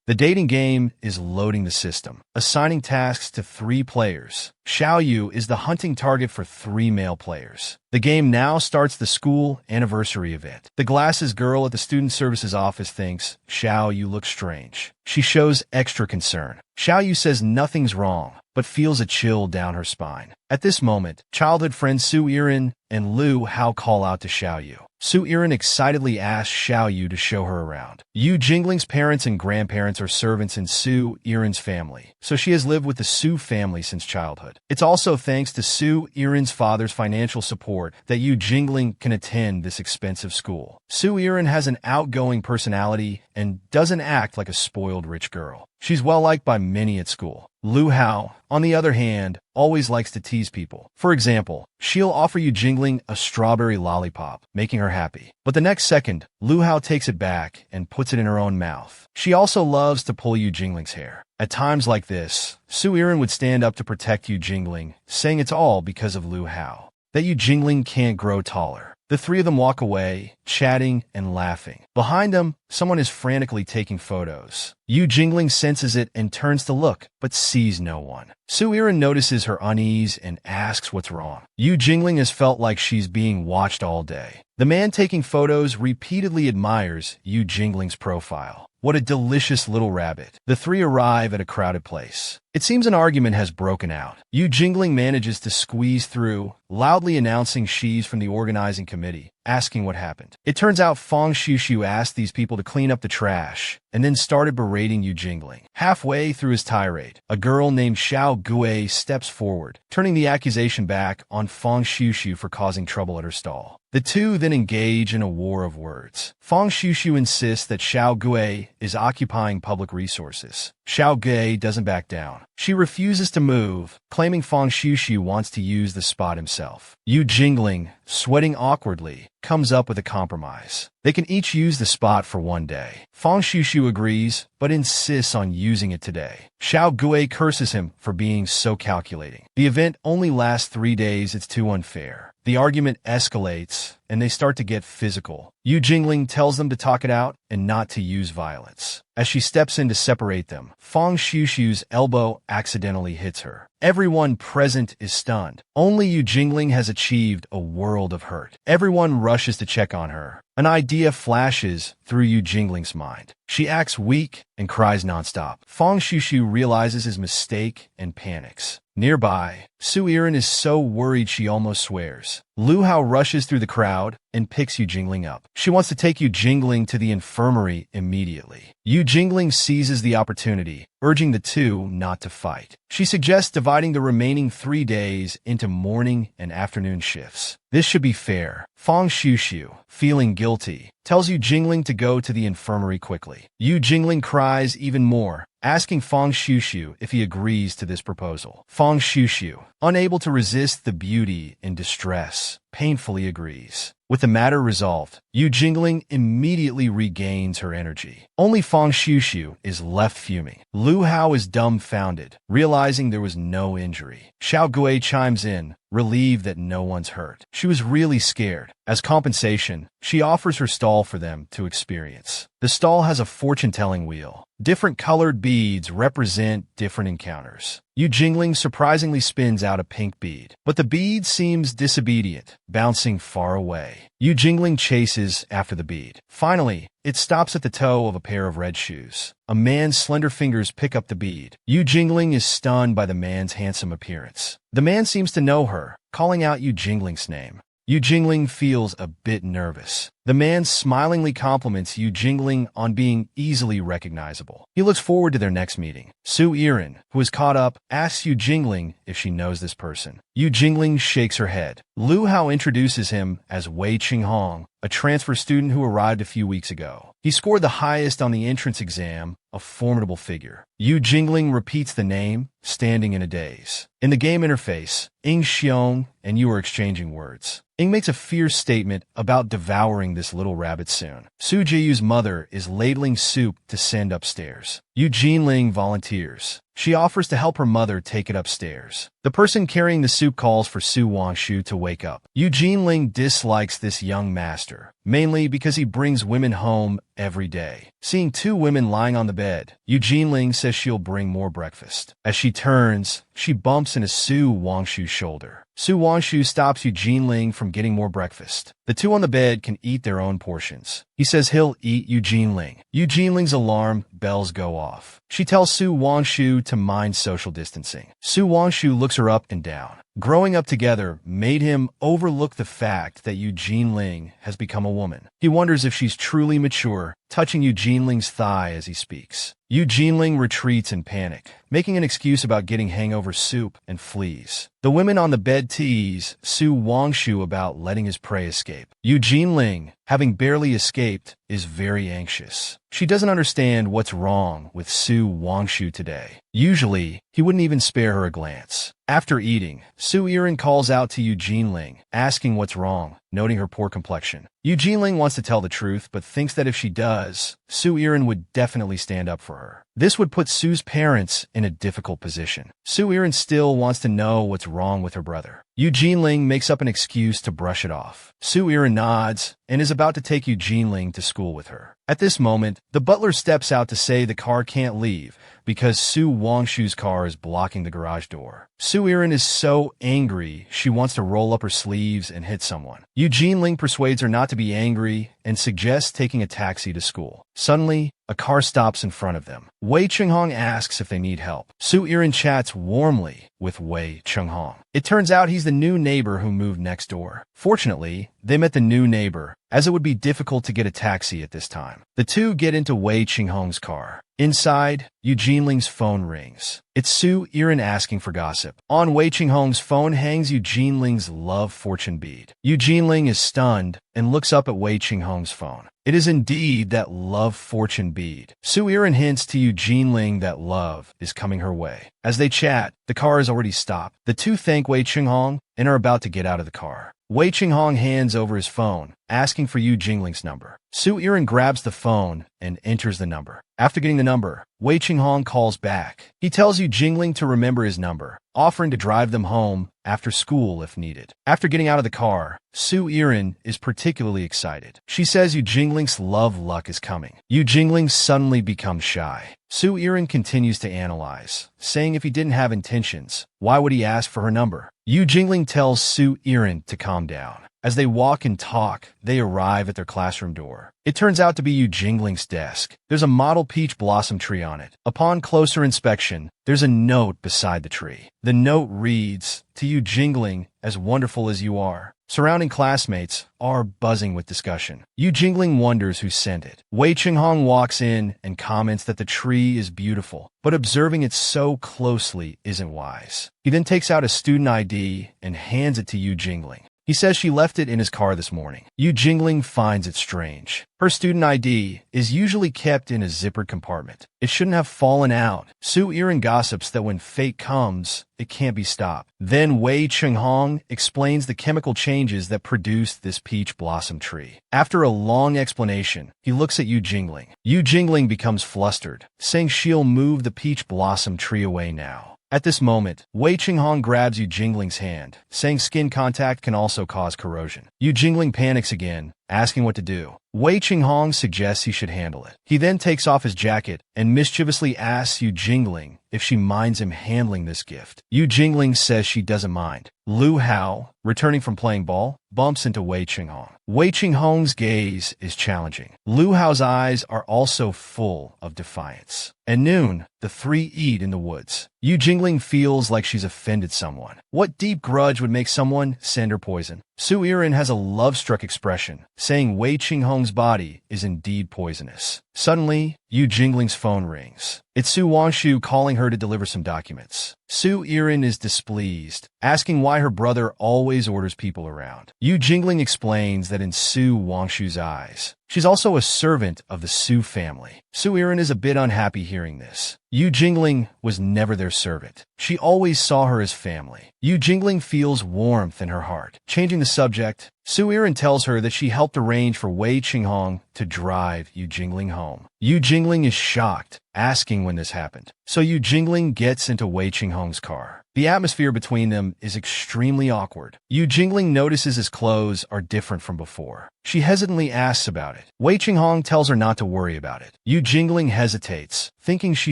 The dating game is loading the system, assigning tasks to 3 players. Xiaoyu is the hunting target for 3 male players. The game now starts the school anniversary event. The glasses girl at the student services office thinks Xiaoyu looks strange. She shows extra concern. Xiaoyu says nothing's wrong, but feels a chill down her spine. At this moment, childhood friends Su Irin and Lu Hao call out to Xiaoyu. Su Irin excitedly asks Xiaoyu to show her around. Yu Jingling's parents and grandparents are servants in Su Irin's family, so she has lived with the Su family since childhood. It's also thanks to Su Irin's father's financial support that Yu Jingling can attend this expensive school. Su Irin has an outgoing personality and doesn't act like a spoiled rich girl. She's well-liked by many at school. Lu Hao, on the other hand, always likes to tease people. For example, she'll offer Yu Jingling a strawberry lollipop, making her happy. But the next second, Lu Hao takes it back and puts it in her own mouth. She also loves to pull Yu Jingling's hair. At times like this, Su Irin would stand up to protect Yu Jingling, saying it's all because of Lu Hao, that Yu Jingling can't grow taller. The 3 of them walk away, chatting and laughing. Behind them, someone is frantically taking photos. Yu Jingling senses it and turns to look, but sees no one. Su Irin notices her unease and asks what's wrong. Yu Jingling has felt like she's being watched all day. The man taking photos repeatedly admires Yu Jingling's profile. What a delicious little rabbit. The 3 arrive at a crowded place. It seems an argument has broken out. Yu Jingling manages to squeeze through, loudly announcing she's from the organizing committee, asking what happened. It turns out Fang Shushu asked these people to clean up the trash, and then started berating Yu Jingling. Halfway through his tirade, a girl named Xiao Gui steps forward, turning the accusation back on Fang Shushu for causing trouble at her stall. The 2 then engage in a war of words. Fang Shushu insists that Xiao Gui is occupying public resources. Xiao Gui doesn't back down. She refuses to move, claiming Fang Shushu wants to use the spot himself. Yu Jingling, sweating awkwardly, comes up with a compromise. They can each use the spot for 1 day. Fang Shushu agrees, but insists on using it today. Xiao Gui curses him for being so calculating. The event only lasts 3 days, it's too unfair. The argument escalates, and they start to get physical. Yu Jingling tells them to talk it out and not to use violence. As she steps in to separate them, Fang Shushu's elbow accidentally hits her. Everyone present is stunned. Only Yu Jingling has achieved a world of hurt. Everyone rushes to check on her. An idea flashes through Yu Jingling's mind. She acts weak and cries nonstop. Fang Shushu realizes his mistake and panics. Nearby, Su Irin is so worried she almost swears. Lu Hao rushes through the crowd and picks Yu Jingling up. She wants to take Yu Jingling to the infirmary immediately. Yu Jingling seizes the opportunity, urging the 2 not to fight. She suggests dividing the remaining 3 days into morning and afternoon shifts. This should be fair. Fang Shushu, feeling guilty, tells Yu Jingling to go to the infirmary quickly. Yu Jingling cries even more, asking Fang Shushu if he agrees to this proposal. Fang Shushu, unable to resist the beauty in distress, painfully agrees. With the matter resolved, Yu Jingling immediately regains her energy. Only Fang Shushu is left fuming. Lu Hao is dumbfounded, realizing there was no injury. Xiao Gui chimes in, relieved that no one's hurt. She was really scared. As compensation, she offers her stall for them to experience. The stall has a fortune-telling wheel. Different colored beads represent different encounters. Yu Jingling surprisingly spins out a pink bead, but the bead seems disobedient, bouncing far away. Yu Jingling chases after the bead. Finally, it stops at the toe of a pair of red shoes. A man's slender fingers pick up the bead. Yu Jingling is stunned by the man's handsome appearance. The man seems to know her, calling out Yu Jingling's name. Yu Jingling feels a bit nervous. The man smilingly compliments Yu Jingling on being easily recognizable. He looks forward to their next meeting. Su Irin, who is caught up, asks Yu Jingling if she knows this person. Yu Jingling shakes her head. Lu Hao introduces him as Wei Qinghong, a transfer student who arrived a few weeks ago. He scored the highest on the entrance exam, a formidable figure. Yu Jingling repeats the name, standing in a daze. In the game interface, Ing Xiong and you are exchanging words. Ing makes a fierce statement about devouring this little rabbit soon. Su Jiyu's mother is ladling soup to send upstairs. Yu Jinling volunteers. She offers to help her mother take it upstairs. The person carrying the soup calls for Su Wangshu to wake up. Yu Jinling dislikes this young master, mainly because he brings women home every day. Seeing two women lying on the bed, Yu Jinling says she'll bring more breakfast. As she turns, she bumps into Su Wangshu's shoulder. Su Wangshu stops Yu Jinling from getting more breakfast. The two on the bed can eat their own portions. He says he'll eat Yu Jinling. Yu Jinling's alarm bells go off. She tells Su Wangshu to mind social distancing. Su Wangshu looks her up and down. Growing up together made him overlook the fact that Yu Jinling has become a woman. He wonders if she's truly mature, touching Yu Jinling's thigh as he speaks. Yu Jinling retreats in panic, making an excuse about getting hangover soup and flees. The women on the bed tease Su Wangshu about letting his prey escape. Yu Jinling, having barely escaped, is very anxious. She doesn't understand what's wrong with Su Wangshu today. Usually, he wouldn't even spare her a glance. After eating, Su Yiren calls out to Yu Jinling, asking what's wrong, noting her poor complexion. Yu Jinling wants to tell the truth, but thinks that if she does, Su Yiren would definitely stand up for her. This would put Su's parents in a difficult position. Su Yiren still wants to know what's wrong with her brother. Yu Jinling makes up an excuse to brush it off. Su Yiren nods and is about to take Yu Jinling to school with her. At this moment, the butler steps out to say the car can't leave because Su Wangshu's car is blocking the garage door. Su Yiren is so angry, she wants to roll up her sleeves and hit someone. Yu Jinling persuades her not to be angry and suggests taking a taxi to school. Suddenly, a car stops in front of them. Wei Chenghong asks if they need help. Su Yiren chats warmly with Wei Chenghong. It turns out he's the new neighbor who moved next door. Fortunately, they met the new neighbor, as it would be difficult to get a taxi at this time. The two get into Wei Chenghong's car. Inside, Yu Jinling's phone rings. It's Su Yiren asking for gossip. On Wei Chenghong's phone hangs Yu Jinling's love fortune bead. Yu Jinling is stunned and looks up at Wei Chenghong's phone. It is indeed that love fortune bead. Su Yiren hints to Yu Jinling that love is coming her way. As they chat, the car is already stopped. The two thank Wei Chenghong and are about to get out of the car. Wei Chenghong hands over his phone, asking for Yu Jingling's number. Su Yiren grabs the phone and enters the number. After getting the number, Wei Chenghong calls back. He tells Yu Jingling to remember his number, offering to drive them home after school if needed. After getting out of the car, Su Yiren is particularly excited. She says Yu Jingling's love luck is coming. Yu Jingling suddenly becomes shy. Su Yiren continues to analyze, saying if he didn't have intentions, why would he ask for her number? Yu Jingling tells Su Yiren to calm down. As they walk and talk, they arrive at their classroom door. It turns out to be Yu Jingling's desk. There's a model peach blossom tree on it. Upon closer inspection, there's a note beside the tree. The note reads, "To Yu Jingling, as wonderful as you are." Surrounding classmates are buzzing with discussion. Yu Jingling wonders who sent it. Wei Chenghong walks in and comments that the tree is beautiful, but observing it so closely isn't wise. He then takes out a student ID and hands it to Yu Jingling. He says she left it in his car this morning. Yu Jingling finds it strange. Her student ID is usually kept in a zippered compartment. It shouldn't have fallen out. Su Yiren gossips that when fate comes, it can't be stopped. Then Wei Chenghong explains the chemical changes that produced this peach blossom tree. After a long explanation, he looks at Yu Jingling. Yu Jingling becomes flustered, saying she'll move the peach blossom tree away now. At this moment, Wei Chenghong grabs Yu Jingling's hand, saying skin contact can also cause corrosion. Yu Jingling panics again, asking what to do. Wei Chenghong suggests he should handle it. He then takes off his jacket and mischievously asks Yu Jingling if she minds him handling this gift. Yu Jingling says she doesn't mind. Lu Hao, returning from playing ball, bumps into Wei Chenghong. Wei Chenghong's gaze is challenging. Lu Hao's eyes are also full of defiance. At noon, the three eat in the woods. Yu Jingling feels like she's offended someone. What deep grudge would make someone send her poison? Su Yiren has a love-struck expression, saying Wei Chenghong's body is indeed poisonous. Suddenly, Yu Jingling's phone rings. It's Su Wangshu calling her to deliver some documents. Su Yiren is displeased, asking why her brother always orders people around. Yu Jingling explains that in Su Wangshu's eyes, she's also a servant of the Su family. Su Yiren is a bit unhappy hearing this. Yu Jingling was never their servant. She always saw her as family. Yu Jingling feels warmth in her heart. Changing the subject, Su Yiren tells her that she helped arrange for Wei Chenghong to drive Yu Jingling home. Yu Jingling is shocked, asking when this happened. So Yu Jingling gets into Wei Qinghong's car. The atmosphere between them is extremely awkward. Yu Jingling notices his clothes are different from before. She hesitantly asks about it. Wei Qinghong tells her not to worry about it. Yu Jingling hesitates, thinking she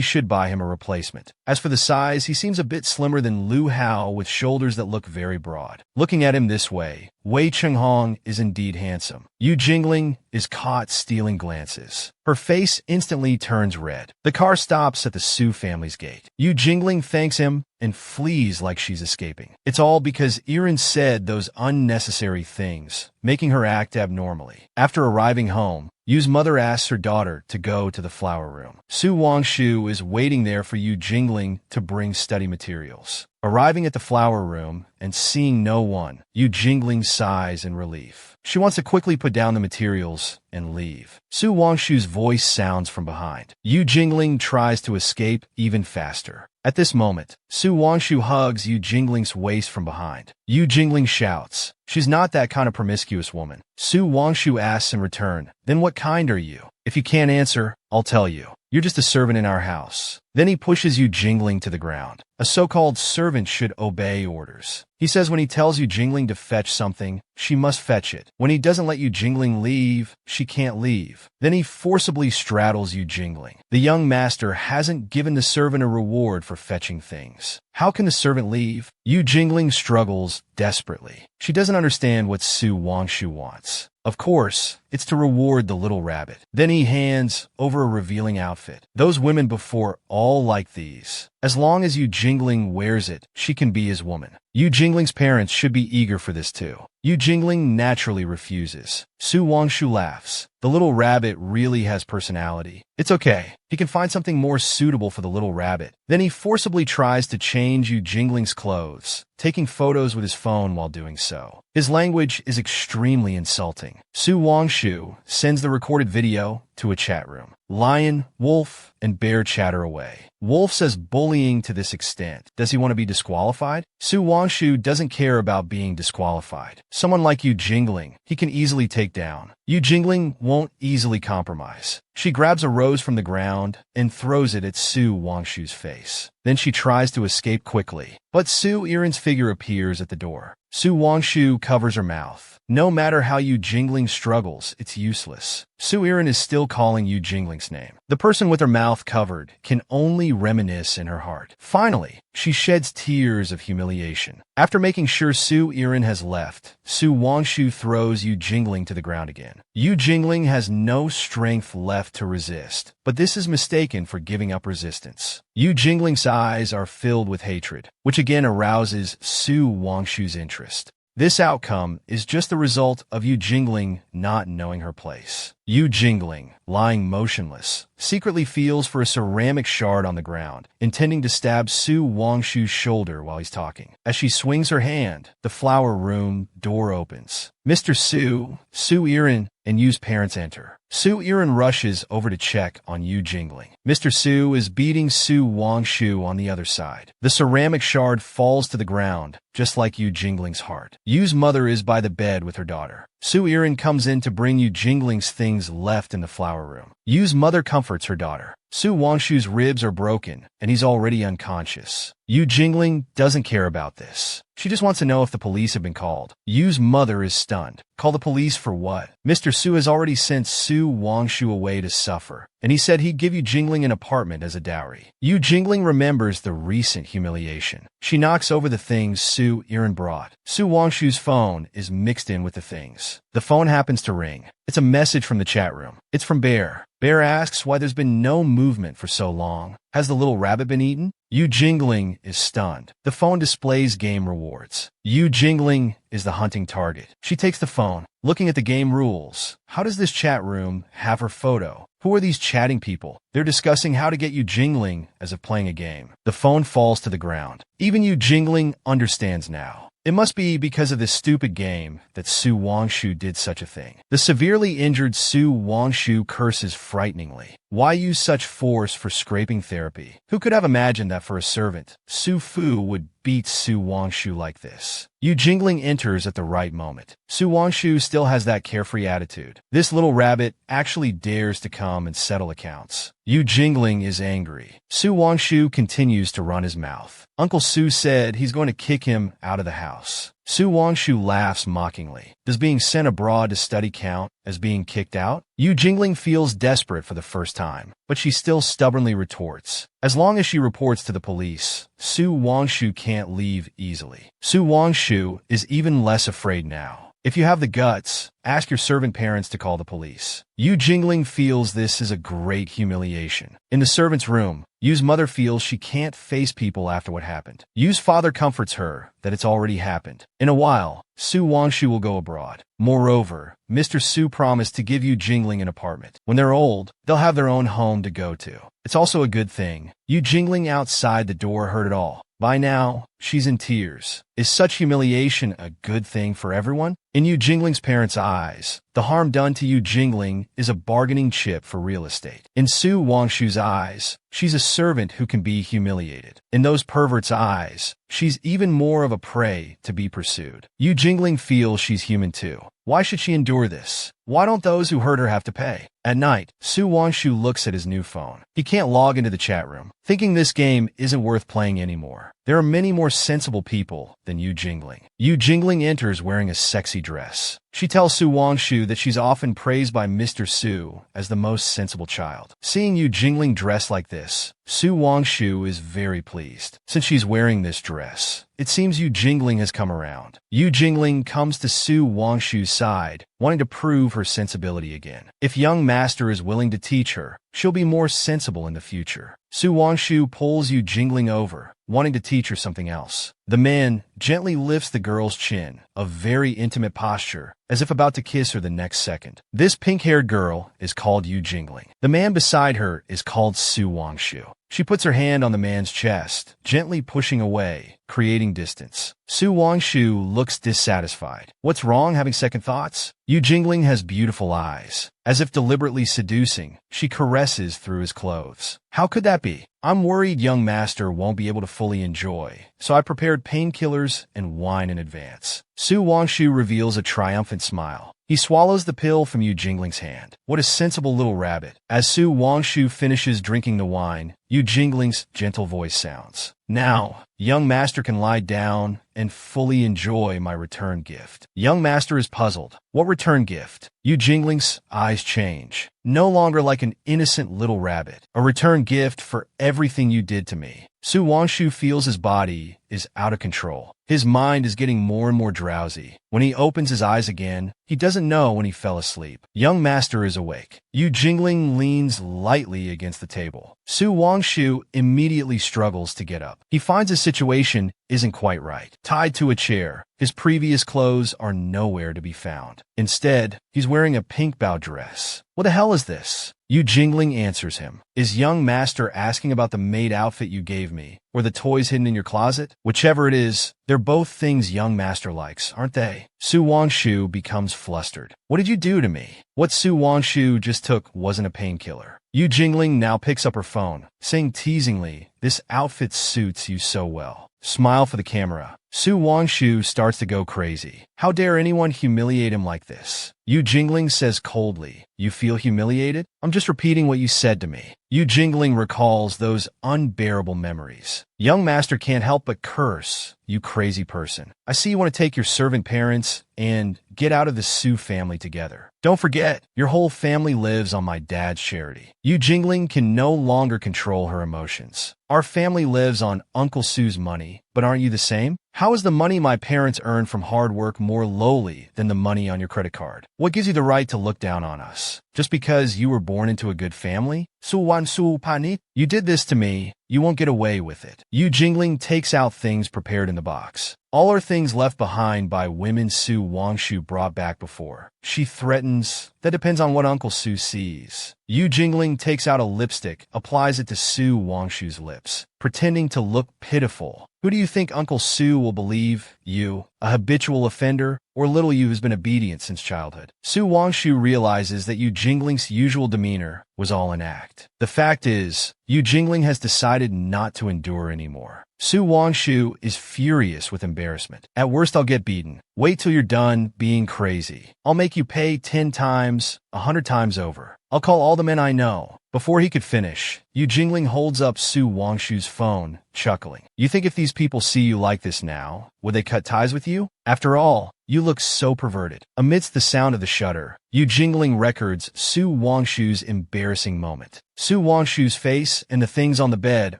should buy him a replacement. As for the size, he seems a bit slimmer than Lu Hao with shoulders that look very broad. Looking at him this way, Wei Qinghong is indeed handsome. Yu Jingling is caught stealing glances. Her face instantly turns red. The car stops at the Su family's gate. Yu Jingling thanks him and flees like she's escaping. It's all because Irin said those unnecessary things, making her act abnormally. After arriving home, Yu's mother asks her daughter to go to the flower room. Su Wangshu is waiting there for Yu Jingling to bring study materials. Arriving at the flower room and seeing no one, Yu Jingling sighs in relief. She wants to quickly put down the materials and leave. Su Wangshu's voice sounds from behind. Yu Jingling tries to escape even faster. At this moment, Su Wangshu hugs Yu Jingling's waist from behind. Yu Jingling shouts. She's not that kind of promiscuous woman. Su Wangshu asks in return, "Then what kind are you? If you can't answer, I'll tell you. You're just a servant in our house." Then he pushes Yu Jingling to the ground. A so-called servant should obey orders. He says when he tells Yu Jingling to fetch something, she must fetch it. When he doesn't let Yu Jingling leave, she can't leave. Then he forcibly straddles Yu Jingling. The young master hasn't given the servant a reward for fetching things. How can the servant leave? Yu Jingling struggles desperately. She doesn't understand what Su Wangshu wants. Of course, it's to reward the little rabbit. Then he hands over a revealing outfit. Those women before all like these. As long as Yu Jingling wears it, she can be his woman. Yu Jingling's parents should be eager for this too. Yu Jingling naturally refuses. Su Wangshu laughs. The little rabbit really has personality. It's okay. He can find something more suitable for the little rabbit. Then he forcibly tries to change Yu Jingling's clothes, taking photos with his phone while doing so. His language is extremely insulting. Su Wangshu sends the recorded video to a chat room. Lion, wolf, and bear chatter away. Wolf says bullying to this extent. Does he want to be disqualified? Su Wangshu doesn't care about being disqualified. Someone like Yu Jingling, he can easily take down. Yu Jingling won't easily compromise. She grabs a rose from the ground and throws it at Su Wangshu's face. Then she tries to escape quickly. But Su Irin's figure appears at the door. Su Wangshu covers her mouth. No matter how Yu Jingling struggles, it's useless. Su Irin is still calling Yu Jingling's name. The person with her mouth covered can only reminisce in her heart. Finally, she sheds tears of humiliation. After making sure Su Irin has left, Su Wangshu throws Yu Jingling to the ground again. Yu Jingling has no strength left to resist, but this is mistaken for giving up resistance. Yu Jingling's eyes are filled with hatred, which again arouses Su Wangshu's interest. This outcome is just the result of Yu Jingling not knowing her place. Yu Jingling, lying motionless, secretly feels for a ceramic shard on the ground, intending to stab Su Wangshu's shoulder while he's talking. As she swings her hand, the flower room door opens. Mr. Su Irin, and Yu's parents enter. Su Irin rushes over to check on Yu Jingling. Mr. Su is beating Su Wangshu on the other side. The ceramic shard falls to the ground, just like Yu Jingling's heart. Yu's mother is by the bed with her daughter. Su Irin comes in to bring Yu Jingling's things left in the flower room. Yu's mother comforts her daughter. Su Wangshu's ribs are broken, and he's already unconscious. Yu Jingling doesn't care about this. She just wants to know if the police have been called. Yu's mother is stunned. Call the police for what? Mr. Su has already sent Su Wangshu away to suffer, and he said he'd give Yu Jingling an apartment as a dowry. Yu Jingling remembers the recent humiliation. She knocks over the things Su Irin brought. Su Wangshu's phone is mixed in with the things. The phone happens to ring. It's a message from the chat room. It's from Bear. Bear asks why there's been no movement for so long. Has the little rabbit been eaten? Yu Jingling is stunned. The phone displays game rewards. Yu Jingling is the hunting target. She takes the phone, looking at the game rules. How does this chat room have her photo? Who are these chatting people? They're discussing how to get Yu Jingling as if playing a game. The phone falls to the ground. Even Yu Jingling understands now. It must be because of this stupid game that Su Wangshu did such a thing. The severely injured Su Wangshu curses frighteningly. Why use such force for scraping therapy? Who could have imagined that for a servant, Su Fu would beat Su Wangshu like this? Yu Jingling enters at the right moment. Su Wangshu still has that carefree attitude. This little rabbit actually dares to come and settle accounts. Yu Jingling is angry. Su Wangshu continues to run his mouth. Uncle Su said he's going to kick him out of the house. Su Wangshu laughs mockingly. Does being sent abroad to study count as being kicked out? Yu Jingling feels desperate for the first time, but she still stubbornly retorts. As long as she reports to the police, Su Wangshu can't leave easily. Su Wangshu is even less afraid now. If you have the guts, ask your servant parents to call the police. Yu Jingling feels this is a great humiliation. In the servant's room, Yu's mother feels she can't face people after what happened. Yu's father comforts her that it's already happened. In a while, Su Wangshu will go abroad. Moreover, Mr. Su promised to give Yu Jingling an apartment. When they're old, they'll have their own home to go to. It's also a good thing. Yu Jingling outside the door heard it all. By now, she's in tears. Is such humiliation a good thing for everyone? In Yu Jingling's parents' eyes, the harm done to Yu Jingling is a bargaining chip for real estate. In Su Wangshu's eyes, she's a servant who can be humiliated. In those perverts' eyes, she's even more of a prey to be pursued. Yu Jingling feels she's human too. Why should she endure this? Why don't those who hurt her have to pay? At night, Su Wangshu looks at his new phone. He can't log into the chat room, thinking this game isn't worth playing anymore. There are many more sensible people than Yu Jingling. Yu Jingling enters wearing a sexy dress. She tells Su Wangshu that she's often praised by Mr. Su as the most sensible child. Seeing Yu Jingling dressed like this, Su Wangshu is very pleased. Since she's wearing this dress, it seems Yu Jingling has come around. Yu Jingling comes to Su Wangshu's side, wanting to prove her sensibility again. If young master is willing to teach her, she'll be more sensible in the future. Su Wangshu pulls Yu Jingling over, wanting to teach her something else. The man gently lifts the girl's chin, a very intimate posture, as if about to kiss her the next second. This pink-haired girl is called Yu Jingling. The man beside her is called Su Wangshu. She puts her hand on the man's chest, gently pushing away, creating distance. Su Wangshu looks dissatisfied. What's wrong, having second thoughts? Yu Jingling has beautiful eyes. As if deliberately seducing, she caresses through his clothes. How could that be? I'm worried young master won't be able to fully enjoy, so I prepared painkillers and wine in advance. Su Wangshu reveals a triumphant smile. He swallows the pill from Yu Jingling's hand. What a sensible little rabbit. As Su Wangshu finishes drinking the wine, Yu Jingling's gentle voice sounds. Now, young master can lie down and fully enjoy my return gift. Young master is puzzled. What return gift? Yu Jingling's eyes change. No longer like an innocent little rabbit. A return gift for everything you did to me. Su Wangshu feels his body is out of control. His mind is getting more and more drowsy. When he opens his eyes again, he doesn't know when he fell asleep. Young master is awake. Yu Jingling leans lightly against the table. Su Wangshu immediately struggles to get up. He finds his situation isn't quite right. Tied to a chair, his previous clothes are nowhere to be found. Instead, he's wearing a pink bao dress. What the hell is this? Yu Jingling answers him. Is young master asking about the maid outfit you gave me, or the toys hidden in your closet? Whichever it is, they're both things young master likes, aren't they? Su Wangshu becomes flustered. What did you do to me? What Su Wangshu just took wasn't a painkiller. Yu Jingling now picks up her phone, saying teasingly, this outfit suits you so well. Smile for the camera. Su Wangshu starts to go crazy. How dare anyone humiliate him like this? Yu Jingling says coldly, you feel humiliated? I'm just repeating what you said to me. Yu Jingling recalls those unbearable memories. Young master can't help but curse, you crazy person. I see you want to take your servant parents and get out of the Su family together. Don't forget, your whole family lives on my dad's charity. Yu Jingling can no longer control her emotions. Our family lives on Uncle Su's money, but aren't you the same? How is the money my parents earn from hard work more lowly than the money on your credit card? What gives you the right to look down on us? Just because you were born into a good family? Su wan su panit? You did this to me. You won't get away with it. Yu Jingling takes out things prepared in the box. All are things left behind by women Su Wangshu brought back before. She threatens. That depends on what Uncle Su sees. Yu Jingling takes out a lipstick, applies it to Su Wangshu's lips, pretending to look pitiful Who do you think Uncle Sue will believe? You, a habitual offender, or little you who's been obedient since childhood? Su Wangshu realizes that Yu Jingling's usual demeanor was all an act. The fact is, Yu Jingling has decided not to endure anymore. Su Wangshu is furious with embarrassment. At worst, I'll get beaten. Wait till you're done being crazy. I'll make you pay 10 times, 100 times over. I'll call all the men I know. Before he could finish, Yu Jingling holds up Su Wangshu's phone, chuckling. You think if these people see you like this now, would they cut ties with you? After all, you look so perverted. Amidst the sound of the shutter, Yu Jingling records Su Wangshu's embarrassing moment. Su Wangshu's face and the things on the bed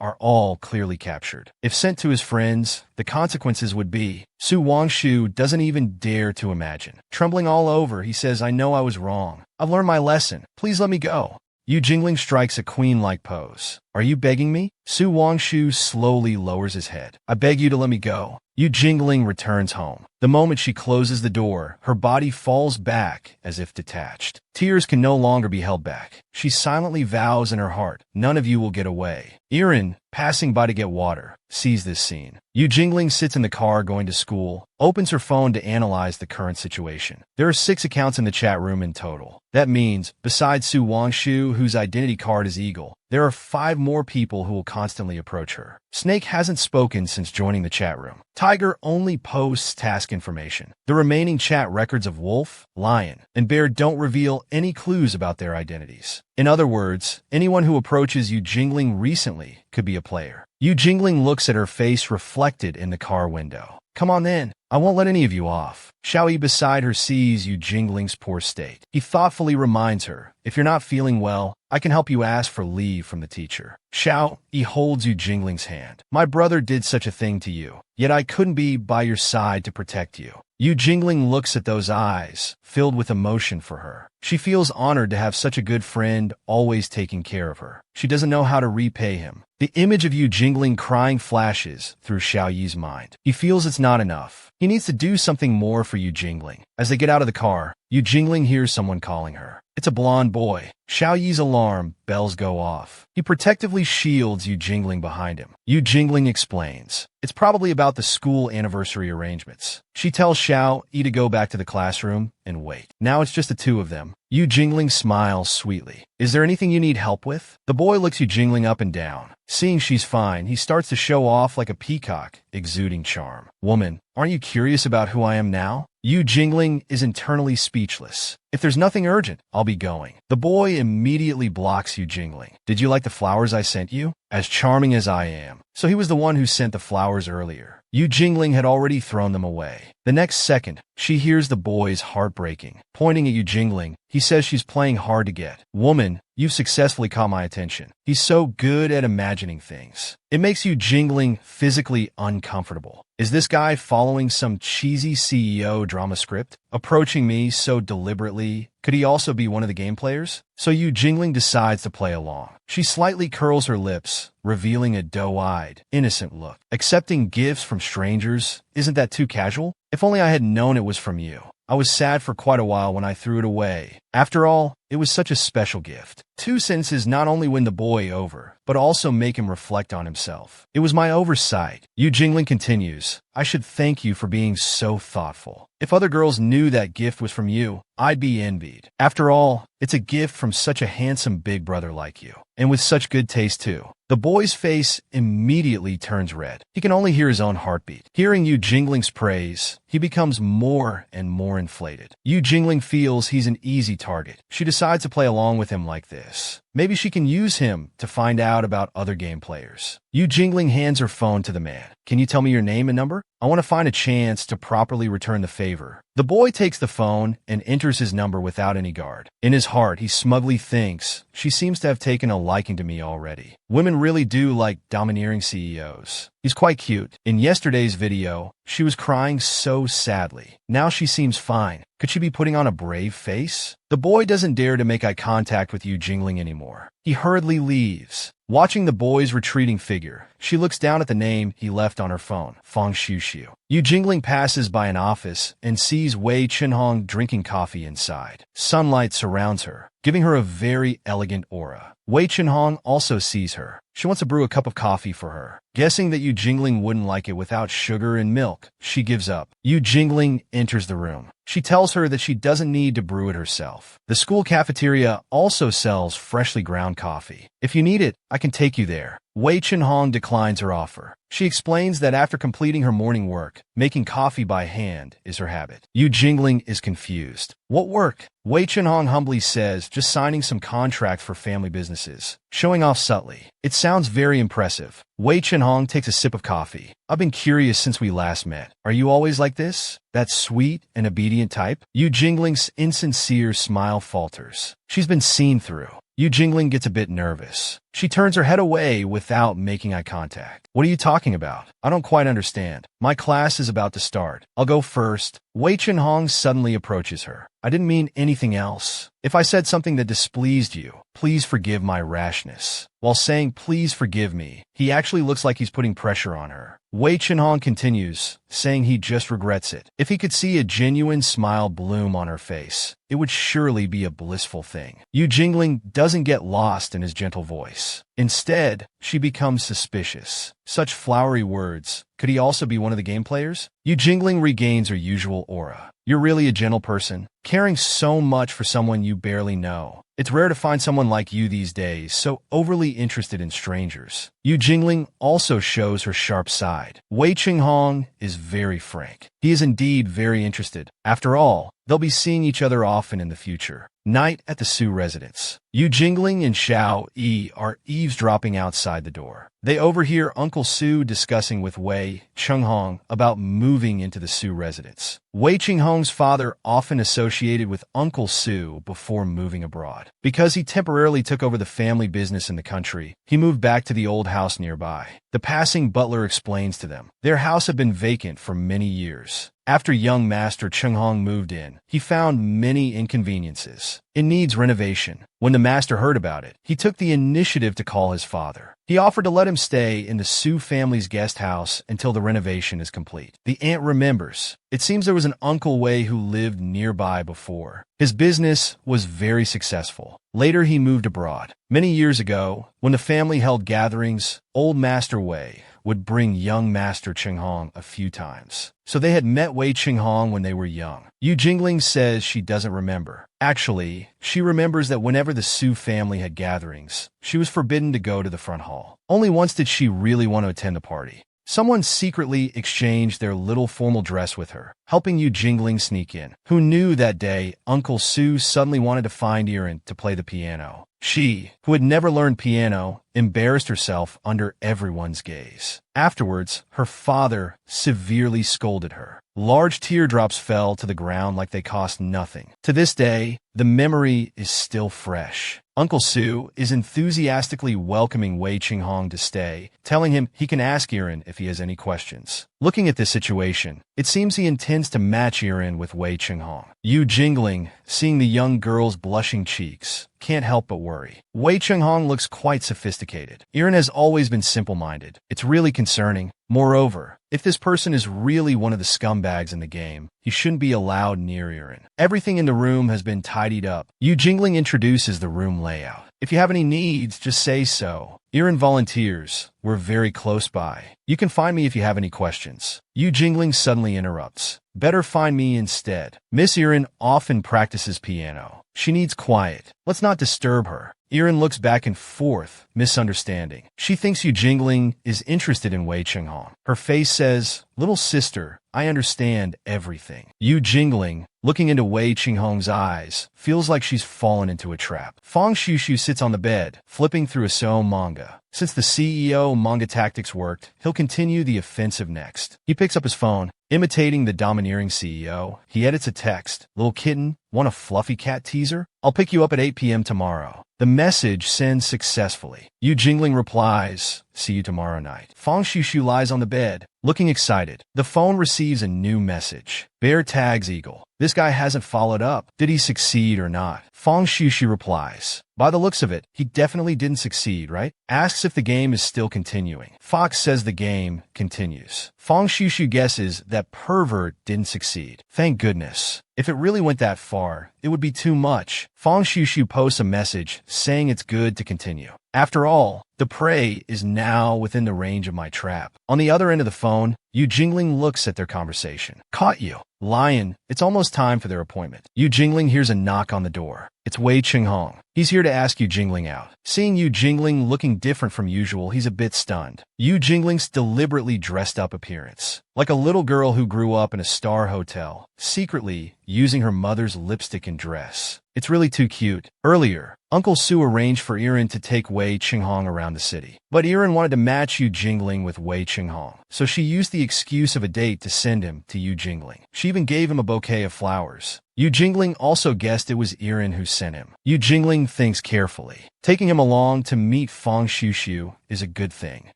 are all clearly captured. If sent to his friends, the consequences would be. Su Wangshu doesn't even dare to imagine. Trembling all over, he says, I know I was wrong. I've learned my lesson. Please let me go. Yu Jingling strikes a queen-like pose. Are you begging me? Su Wangshu slowly lowers his head. I beg you to let me go. Yu Jingling returns home. The moment she closes the door, her body falls back as if detached. Tears can no longer be held back. She silently vows in her heart, none of you will get away. Irin, passing by to get water, sees this scene. Yu Jingling sits in the car going to school, opens her phone to analyze the current situation. There are 6 accounts in the chat room in total. That means, besides Su Wangshu, whose identity card is Eagle, there are 5 more people who will constantly approach her. Snake hasn't spoken since joining the chat room. Tiger only posts task information. The remaining chat records of Wolf, Lion, and Bear don't reveal any clues about their identities. In other words, anyone who approaches Yu Jingling recently could be a player. Yu Jingling looks at her face reflected in the car window. Come on then, I won't let any of you off. Xiao Yi beside her sees Yu Jingling's poor state. He thoughtfully reminds her, if you're not feeling well, I can help you ask for leave from the teacher. Xiao Yi holds Yu Jingling's hand. My brother did such a thing to you, yet I couldn't be by your side to protect you. Yu Jingling looks at those eyes, filled with emotion for her. She feels honored to have such a good friend always taking care of her. She doesn't know how to repay him. The image of Yu Jingling crying flashes through Xiao Yi's mind. He feels it's not enough. He needs to do something more for Yu Jingling. As they get out of the car, Yu Jingling hears someone calling her. It's a blonde boy. Xiao Yi's alarm bells go off. He protectively shields Yu Jingling behind him. Yu Jingling explains. It's probably about the school anniversary arrangements. She tells Xiao Yi to go back to the classroom and wait. Now it's just the 2 of them. Yu Jingling smiles sweetly. Is there anything you need help with? The boy looks Yu Jingling up and down. Seeing she's fine, he starts to show off like a peacock, exuding charm. Woman, aren't you curious about who I am now? Yu Jingling is internally speechless. If there's nothing urgent, I'll be going. The boy immediately blocks Yu Jingling. Did you like the flowers I sent you? As charming as I am. So he was the one who sent the flowers earlier. Yu Jingling had already thrown them away. The next second, she hears the boy's heart breaking. Pointing at Yu Jingling, he says she's playing hard to get. Woman, you've successfully caught my attention. He's so good at imagining things. It makes Yu Jingling physically uncomfortable. Is this guy following some cheesy CEO drama script? Approaching me so deliberately? Could he also be one of the game players? So Yu Jingling decides to play along. She slightly curls her lips, revealing a doe-eyed, innocent look. Accepting gifts from strangers, isn't that too casual? If only I had known it was from you. I was sad for quite a while when I threw it away. After all, it was such a special gift. 2 sentences not only win the boy over, but also make him reflect on himself. It was my oversight. Yu Jingling continues. I should thank you for being so thoughtful. If other girls knew that gift was from you, I'd be envied. After all, it's a gift from such a handsome big brother like you. And with such good taste too. The boy's face immediately turns red. He can only hear his own heartbeat. Hearing Yu Jingling's praise, he becomes more and more inflated. Yu Jingling feels he's an easy target. She decides to play along with him like this. Maybe she can use him to find out about other game players. Yu Jingling hands her phone to the man. Can you tell me your name and number? I want to find a chance to properly return the favor. The boy takes the phone and enters his number without any guard. In his heart, he smugly thinks, she seems to have taken a liking to me already. Women really do like domineering CEOs. He's quite cute. In yesterday's video, she was crying so sadly. Now she seems fine. Could she be putting on a brave face? The boy doesn't dare to make eye contact with Yu Jingling anymore. He hurriedly leaves. Watching the boy's retreating figure, she looks down at the name he left on her phone, Fang Xiu. Yu Jingling passes by an office and sees Wei Chenhong drinking coffee inside. Sunlight surrounds her, giving her a very elegant aura. Wei Chenhong also sees her. She wants to brew a cup of coffee for her. Guessing that Yu Jingling wouldn't like it without sugar and milk, she gives up. Yu Jingling enters the room. She tells her that she doesn't need to brew it herself. The school cafeteria also sells freshly ground coffee. If you need it, I can take you there. Wei Chenhong declines her offer. She explains that after completing her morning work, making coffee by hand is her habit. Yu Jingling is confused. What work? Wei Chenhong humbly says, just signing some contracts for family businesses, showing off subtly. It sounds very impressive. Wei Chenhong takes a sip of coffee. I've been curious since we last met. Are you always like this? That sweet and obedient type? Yu Jingling's insincere smile falters. She's been seen through. Yu Jingling gets a bit nervous. She turns her head away without making eye contact. What are you talking about? I don't quite understand. My class is about to start. I'll go first. Wei Chenhong suddenly approaches her. I didn't mean anything else. If I said something that displeased you, please forgive my rashness. While saying please forgive me, he actually looks like he's putting pressure on her. Wei Chenhong continues, saying he just regrets it. If he could see a genuine smile bloom on her face, it would surely be a blissful thing. Yu Jingling doesn't get lost in his gentle voice. Instead, she becomes suspicious. Such flowery words. Could he also be one of the game players? Yu Jingling regains her usual aura. You're really a gentle person, caring so much for someone you barely know. It's rare to find someone like you these days, so overly interested in strangers. Yu Jingling also shows her sharp side. Wei Chenhong is very frank. He is indeed very interested. After all, they'll be seeing each other often in the future. Night at the Su residence. Yu Jingling and Xiao Yi are eavesdropping outside the door. They overhear Uncle Su discussing with Wei Chenhong about moving into the Su residence. Wei Chenhong's father often associated with Uncle Su before moving abroad. Because he temporarily took over the family business in the country, he moved back to the old house nearby. The passing butler explains to them. Their house had been vacant for many years. After young Master Chenhong moved in, he found many inconveniences. It needs renovation. When the master heard about it, he took the initiative to call his father. He offered to let him stay in the Su family's guest house until the renovation is complete. The aunt remembers. It seems there was an Uncle Wei who lived nearby before. His business was very successful. Later, he moved abroad. Many years ago, when the family held gatherings, old Master Wei would bring young Master Chenhong a few times. So they had met Wei Chenhong when they were young. Yu Jingling says she doesn't remember. Actually, she remembers that whenever the Su family had gatherings, she was forbidden to go to the front hall. Only once did she really want to attend the party. Someone secretly exchanged their little formal dress with her, helping Yu Jingling sneak in. Who knew that day Uncle Su suddenly wanted to find Irin to play the piano? She, who had never learned piano, embarrassed herself under everyone's gaze. Afterwards, her father severely scolded her. Large teardrops fell to the ground like they cost nothing. To this day, the memory is still fresh. Uncle Su is enthusiastically welcoming Wei Chenhong to stay, telling him he can ask Irin if he has any questions. Looking at this situation, it seems he intends to match Irin with Wei Chenhong. Yu Jingling, seeing the young girl's blushing cheeks, can't help but worry. Wei Chenhong looks quite sophisticated. Irin has always been simple-minded. It's really concerning. Moreover, if this person is really one of the scumbags in the game, he shouldn't be allowed near Irin. Everything in the room has been tidied up. Yu Jingling introduces the room layout. If you have any needs, just say so. Irin volunteers. We're very close by. You can find me if you have any questions. Yu Jingling suddenly interrupts. Better find me instead. Miss Irin often practices piano. She needs quiet. Let's not disturb her. Irin looks back and forth, misunderstanding. She thinks Yu Jingling is interested in Wei Chenhong. Her face says, "Little sister, I understand everything." Yu Jingling, looking into Wei Chenhong's eyes, feels like she's fallen into a trap. Fang Shushu sits on the bed, flipping through a So manga. Since the CEO manga tactics worked, he'll continue the offensive next. He picks up his phone. Imitating the domineering CEO, he edits a text. "Little kitten, want a fluffy cat teaser? I'll pick you up at 8 p.m. tomorrow." The message sends successfully. Yu Jingling replies, "See you tomorrow night." Fang Shushu lies on the bed, looking excited. The phone receives a new message. Bear tags eagle. This guy hasn't followed up. Did he succeed or not? Fang Shushu replies, "By the looks of it, he definitely didn't succeed, right?" Asks if the game is still continuing. Fox says the game continues. Fang Shushu guesses that pervert didn't succeed. Thank goodness. If it really went that far, it would be too much. Fang Shushu posts a message saying it's good to continue. After all, The prey is now within the range of my trap. On the other end of the phone, Yu Jingling looks at their conversation. Caught you. Lion, it's almost time for their appointment. Yu Jingling hears a knock on the door. It's Wei Qinghong. He's here to ask Yu Jingling out. Seeing Yu Jingling looking different from usual, he's a bit stunned. Yu Jingling's deliberately dressed up appearance, like a little girl who grew up in a star hotel, secretly using her mother's lipstick and dress. It's really too cute. Earlier, Uncle Su arranged for Irin to take Wei Qinghong around the city. But Irin wanted to match Yu Jingling with Wei Qinghong, so she used the excuse of a date to send him to Yu Jingling. She even gave him a bouquet of flowers. Yu Jingling also guessed it was Irin who sent him. Yu Jingling thinks carefully. Taking him along to meet Fang Xiushu is a good thing.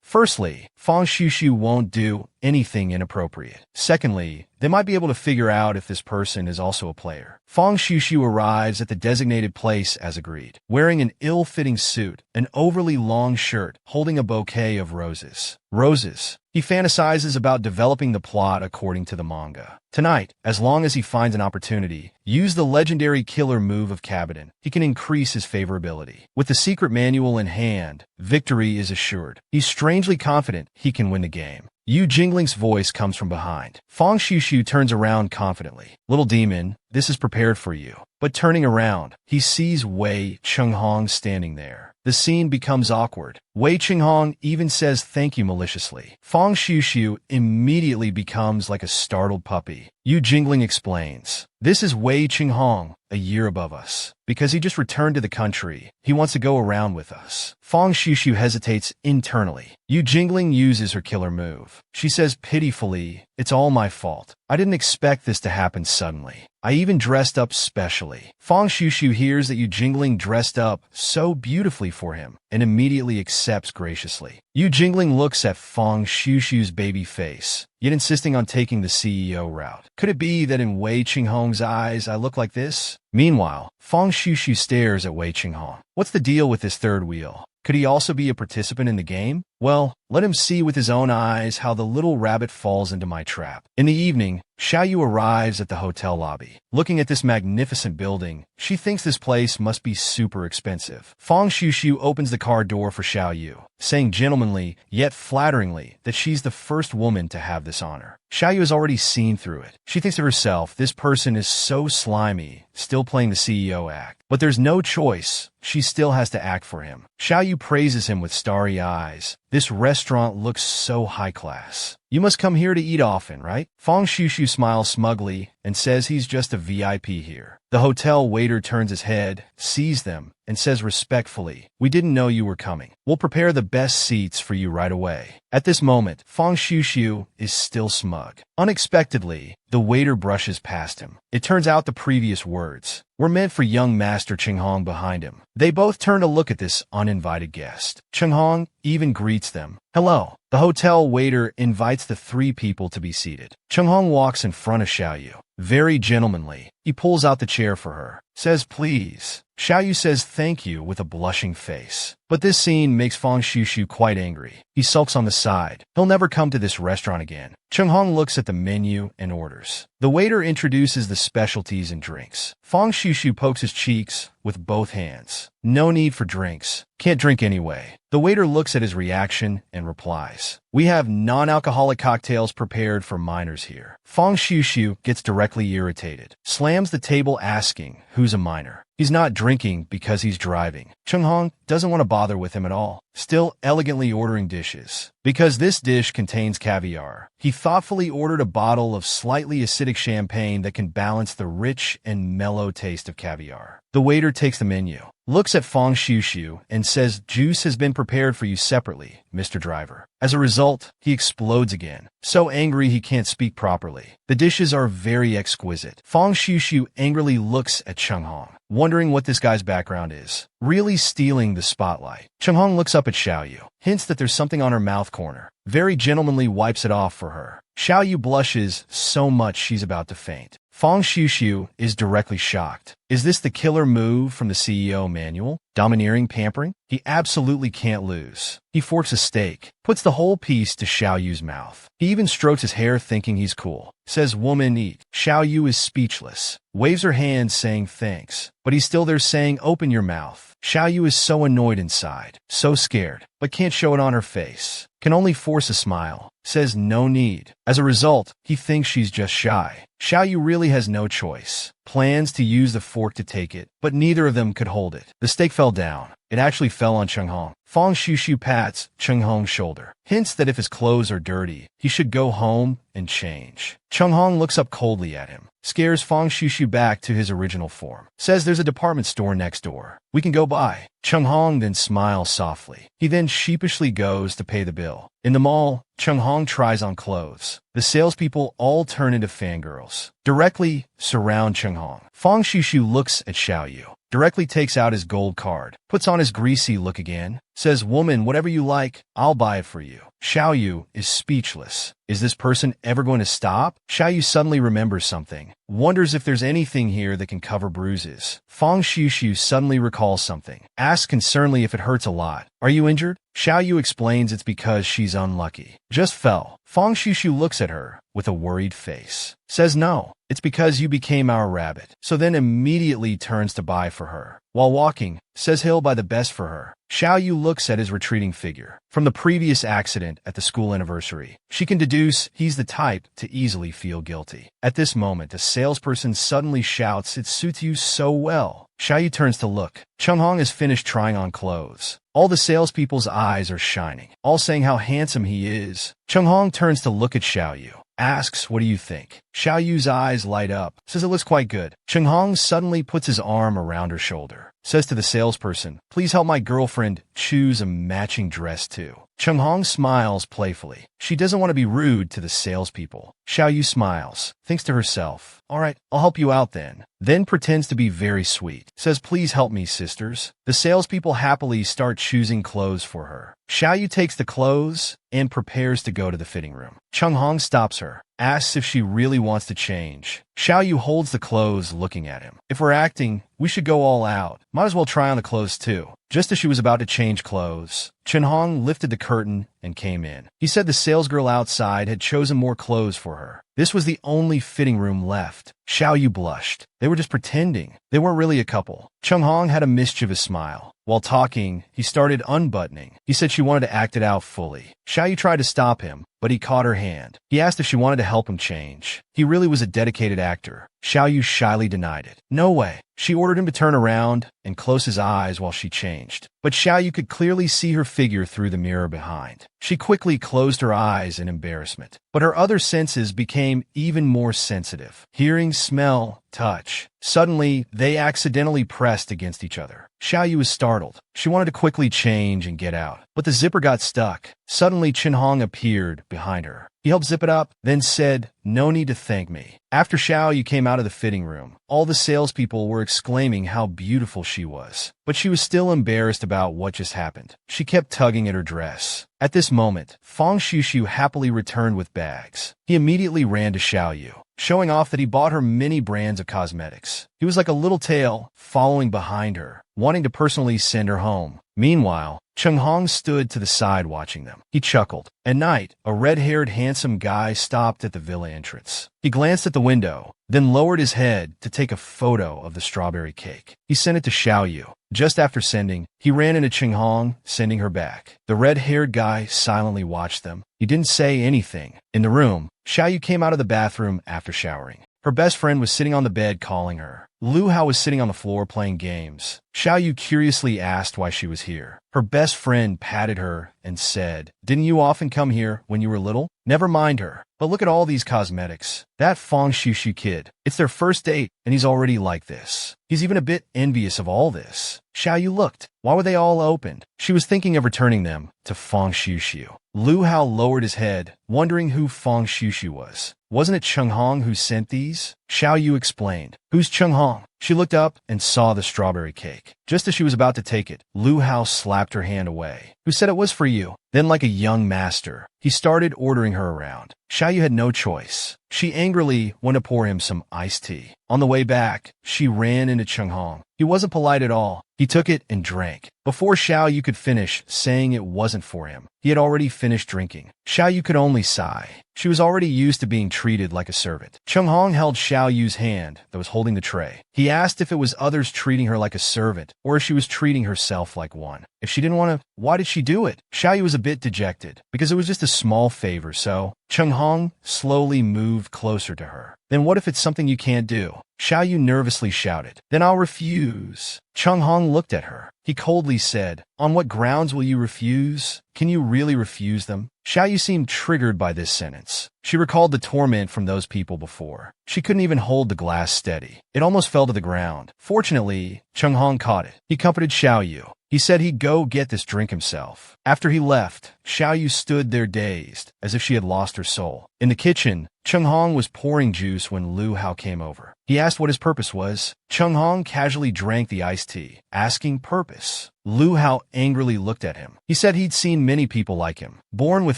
Firstly, Fang Xiushu won't do anything inappropriate. Secondly, they might be able to figure out if this person is also a player. Fang Xiushu arrives at the designated place as agreed, wearing an ill-fitting suit, an overly long shirt, holding a bouquet of roses. Roses. He fantasizes about developing the plot according to the manga. Tonight, as long as he finds an opportunity, use the legendary killer move of Kabadan. He can increase his favorability. With the secret manual in hand, victory is assured. He's strangely confident he can win the game. Yu Jingling's voice comes from behind. Fang Xiushu turns around confidently. Little demon, this is prepared for you. But turning around, he sees Wei Qinghong standing there. The scene becomes awkward. Wei Qinghong even says thank you maliciously. Fang Xiushu immediately becomes like a startled puppy. Yu Jingling explains, this is Wei Qinghong, a year above us. Because he just returned to the country, he wants to go around with us. Fang Xiushu hesitates internally. Yu Jingling uses her killer move. She says pitifully, it's all my fault. I didn't expect this to happen suddenly. I even dressed up specially. Fang Xiushu hears that Yu Jingling dressed up so beautifully for him and immediately accepts graciously. Yu Jingling looks at Fang Xiushu's baby face, yet insisting on taking the CEO route. Could it be that in Wei Qinghong's eyes I look like this? Meanwhile, Fang Xiushu stares at Wei Qinghong. What's the deal with this third wheel? Could he also be a participant in the game? Well, let him see with his own eyes how the little rabbit falls into my trap. In the evening, Xiaoyu arrives at the hotel lobby. Looking at this magnificent building, she thinks this place must be super expensive. Fang Xiushu opens the car door for Xiaoyu, saying gentlemanly yet flatteringly that she's the first woman to have this honor. Xiaoyu has already seen through it. She thinks to herself, this person is so slimy, still playing the CEO act. But there's no choice. She still has to act for him. Xiaoyu praises him with starry eyes. This restaurant looks so high class. You must come here to eat often, right? Fang Xiushu smiles smugly and says he's just a VIP here. The hotel waiter turns his head, sees them, and says respectfully, we didn't know you were coming. We'll prepare the best seats for you right away. At this moment, Fang Xiushu is still smug. Unexpectedly, the waiter brushes past him. It turns out the previous words were meant for young Master Qinghong behind him. They both turn to look at this uninvited guest. Qinghong even greets them. Hello. The hotel waiter invites the three people to be seated. Qinghong walks in front of Xiaoyu. Very gentlemanly, he pulls out the chair for her, says please. Xiaoyu says thank you with a blushing face. But this scene makes Fang Xiushu quite angry. He sulks on the side. He'll never come to this restaurant again. Qinghong looks at the menu and orders. The waiter introduces the specialties and drinks. Fang Xiushu pokes his cheeks with both hands. No need for drinks. Can't drink anyway. The waiter looks at his reaction and replies, we have non-alcoholic cocktails prepared for minors here. Fang Xiushu gets directly irritated, slams the table asking, who's a minor? He's not drinking because he's driving. Qinghong doesn't want to bother with him at all, still elegantly ordering dishes. Because this dish contains caviar, he thoughtfully ordered a bottle of slightly acidic champagne that can balance the rich and mellow taste of caviar. The waiter takes the menu, looks at Fang Xiushu, and says juice has been prepared for you separately, Mr. Driver. As a result, he explodes again, so angry he can't speak properly. The dishes are very exquisite. Fang Xiushu angrily looks at Qinghong, wondering what this guy's background is, really stealing the spotlight. Qinghong looks up at Xiaoyu, hints that there's something on her mouth corner, very gentlemanly wipes it off for her. Xiaoyu blushes so much she's about to faint. Fang Xiushu is directly shocked. Is this the killer move from the CEO manual? Domineering, pampering? He absolutely can't lose. He forks a steak, puts the whole piece to Xiao Yu's mouth. He even strokes his hair thinking he's cool. Says, "Woman, eat." Xiao Yu is speechless. Waves her hand saying thanks. But he's still there saying, "Open your mouth." Xiao Yu is so annoyed inside, so scared, but can't show it on her face. Can only force a smile. Says no need. As a result, he thinks she's just shy. Xiao Yu really has no choice. Plans to use the fork to take it, but neither of them could hold it. The steak fell down. It actually fell on Cheng Hong. Fang Shushu pats Cheng Hong's shoulder, hints that if his clothes are dirty, he should go home and change. Cheng Hong looks up coldly at him, scares Fang Shushu back to his original form. Says there's a department store next door. We can go by. Cheng Hong then smiles softly. He then sheepishly goes to pay the bill. In the mall, Cheng Hong tries on clothes. The salespeople all turn into fangirls. Directly surround Cheng Hong. Fang Shushu looks at Xiao Yu. Directly takes out his gold card, puts on his greasy look again, says, "Woman, whatever you like, I'll buy it for you." Xiao Yu is speechless. Is this person ever going to stop? Xiao Yu suddenly remembers something, wonders if there's anything here that can cover bruises. Fang Shushu suddenly recalls something, asks concernedly if it hurts a lot. "Are you injured?" Xiao Yu explains it's because she's unlucky. Just fell. Fang Shushu looks at her with a worried face. Says no, it's because you became our rabbit. So then immediately turns to buy for her. While walking, says he'll buy the best for her. Xiao Yu looks at his retreating figure. From the previous accident at the school anniversary, she can deduce he's the type to easily feel guilty. At this moment, a salesperson suddenly shouts, "It suits you so well." Xiao Yu turns to look. Cheng Hong has finished trying on clothes. All the salespeople's eyes are shining, all saying how handsome he is. Cheng Hong turns to look at Xiao Yu. Asks, "What do you think?" Xiao Yu's eyes light up, says it looks quite good. Cheng Hong suddenly puts his arm around her shoulder, says to the salesperson, "Please help my girlfriend choose a matching dress too." Cheng Hong smiles playfully. She doesn't want to be rude to the salespeople. Xiao Yu smiles, thinks to herself, "All right, I'll help you out then pretends to be very sweet. Says, "Please help me, sisters." The salespeople happily start choosing clothes for her. Xiao Yu takes the clothes and prepares to go to the fitting room. Cheng Hong stops her, asks if she really wants to change. Xiao Yu holds the clothes looking at him. "If we're acting, we should go all out. Might as well try on the clothes too." Just as she was about to change clothes, Cheng Hong lifted the curtain and came in. He said the salesgirl outside had chosen more clothes for her. This was the only fitting room left. Xiao Yu blushed. They were just pretending. They weren't really a couple. Cheng Hong had a mischievous smile. While talking, he started unbuttoning. He said she wanted to act it out fully. Xiao Yu tried to stop him, but he caught her hand. He asked if she wanted to help him change. He really was a dedicated actor. Xiao Yu shyly denied it. "No way." She ordered him to turn around and close his eyes while she changed. But Xiao Yu could clearly see her figure through the mirror behind. She quickly closed her eyes in embarrassment. But her other senses became even more sensitive. Hearing, smell, touch. Suddenly, they accidentally pressed against each other. Xiao Yu was startled. She wanted to quickly change and get out, but the zipper got stuck. Suddenly, Cheng Hong appeared behind her. He helped zip it up, then said, "No need to thank me." After Xiao Yu came out of the fitting room, all the salespeople were exclaiming how beautiful she was. But she was still embarrassed about what just happened. She kept tugging at her dress. At this moment, Fang Shushu happily returned with bags. He immediately ran to Xiao Yu, showing off that he bought her many brands of cosmetics. He was like a little tail following behind her, wanting to personally send her home. Meanwhile, Cheng Hong stood to the side watching them. He chuckled. At night, a red-haired handsome guy stopped at the villa entrance. He glanced at the window, then lowered his head to take a photo of the strawberry cake. He sent it to Xiao Yu. Just after sending, he ran into Cheng Hong, sending her back. The red-haired guy silently watched them. He didn't say anything. In the room, Xiao Yu came out of the bathroom after showering. Her best friend was sitting on the bed calling her. Lu Hao was sitting on the floor playing games. Xiao Yu curiously asked why she was here. Her best friend patted her and said, "Didn't you often come here when you were little?" Never mind her. But look at all these cosmetics. That Fang Shushu kid. It's their first date, and he's already like this. He's even a bit envious of all this. Xiao Yu looked. Why were they all opened? She was thinking of returning them to Fang Shushu. Lu Hao lowered his head, wondering who Fang Shushu was. Wasn't it Cheng Hong who sent these? Xiao Yu explained. Who's Chung Hong? She looked up and saw the strawberry cake. Just as she was about to take it, Lu Hao slapped her hand away. Who said it was for you? Then, like a young master, he started ordering her around. Xiao Yu had no choice. She angrily went to pour him some iced tea. On the way back, she ran into Chung Hong. He wasn't polite at all. He took it and drank. Before Xiao Yu could finish saying it wasn't for him, he had already finished drinking. Xiao Yu could only sigh. She was already used to being treated like a servant. Chung Hong held Xiao Yu's hand that was holding the tray. He asked if it was others treating her like a servant or if she was treating herself like one. If she didn't want to, why did she do it? Xiao Yu was a bit dejected because it was just a small favor, so Chung Hong slowly moved closer to her. Then what if it's something you can't do? Xiao Yu nervously shouted. Then I'll refuse. Chung Hong looked at her. He coldly said, on what grounds will you refuse? Can you really refuse them? Xiao Yu seemed triggered by this sentence. She recalled the torment from those people before. She couldn't even hold the glass steady. It almost fell to the ground. Fortunately, Chung Hong caught it. He comforted Xiao Yu. He said he'd go get this drink himself. After he left, Xiao Yu stood there dazed, as if she had lost her soul. In the kitchen, Chung Hong was pouring juice when Lu Hao came over. He asked what his purpose was. Chung Hong casually drank the iced tea, asking purpose. Lu Hao angrily looked at him. He said he'd seen many people like him, born with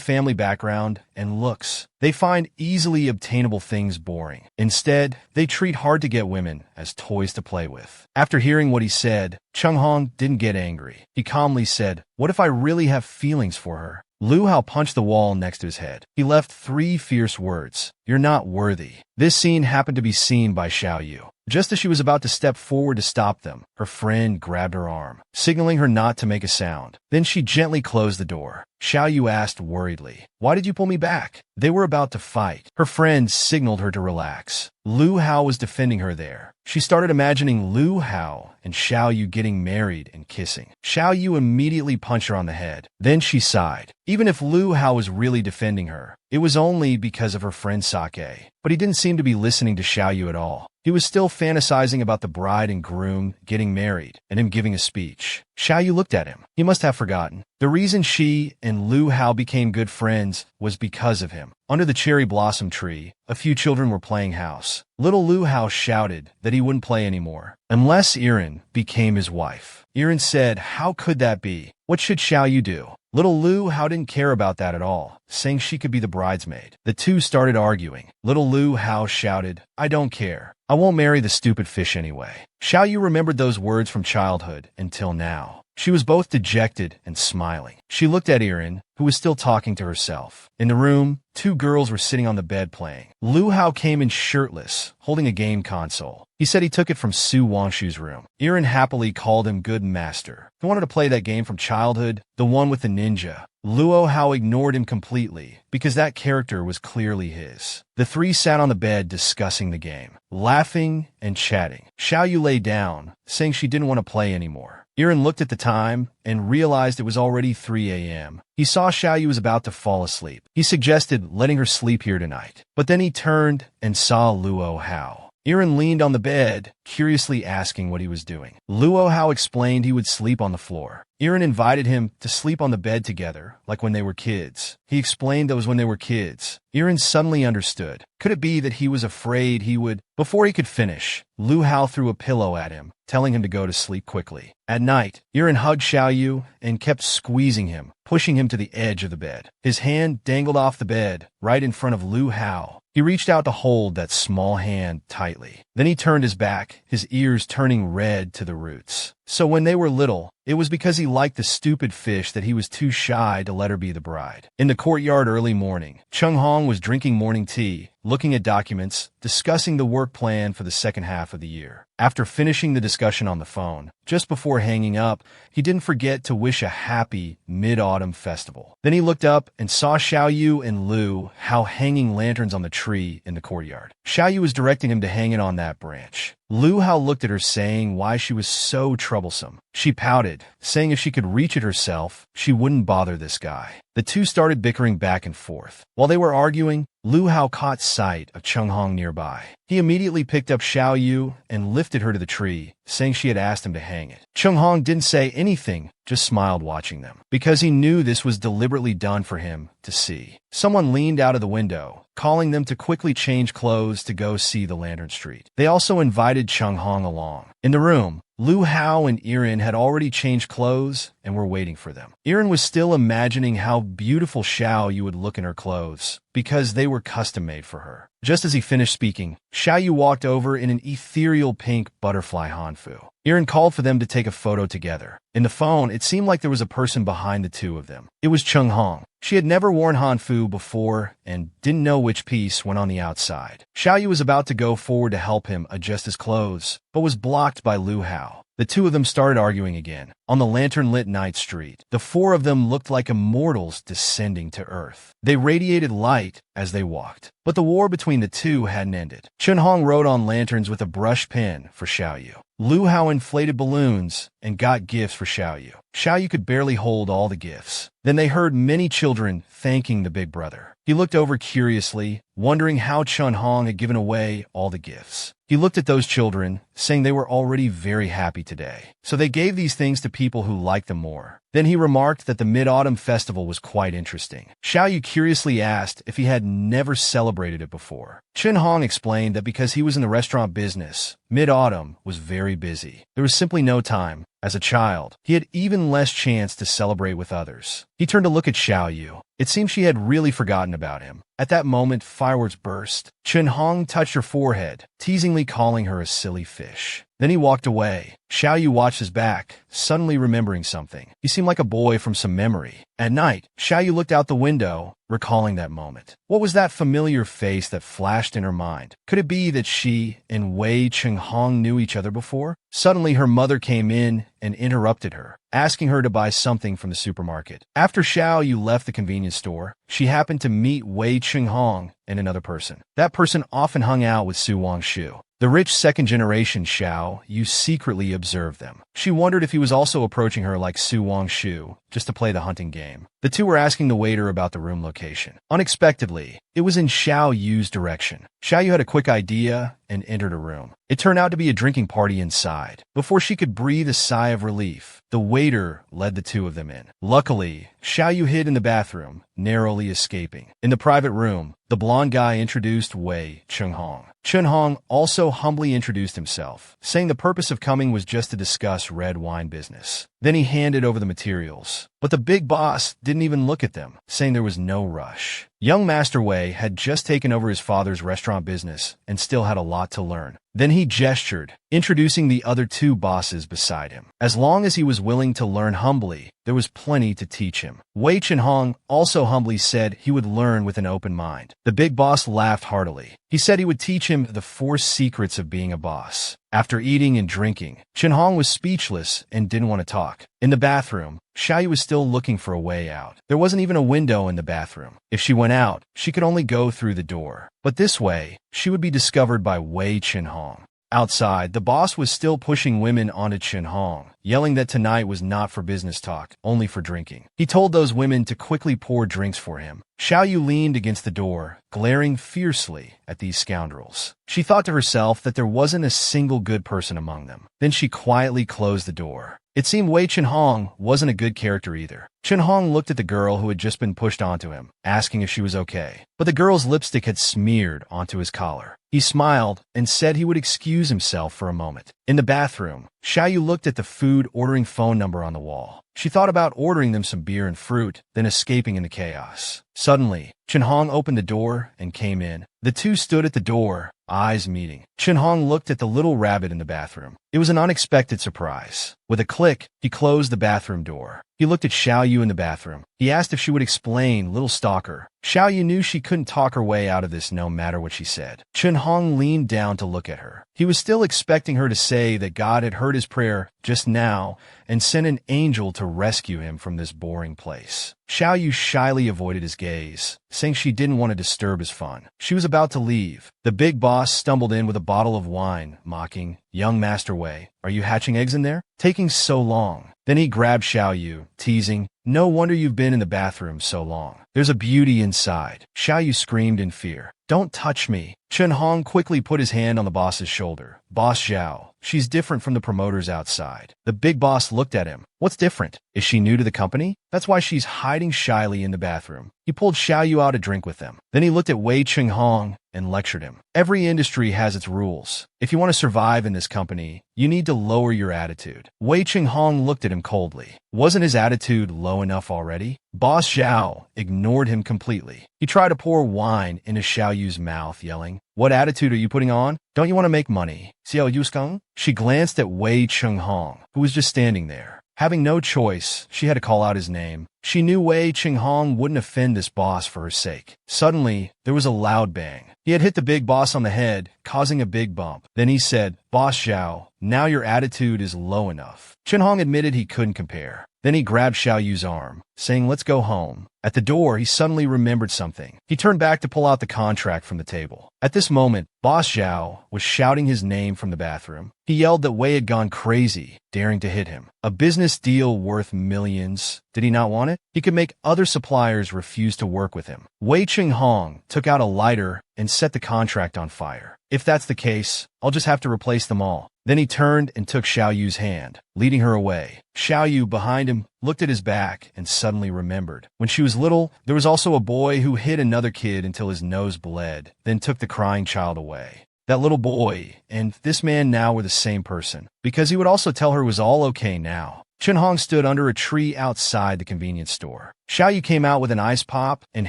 family background and looks. They find easily obtainable things boring. Instead, they treat hard-to-get women as toys to play with. After hearing what he said, Chung Hong didn't get angry. He calmly said, what if I really have feelings for her? Lu Hao punched the wall next to his head. He left 3 fierce words. You're not worthy. This scene happened to be seen by Xiao Yu. Just as she was about to step forward to stop them, her friend grabbed her arm, signaling her not to make a sound. Then she gently closed the door. Xiao Yu asked worriedly, why did you pull me back? They were about to fight. Her friend signaled her to relax. Lu Hao was defending her there. She started imagining Lu Hao and Xiao Yu getting married and kissing. Xiao Yu immediately punched her on the head. Then she sighed. Even if Lu Hao was really defending her, it was only because of her friend Sake. But he didn't seem to be listening to Xiao Yu at all. He was still fantasizing about the bride and groom getting married and him giving a speech. Xiao Yu looked at him. He must have forgotten. The reason she and Lu Hao became good friends was because of him. Under the cherry blossom tree, a few children were playing house. Little Lu Hao shouted that he wouldn't play anymore, unless Irin became his wife. Irin said, how could that be? What should Xiao Yu do? Little Lu Hao didn't care about that at all, saying she could be the bridesmaid. The two started arguing. Little Lu Hao shouted, I don't care. I won't marry the stupid fish anyway. Xiao Yu remembered those words from childhood until now. She was both dejected and smiling. She looked at Irin, who was still talking to herself. In the room, 2 girls were sitting on the bed playing. Lu Hao came in shirtless, holding a game console. He said he took it from Su Wangshu's room. Irin happily called him good master. He wanted to play that game from childhood, the one with the ninja. Luo Hao ignored him completely, because that character was clearly his. The 3 sat on the bed discussing the game, laughing and chatting. Xiao Yu lay down, saying she didn't want to play anymore. Irin looked at the time and realized it was already 3 a.m. He saw Xiao Yu was about to fall asleep. He suggested letting her sleep here tonight, but then he turned and saw Luo Hao. Irin leaned on the bed, curiously asking what he was doing. Luo Hao explained he would sleep on the floor. Irin invited him to sleep on the bed together, like when they were kids. He explained that was when they were kids. Irin suddenly understood. Could it be that he was afraid he would... Before he could finish, Lu Hao threw a pillow at him, telling him to go to sleep quickly. At night, Irin hugged Xiao Yu and kept squeezing him, pushing him to the edge of the bed. His hand dangled off the bed, right in front of Lu Hao. He reached out to hold that small hand tightly. Then he turned his back, his ears turning red to the roots. So when they were little, it was because he liked the stupid fish that he was too shy to let her be the bride. In the courtyard early morning, Chung Hong was drinking morning tea, looking at documents, discussing the work plan for the second half of the year. After finishing the discussion on the phone, just before hanging up, he didn't forget to wish a happy Mid-Autumn festival. Then he looked up and saw Xiao Yu and Lu Hao hanging lanterns on the tree in the courtyard. Xiao Yu was directing him to hang it on that branch. Lu Hao looked at her, saying why she was so troublesome. She pouted, saying if she could reach it herself, she wouldn't bother this guy. The two started bickering back and forth. While they were arguing, Lu Hao caught sight of Chung Hong nearby. He immediately picked up Xiao Yu and lifted her to the tree, saying she had asked him to hang it. Chung Hong didn't say anything, just smiled watching them, because he knew this was deliberately done for him to see. Someone leaned out of the window, calling them to quickly change clothes to go see the Lantern Street. They also invited Chung Hong along. In the room, Lu Hao and Erin had already changed clothes and were waiting for them. Erin was still imagining how beautiful Xiao Yu would look in her clothes, because they were custom-made for her. Just as he finished speaking, Xiao Yu walked over in an ethereal pink butterfly hanfu. Erin called for them to take a photo together. In the phone, it seemed like there was a person behind the two of them. It was Chung Hong. She had never worn hanfu before and didn't know which piece went on the outside. Xiao Yu was about to go forward to help him adjust his clothes, but was blocked by Lu Hao. The two of them started arguing again. On the lantern-lit night street, the four of them looked like immortals descending to Earth. They radiated light as they walked. But the war between the two hadn't ended. Chun Hong wrote on lanterns with a brush pen for Xiao Yu. Lu Hao inflated balloons and got gifts for Xiao Yu. Xiao Yu could barely hold all the gifts. Then they heard many children thanking the big brother. He looked over curiously, wondering how Chun Hong had given away all the gifts. He looked at those children, saying they were already very happy today. So they gave these things to people who liked them more. Then he remarked that the Mid-Autumn Festival was quite interesting. Xiao Yu curiously asked if he had never celebrated it before. Chun Hong explained that because he was in the restaurant business, Mid-Autumn was very busy. There was simply no time. As a child, he had even less chance to celebrate with others. He turned to look at Xiao Yu. It seemed she had really forgotten about him. At that moment, fireworks burst. Chun Hong touched her forehead, teasingly calling her a silly fish. Then he walked away. Xiao Yu watched his back, suddenly remembering something. He seemed like a boy from some memory. At night, Xiao Yu looked out the window, recalling that moment. What was that familiar face that flashed in her mind? Could it be that she and Wei Chung Hong knew each other before? Suddenly, her mother came in and interrupted her, asking her to buy something from the supermarket. After Xiao Yu left the convenience store, she happened to meet Wei Chung Hong and another person. That person often hung out with Su Wangshu. The rich second-generation Xiao Yu secretly observed them. She wondered if he was also approaching her like Su Wangshu, just to play the hunting game. The two were asking the waiter about the room location. Unexpectedly, it was in Xiao Yu's direction. Xiao Yu had a quick idea and entered a room. It turned out to be a drinking party inside. Before she could breathe a sigh of relief, the waiter led the two of them in. Luckily, Xiao Yu hid in the bathroom, narrowly escaping. In the private room, the blonde guy introduced Wei Chung Hong. Chun Hong also humbly introduced himself, saying the purpose of coming was just to discuss red wine business. Then he handed over the materials. But the big boss didn't even look at them, saying there was no rush. Young Master Wei had just taken over his father's restaurant business and still had a lot to learn. Then he gestured, introducing the other two bosses beside him. As long as he was willing to learn humbly, there was plenty to teach him. Wei Chen Hong also humbly said he would learn with an open mind. The big boss laughed heartily. He said he would teach him the 4 secrets of being a boss. After eating and drinking, Chen Hong was speechless and didn't want to talk. In the bathroom, Xiao Yu was still looking for a way out. There wasn't even a window in the bathroom. If she went out, she could only go through the door. But this way, she would be discovered by Wei Chen Hong. Outside, the boss was still pushing women onto Chen Hong, yelling that tonight was not for business talk, only for drinking. He told those women to quickly pour drinks for him. Xiao Yu leaned against the door, glaring fiercely at these scoundrels. She thought to herself that there wasn't a single good person among them. Then she quietly closed the door. It seemed Wei Chen Hong wasn't a good character either. Chen Hong looked at the girl who had just been pushed onto him, asking if she was okay. But the girl's lipstick had smeared onto his collar. He smiled and said he would excuse himself for a moment. In the bathroom, Xiao Yu looked at the food ordering phone number on the wall. She thought about ordering them some beer and fruit, then escaping in the chaos. Suddenly, Chen Hong opened the door and came in. The two stood at the door, eyes meeting. Chen Hong looked at the little rabbit in the bathroom. It was an unexpected surprise. With a click, he closed the bathroom door. He looked at Xiao Yu in the bathroom. He asked if she would explain, little stalker. Xiao Yu knew she couldn't talk her way out of this no matter what she said. Chen Hong leaned down to look at her. He was still expecting her to say that God had heard his prayer just now and sent an angel to rescue him from this boring place. Xiao Yu shyly avoided his gaze, saying she didn't want to disturb his fun. She was about to leave. The big boss stumbled in with a bottle of wine, mocking, "Young Master Wei, are you hatching eggs in there? Taking so long." Then he grabbed Xiao Yu, teasing, No wonder you've been in the bathroom so long. There's a beauty inside. Xiaoyu screamed in fear. Don't touch me. Chen Hong quickly put his hand on the boss's shoulder. Boss Zhao, she's different from the promoters outside. The big boss looked at him. What's different? Is she new to the company? That's why she's hiding shyly in the bathroom. He pulled Xiaoyu out to drink with them. Then he looked at Wei Qinghong and lectured him. Every industry has its rules. If you want to survive in this company, you need to lower your attitude. Wei Qinghong looked at him coldly. Wasn't his attitude low enough already? Boss Zhao ignored him completely. He tried to pour wine into Xiaoyu's mouth, yelling, "What attitude are you putting on? Don't you want to make money? Xiao Yuskeng?" She glanced at Wei Qinghong, who was just standing there. Having no choice, she had to call out his name. She knew Wei Qinghong wouldn't offend this boss for her sake. Suddenly, there was a loud bang. He had hit the big boss on the head, causing a big bump. Then he said, "Boss Zhao, now your attitude is low enough." Qinghong admitted he couldn't compare. Then he grabbed Xiaoyu's arm, saying, "Let's go home." At the door, he suddenly remembered something. He turned back to pull out the contract from the table. At this moment, Boss Zhao was shouting his name from the bathroom. He yelled that Wei had gone crazy, daring to hit him. A business deal worth millions. Did he not want it? He could make other suppliers refuse to work with him. Wei Qinghong took out a lighter and set the contract on fire. If that's the case, I'll just have to replace them all. Then he turned and took Xiaoyu's hand, leading her away. Xiaoyu, behind him, looked at his back and suddenly remembered. When she was little, there was also a boy who hit another kid until his nose bled, then took the crying child away. That little boy and this man now were the same person, because he would also tell her it was all okay now. Qinghong stood under a tree outside the convenience store. Xiaoyu came out with an ice pop and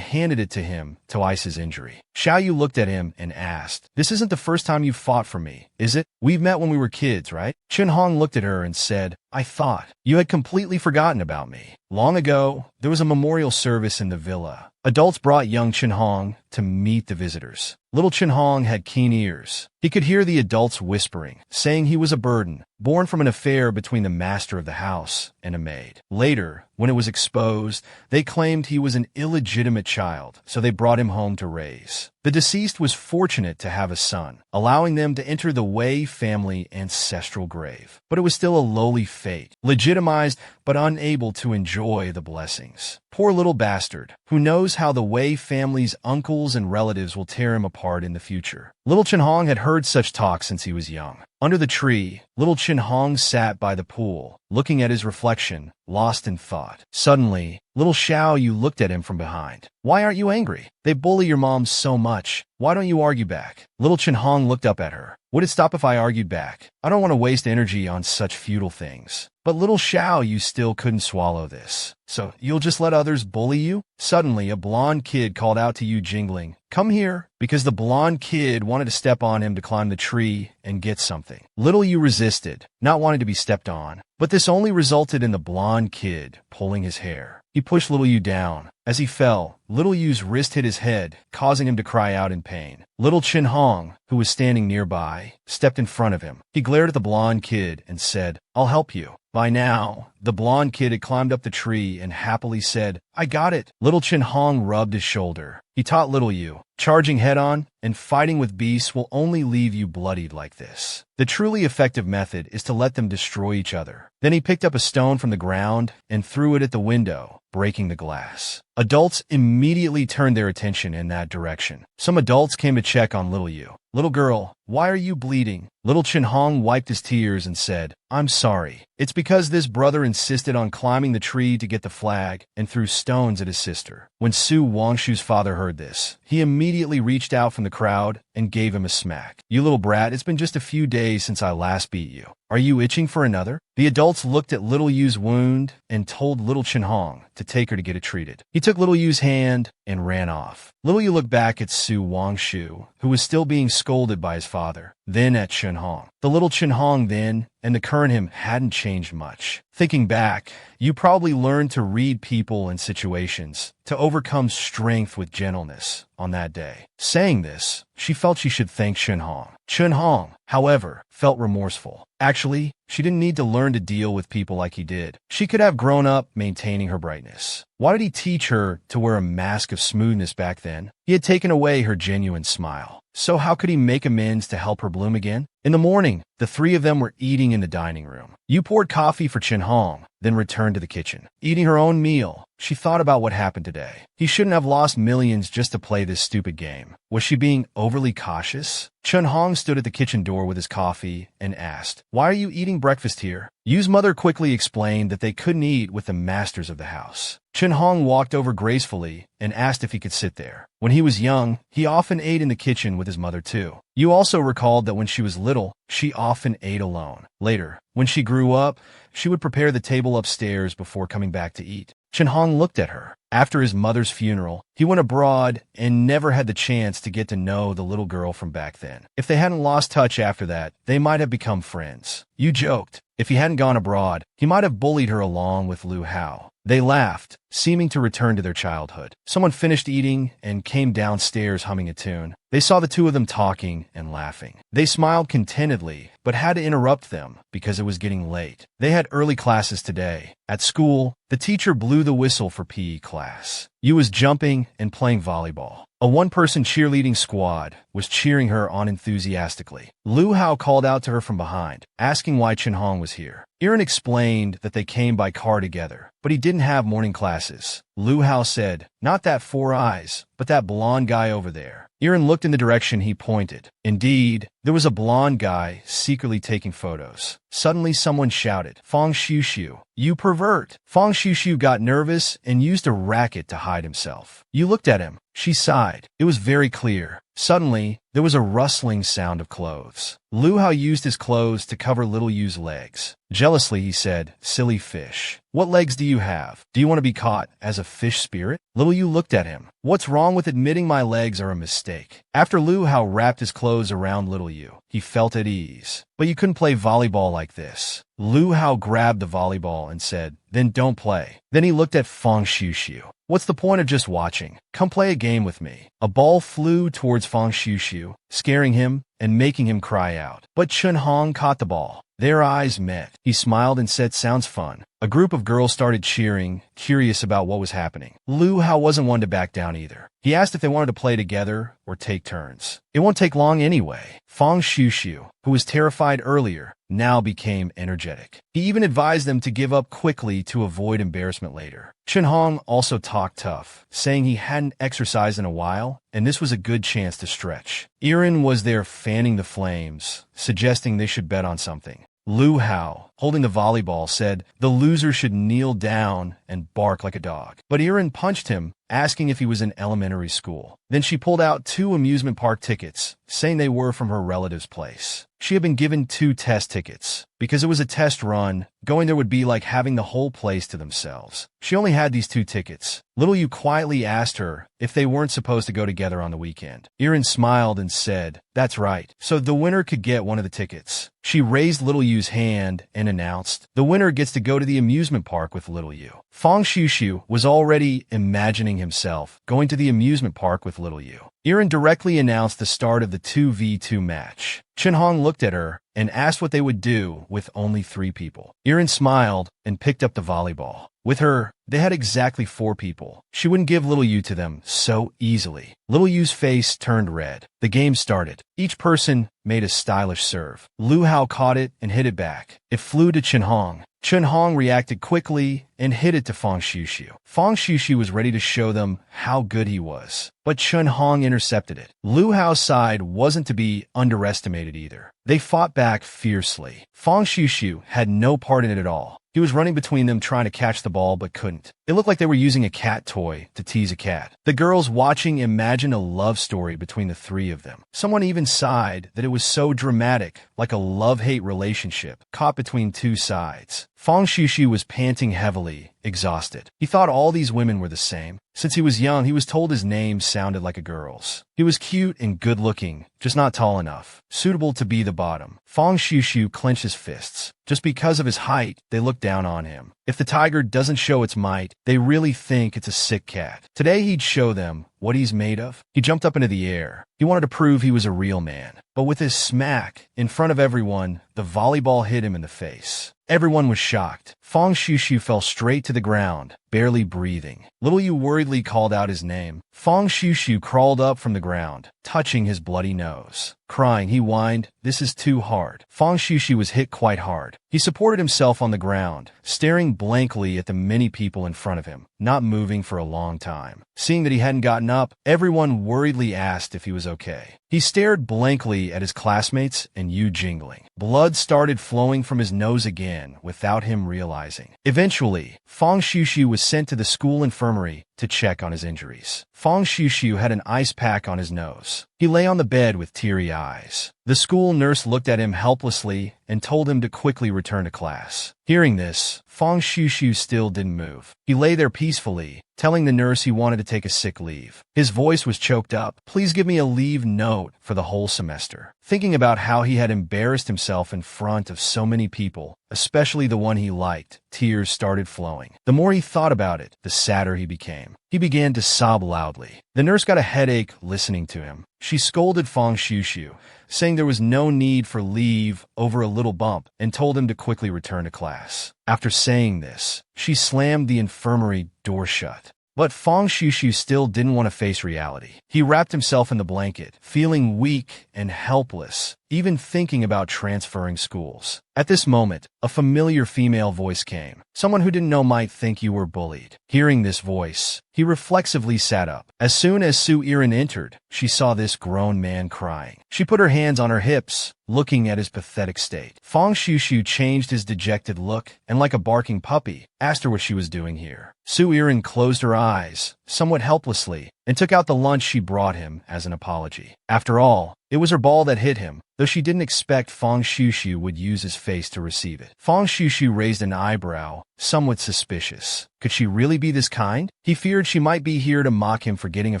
handed it to him to ice his injury. Xiaoyu looked at him and asked, "This isn't the first time you've fought for me, is it? We've met when we were kids, right?" Qinghong looked at her and said, "I thought you had completely forgotten about me." Long ago, there was a memorial service in the villa. Adults brought young Qinghong to meet the visitors. Little Qinghong had keen ears. He could hear the adults whispering, saying he was a burden, born from an affair between the master of the house and a maid. Later, when it was exposed, they claimed he was an illegitimate child, so they brought him home to raise. The deceased was fortunate to have a son, allowing them to enter the Wei family ancestral grave. But it was still a lowly fate, legitimized but unable to enjoy the blessings. Poor little bastard, who knows how the Wei family's uncles and relatives will tear him apart in the future. Little Qinghong had heard such talk since he was young. Under the tree, little Qinghong sat by the pool, looking at his reflection, lost in thought. Suddenly, little Xiaoyu looked at him from behind. "Why aren't you angry? They bully your mom so much. Why don't you argue back?" Little Qinghong looked up at her. "Would it stop if I argued back? I don't want to waste energy on such futile things." But little Xiaoyu still couldn't swallow this. "So, you'll just let others bully you?" Suddenly, a blonde kid called out to Yu, jingling, "Come here," because the blonde kid wanted to step on him to climb the tree and get something. Little Yu resisted, not wanting to be stepped on, but this only resulted in the blonde kid pulling his hair. He pushed little Yu down. As he fell, little Yu's wrist hit his head, causing him to cry out in pain. Little Qinghong, who was standing nearby, stepped in front of him. He glared at the blonde kid and said, "I'll help you." By now, the blonde kid had climbed up the tree and happily said, "I got it." Little Qinghong rubbed his shoulder. He taught little Yu, charging head-on and fighting with beasts will only leave you bloodied like this. The truly effective method is to let them destroy each other. Then he picked up a stone from the ground and threw it at the window, breaking the glass. Adults immediately turned their attention in that direction. Some adults came to check on little Yu. "Little girl, why are you bleeding?" Little Qinghong wiped his tears and said, "I'm sorry. It's because this brother insisted on climbing the tree to get the flag and threw stones at his sister." When Su Wangshu's father heard this, he immediately reached out from the crowd and gave him a smack. "You little brat, it's been just a few days since I last beat you. Are you itching for another?" The adults looked at little Yu's wound and told little Qinghong to take her to get it treated. He took little Yu's hand and ran off. Little Yu looked back at Su Wangshu, who was still being scolded by his father, then at Qinghong. The little Qinghong then and the current him hadn't changed much. Thinking back, you probably learned to read people and situations, to overcome strength with gentleness on that day. Saying this, she felt she should thank Qinghong. Qinghong, however, felt remorseful. Actually, she didn't need to learn to deal with people like he did. She could have grown up maintaining her brightness. Why did he teach her to wear a mask of smoothness back then? He had taken away her genuine smile. So how could he make amends to help her bloom again? In the morning, the three of them were eating in the dining room. Yu poured coffee for Chen Hong, then returned to the kitchen. Eating her own meal, she thought about what happened today. He shouldn't have lost millions just to play this stupid game. Was she being overly cautious? Chen Hong stood at the kitchen door with his coffee and asked, "Why are you eating breakfast here?" Yu's mother quickly explained that they couldn't eat with the masters of the house. Chen Hong walked over gracefully and asked if he could sit there. When he was young, he often ate in the kitchen with his mother too. Yu also recalled that when she was little, she often ate alone. Later, when she grew up, she would prepare the table upstairs before coming back to eat. Chen Hong looked at her. After his mother's funeral, he went abroad and never had the chance to get to know the little girl from back then. If they hadn't lost touch after that, they might have become friends. Yu joked. If he hadn't gone abroad, he might have bullied her along with Lu Hao. They laughed, seeming to return to their childhood. Someone finished eating and came downstairs humming a tune. They saw the two of them talking and laughing. They smiled contentedly, but had to interrupt them because it was getting late. They had early classes today. At school, the teacher blew the whistle for PE class. Yu was jumping and playing volleyball. A one-person cheerleading squad was cheering her on enthusiastically. Lu Hao called out to her from behind, asking why Chen Hong was here. Irin explained that they came by car together, but he didn't have morning classes. Lu Hao said, "Not that Four Eyes, but that blonde guy over there." Irin looked in the direction he pointed. Indeed, there was a blonde guy secretly taking photos. Suddenly someone shouted, "Fang Xiu, you pervert!" Fang Xiu got nervous and used a racket to hide himself. You looked at him. She sighed. It was very clear. Suddenly, there was a rustling sound of clothes. Lu Hao used his clothes to cover little Yu's legs. Jealously, he said, "Silly fish. What legs do you have? Do you want to be caught as a fish spirit?" Little Yu looked at him. "What's wrong with admitting my legs are a mistake?" After Lu Hao wrapped his clothes around little Yu, he felt at ease. "But you couldn't play volleyball like this." Lu Hao grabbed the volleyball and said, "Then don't play." Then he looked at Fang Xiu. "What's the point of just watching? Come play a game with me." A ball flew towards Fang Xiu, scaring him and making him cry out. But Chen Hong caught the ball. Their eyes met. He smiled and said, "Sounds fun." A group of girls started cheering, curious about what was happening. Lu Hao wasn't one to back down either. He asked if they wanted to play together or take turns. It won't take long anyway. Fang Xiu, who was terrified earlier, now became energetic. He even advised them to give up quickly to avoid embarrassment later. Chen Hong also talked tough, saying he hadn't exercised in a while, and this was a good chance to stretch. Irin was there fanning the flames, suggesting they should bet on something. Lu Hao, holding the volleyball, said the loser should kneel down and bark like a dog. But Irin punched him, asking if he was in elementary school. Then she pulled out 2 amusement park tickets, saying they were from her relative's place. She had been given 2 test tickets. Because it was a test run, going there would be like having the whole place to themselves. She only had these 2 tickets. Little Yu quietly asked her if they weren't supposed to go together on the weekend. Irin smiled and said, "That's right." So the winner could get one of the tickets. She raised Little Yu's hand and announced, "The winner gets to go to the amusement park with Little Yu." Fang Xiu was already imagining himself going to the amusement park with Little Yu. Irin directly announced the start of the 2v2 match. Chen Hong looked at her and asked what they would do with only 3 people. Irin smiled and picked up the volleyball. With her, they had exactly 4 people. She wouldn't give Little Yu to them so easily. Little Yu's face turned red. The game started. Each person made a stylish serve. Lu Hao caught it and hit it back. It flew to Chen Hong. Chen Hong reacted quickly and hit it to Fang Xiu. Fang Xiu was ready to show them how good he was, but Chen Hong intercepted it. Lu Hao's side wasn't to be underestimated either. They fought back fiercely. Fang Xiu had no part in it at all. He was running between them trying to catch the ball but couldn't. It looked like they were using a cat toy to tease a cat. The girls watching imagined a love story between the 3 of them. Someone even sighed that it was so dramatic, like a love-hate relationship caught between 2 sides. Fang Xiu was panting heavily, exhausted. He thought all these women were the same. Since he was young, he was told his name sounded like a girl's. He was cute and good-looking, just not tall enough, suitable to be the bottom. Fang Xiu clenched his fists. Just because of his height, they looked down on him. If the tiger doesn't show its might, they really think it's a sick cat. Today he'd show them what he's made of. He jumped up into the air. He wanted to prove he was a real man. But with his smack, in front of everyone, the volleyball hit him in the face. Everyone was shocked. Fong Shushu fell straight to the ground, barely breathing. Little Yu worriedly called out his name. Fong Shushu crawled up from the ground, touching his bloody nose. Crying, he whined, "This is too hard." Fong Shushu was hit quite hard. He supported himself on the ground, staring blankly at the many people in front of him, not moving for a long time. Seeing that he hadn't gotten up, everyone worriedly asked if he was okay. He stared blankly at his classmates and Yu Jingling. Blood started flowing from his nose again without him realizing. Eventually, Fong Shushu was sent to the school infirmary to check on his injuries. Fong Shushu had an ice pack on his nose. He lay on the bed with teary eyes. The school nurse looked at him helplessly and told him to quickly return to class. Hearing this, Fong Shushu still didn't move. He lay there peacefully, telling the nurse he wanted to take a sick leave. His voice was choked up. "Please give me a leave note for the whole semester." Thinking about how he had embarrassed himself in front of so many people, especially the one he liked, tears started flowing. The more he thought about it, the sadder he became. He began to sob loudly. The nurse got a headache listening to him. She scolded Fong Shushu, saying there was no need for leave over a little bump, and told him to quickly return to class. After saying this, she slammed the infirmary door shut. But Fong Shushu still didn't want to face reality. He wrapped himself in the blanket, feeling weak and helpless, even thinking about transferring schools. At this moment, a familiar female voice came. Someone who didn't know might think you were bullied. Hearing this voice, he reflexively sat up. As soon as Su Irin entered, she saw this grown man crying. She put her hands on her hips, looking at his pathetic state. Fong Shushu changed his dejected look and, like a barking puppy, asked her what she was doing here. Su Irin closed her eyes, somewhat helplessly, and took out the lunch she brought him as an apology. After all, it was her ball that hit him, though she didn't expect Fong Shushu would use his face to receive it. Fong Shushu raised an eyebrow, somewhat suspicious. Could she really be this kind? He feared she might be here to mock him for getting a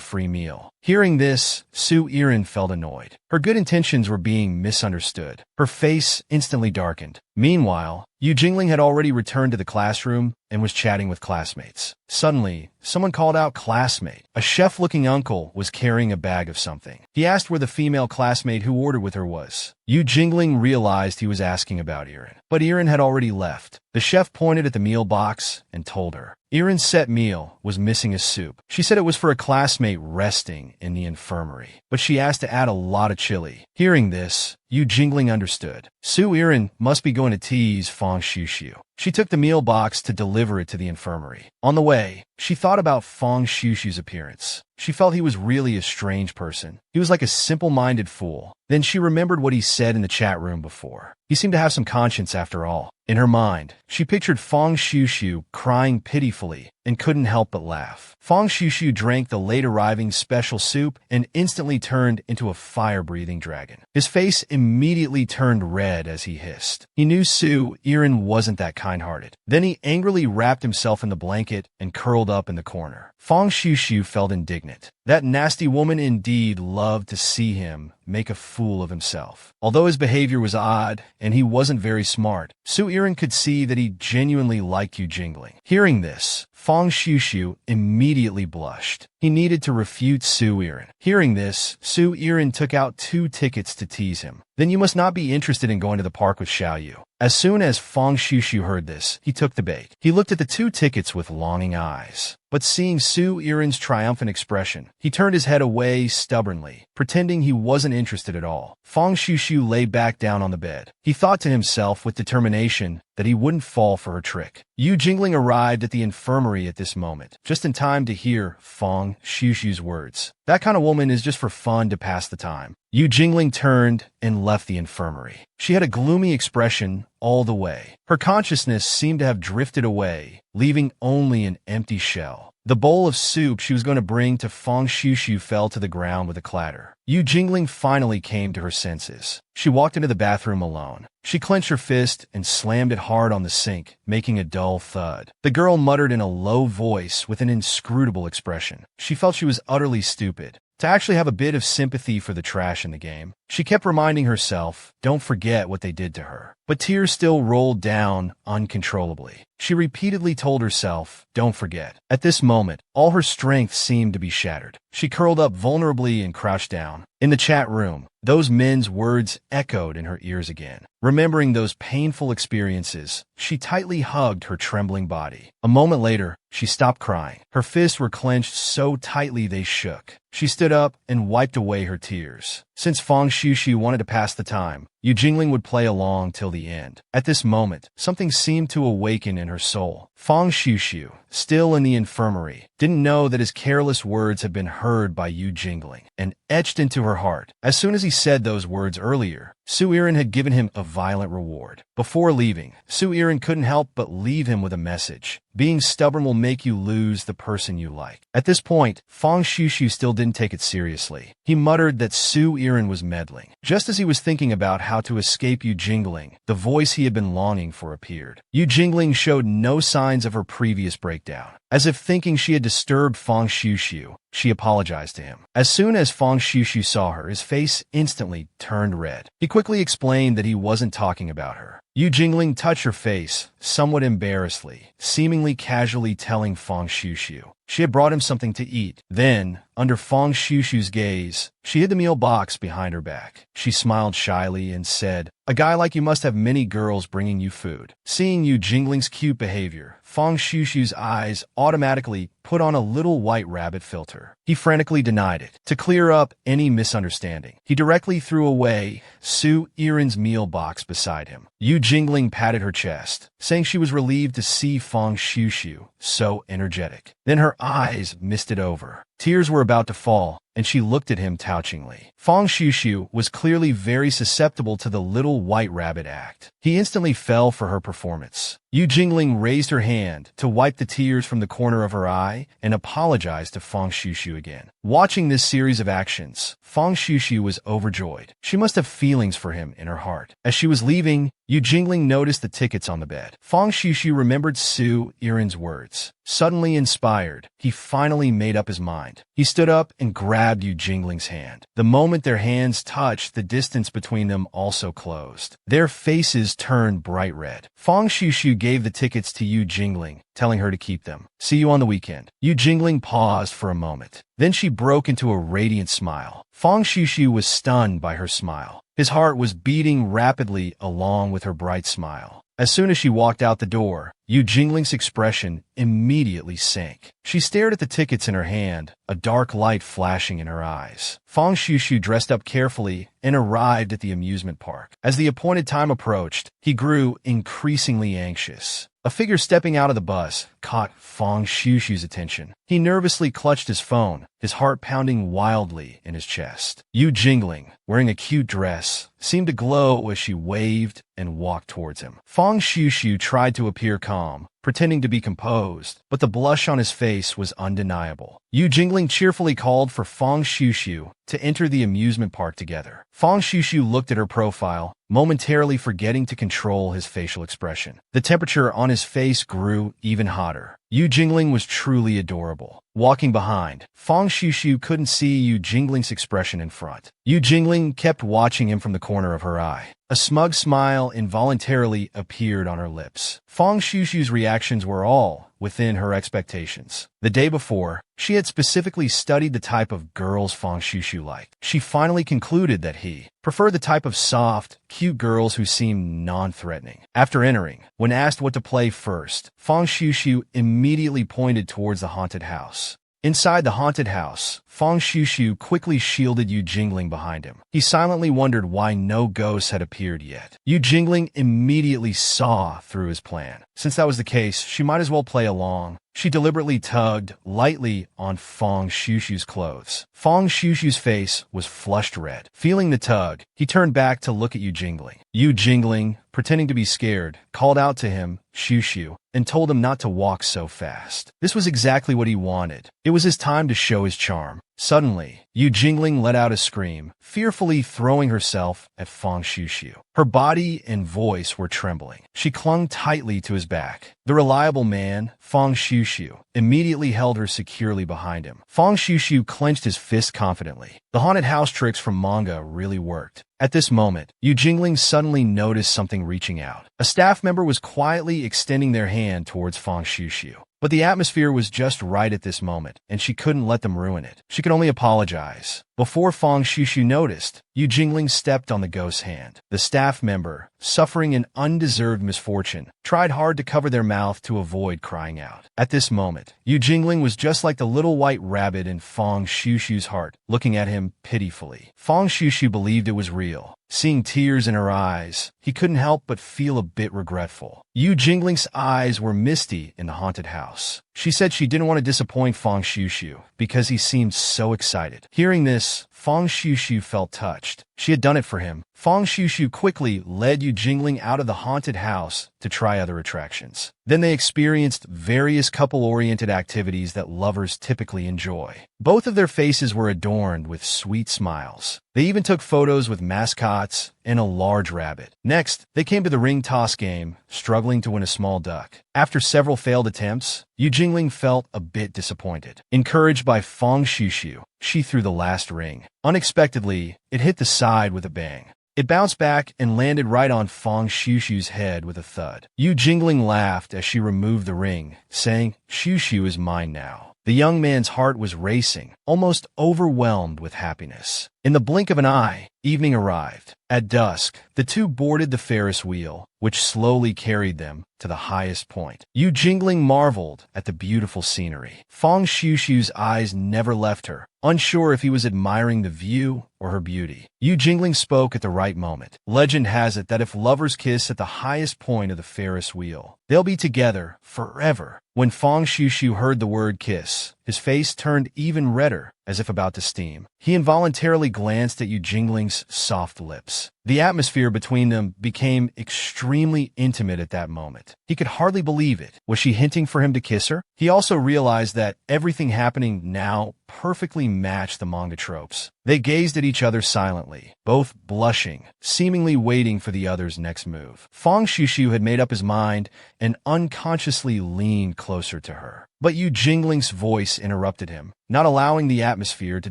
free meal. Hearing this, Su Irin felt annoyed. Her good intentions were being misunderstood. Her face instantly darkened. Meanwhile, Yu Jingling had already returned to the classroom and was chatting with classmates. Suddenly, someone called out classmate. A chef-looking uncle was carrying a bag of something. He asked where the female classmate who ordered with her was. Yu Jingling realized he was asking about Irin, but Irin had already left. The chef pointed at the meal box and told her. Irin's set meal was missing a soup. She said it was for a classmate resting in the infirmary, but she asked to add a lot of chili. Hearing this, Yu Jingling understood. Su Irin must be going to tease Fong Shushu. She took the meal box to deliver it to the infirmary. On the way, she thought about Fong Shushu's appearance. She felt he was really a strange person. He was like a simple-minded fool. Then she remembered what he said in the chat room before. He seemed to have some conscience after all. In her mind, she pictured Fong Shushu crying pitifully and couldn't help but laugh. Fong Shushu drank the late-arriving special soup and instantly turned into a fire-breathing dragon. His face immediately turned red as he hissed. He knew Su Irin wasn't that kind-hearted. Then he angrily wrapped himself in the blanket and curled up in the corner. Fong Shushu felt indignant. That nasty woman indeed loved to see him make a fool of himself. Although his behavior was odd and he wasn't very smart, Su Irin could see that he genuinely liked Yu Jingling. Hearing this, Fong Shushu immediately blushed. He needed to refute Su Irin. Hearing this, Su Irin took out 2 tickets to tease him. Then you must not be interested in going to the park with Xiao Yu. As soon as Fong Shushu heard this, he took the bait. He looked at the 2 tickets with longing eyes. But seeing Su Irin's triumphant expression, he turned his head away stubbornly, pretending he wasn't interested at all. Fong Shushu lay back down on the bed. He thought to himself with determination that he wouldn't fall for her trick. Yu Jingling arrived at the infirmary at this moment, just in time to hear Fong Shushu's words. That kind of woman is just for fun to pass the time. Yu Jingling turned and left the infirmary. She had a gloomy expression all the way. Her consciousness seemed to have drifted away, leaving only an empty shell. The bowl of soup she was going to bring to Fong Shushu fell to the ground with a clatter. Yu Jingling finally came to her senses. She walked into the bathroom alone. She clenched her fist and slammed it hard on the sink, making a dull thud. The girl muttered in a low voice with an inscrutable expression. She felt she was utterly stupid. To actually have a bit of sympathy for the trash in the game, she kept reminding herself, don't forget what they did to her. but tears still rolled down uncontrollably. She repeatedly told herself, "Don't forget." At this moment, all her strength seemed to be shattered. She curled up vulnerably and crouched down. In the chat room, those men's words echoed in her ears again. Remembering those painful experiences, she tightly hugged her trembling body. A moment later, she stopped crying. Her fists were clenched so tightly they shook. She stood up and wiped away her tears. Since Fang Xiuxiu wanted to pass the time, Yu Jingling would play along till the end. At this moment, something seemed to awaken in her soul. Fang Xiuxiu, still in the infirmary, didn't know that his careless words had been heard by Yu Jingling and etched into her heart. As soon as he said those words earlier, Su Yiren had given him a violent reward. Before leaving, Su Yiren couldn't help but leave him with a message. Being stubborn will make you lose the person you like. At this point, Fang Xiuxiu still didn't take it seriously. He muttered that Su Yiren was meddling. Just as he was thinking about how to escape Yu Jingling, the voice he had been longing for appeared. Yu Jingling showed no signs of her previous breakdown. As if thinking she had disturbed Fang Xiuxiu, she apologized to him. As soon as Fang Xiuxiu saw her, his face instantly turned red. He quickly explained that he wasn't talking about her. Yu Jingling touched her face, somewhat embarrassedly, seemingly casually telling Fang Xiuxiu she had brought him something to eat. Then, under Fang Xiuxiu's gaze, she hid the meal box behind her back. She smiled shyly and said, "A guy like you must have many girls bringing you food." Seeing Yu Jingling's cute behavior, Fang Xiuxiu's eyes automatically put on a little white rabbit filter. He frantically denied it. To clear up any misunderstanding, he directly threw away Su Yiren's meal box beside him. Yu Jingling patted her chest, saying she was relieved to see Fang Xiuxiu so energetic. Then her eyes misted over. Tears were about to fall, and she looked at him touchingly. Fang Xiuxiu was clearly very susceptible to the little white rabbit act. He instantly fell for her performance. Yu Jingling raised her hand to wipe the tears from the corner of her eye and apologized to Fang Xiuxiu again. Watching this series of actions, Fang Xiuxiu was overjoyed. She must have feelings for him in her heart. As she was leaving, Yu Jingling noticed the tickets on the bed. Fang Xiuxiu remembered Su Yiren's words. Suddenly inspired, he finally made up his mind. He stood up and grabbed Yu Jingling's hand. The moment their hands touched, the distance between them also closed. Their faces turned bright red. Fang Xiuxiu gave the tickets to Yu Jingling, telling her to keep them. "See you on the weekend." Yu Jingling paused for a moment. Then she broke into a radiant smile. Fang Xiuxiu was stunned by her smile. His heart was beating rapidly along with her bright smile. As soon as she walked out the door, Yu Jingling's expression immediately sank. She stared at the tickets in her hand, a dark light flashing in her eyes. Fang Xiuxiu dressed up carefully and arrived at the amusement park. As the appointed time approached, he grew increasingly anxious. A figure stepping out of the bus caught Fang Xiuxiu's attention. He nervously clutched his phone, his heart pounding wildly in his chest. Yu Jingling, wearing a cute dress, seemed to glow as she waved and walked towards him. Fang Xiuxiu tried to appear calm, pretending to be composed, but the blush on his face was undeniable. Yu Jingling cheerfully called for Fang Xiuxiu to enter the amusement park together. Fang Xiuxiu looked at her profile, momentarily forgetting to control his facial expression. The temperature on his face grew even hotter. Yu Jingling was truly adorable. Walking behind, Fang Xiuxiu couldn't see Yu Jingling's expression in front. Yu Jingling kept watching him from the corner of her eye. A smug smile involuntarily appeared on her lips. Fang Xiuxiu's reactions were all within her expectations. The day before, she had specifically studied the type of girls Fang Xiuxiu liked. She finally concluded that he preferred the type of soft, cute girls who seemed non-threatening. After entering, when asked what to play first, Fang Xiuxiu immediately pointed towards the haunted house. Inside the haunted house, Fang Xiuxiu quickly shielded Yu Jingling behind him. He silently wondered why no ghosts had appeared yet. Yu Jingling immediately saw through his plan. Since that was the case, she might as well play along. She deliberately tugged lightly on Fang Xiuxiu's clothes. Fang Xiuxiu's face was flushed red. Feeling the tug, he turned back to look at Yu Jingling. Yu Jingling, pretending to be scared, called out to him, "Xiuxiu," and told him not to walk so fast. This was exactly what he wanted. It was his time to show his charm. Suddenly, Yu Jingling let out a scream, fearfully throwing herself at Fang Xiuxiu. Her body and voice were trembling. She clung tightly to his back. The reliable man, Fang Xiuxiu, immediately held her securely behind him. Fang Xiuxiu clenched his fist confidently. The haunted house tricks from manga really worked. At this moment, Yu Jingling suddenly noticed something reaching out. A staff member was quietly extending their hand towards Fang Xiuxiu. But the atmosphere was just right at this moment, and she couldn't let them ruin it. She could only apologize. Before Fang Xiuxiu noticed, Yu Jingling stepped on the ghost's hand. The staff member, suffering an undeserved misfortune, tried hard to cover their mouth to avoid crying out. At this moment, Yu Jingling was just like the little white rabbit in Fang Xiuxiu's heart, looking at him pitifully. Fang Xiuxiu believed it was real. Seeing tears in her eyes, he couldn't help but feel a bit regretful. Yu Jingling's eyes were misty in the haunted house. She said she didn't want to disappoint Fang Xiuxiu because he seemed so excited. Hearing this, Fang Xiuxiu felt touched. She had done it for him. Fang Xiuxiu quickly led Yu Jingling out of the haunted house to try other attractions. Then they experienced various couple-oriented activities that lovers typically enjoy. Both of their faces were adorned with sweet smiles. They even took photos with mascots and a large rabbit. Next, they came to the ring toss game, struggling to win a small duck. After several failed attempts, Yu Jingling felt a bit disappointed. Encouraged by Fang Xiuxiu, she threw the last ring. Unexpectedly, it hit the side with a bang. It bounced back and landed right on Fang Xiuxiu's head with a thud. Yu Jingling laughed as she removed the ring, saying, "Xiuxiu is mine now." The young man's heart was racing, almost overwhelmed with happiness. In the blink of an eye, evening arrived. At dusk, the two boarded the Ferris wheel, which slowly carried them to the highest point. Yu Jingling marveled at the beautiful scenery. Fang Xiuxiu's eyes never left her, unsure if he was admiring the view or her beauty. Yu Jingling spoke at the right moment. Legend has it that if lovers kiss at the highest point of the Ferris wheel, they'll be together forever. When Fang Xiuxiu heard the word kiss, his face turned even redder, as if about to steam. He involuntarily glanced at Yu Jingling's soft lips. The atmosphere between them became extremely intimate at that moment. He could hardly believe it. Was she hinting for him to kiss her? He also realized that everything happening now perfectly matched the manga tropes. They gazed at each other silently, both blushing, seemingly waiting for the other's next move. Fang Xiuxiu had made up his mind and unconsciously leaned closer to her. But Yu Jingling's voice interrupted him, not allowing the atmosphere to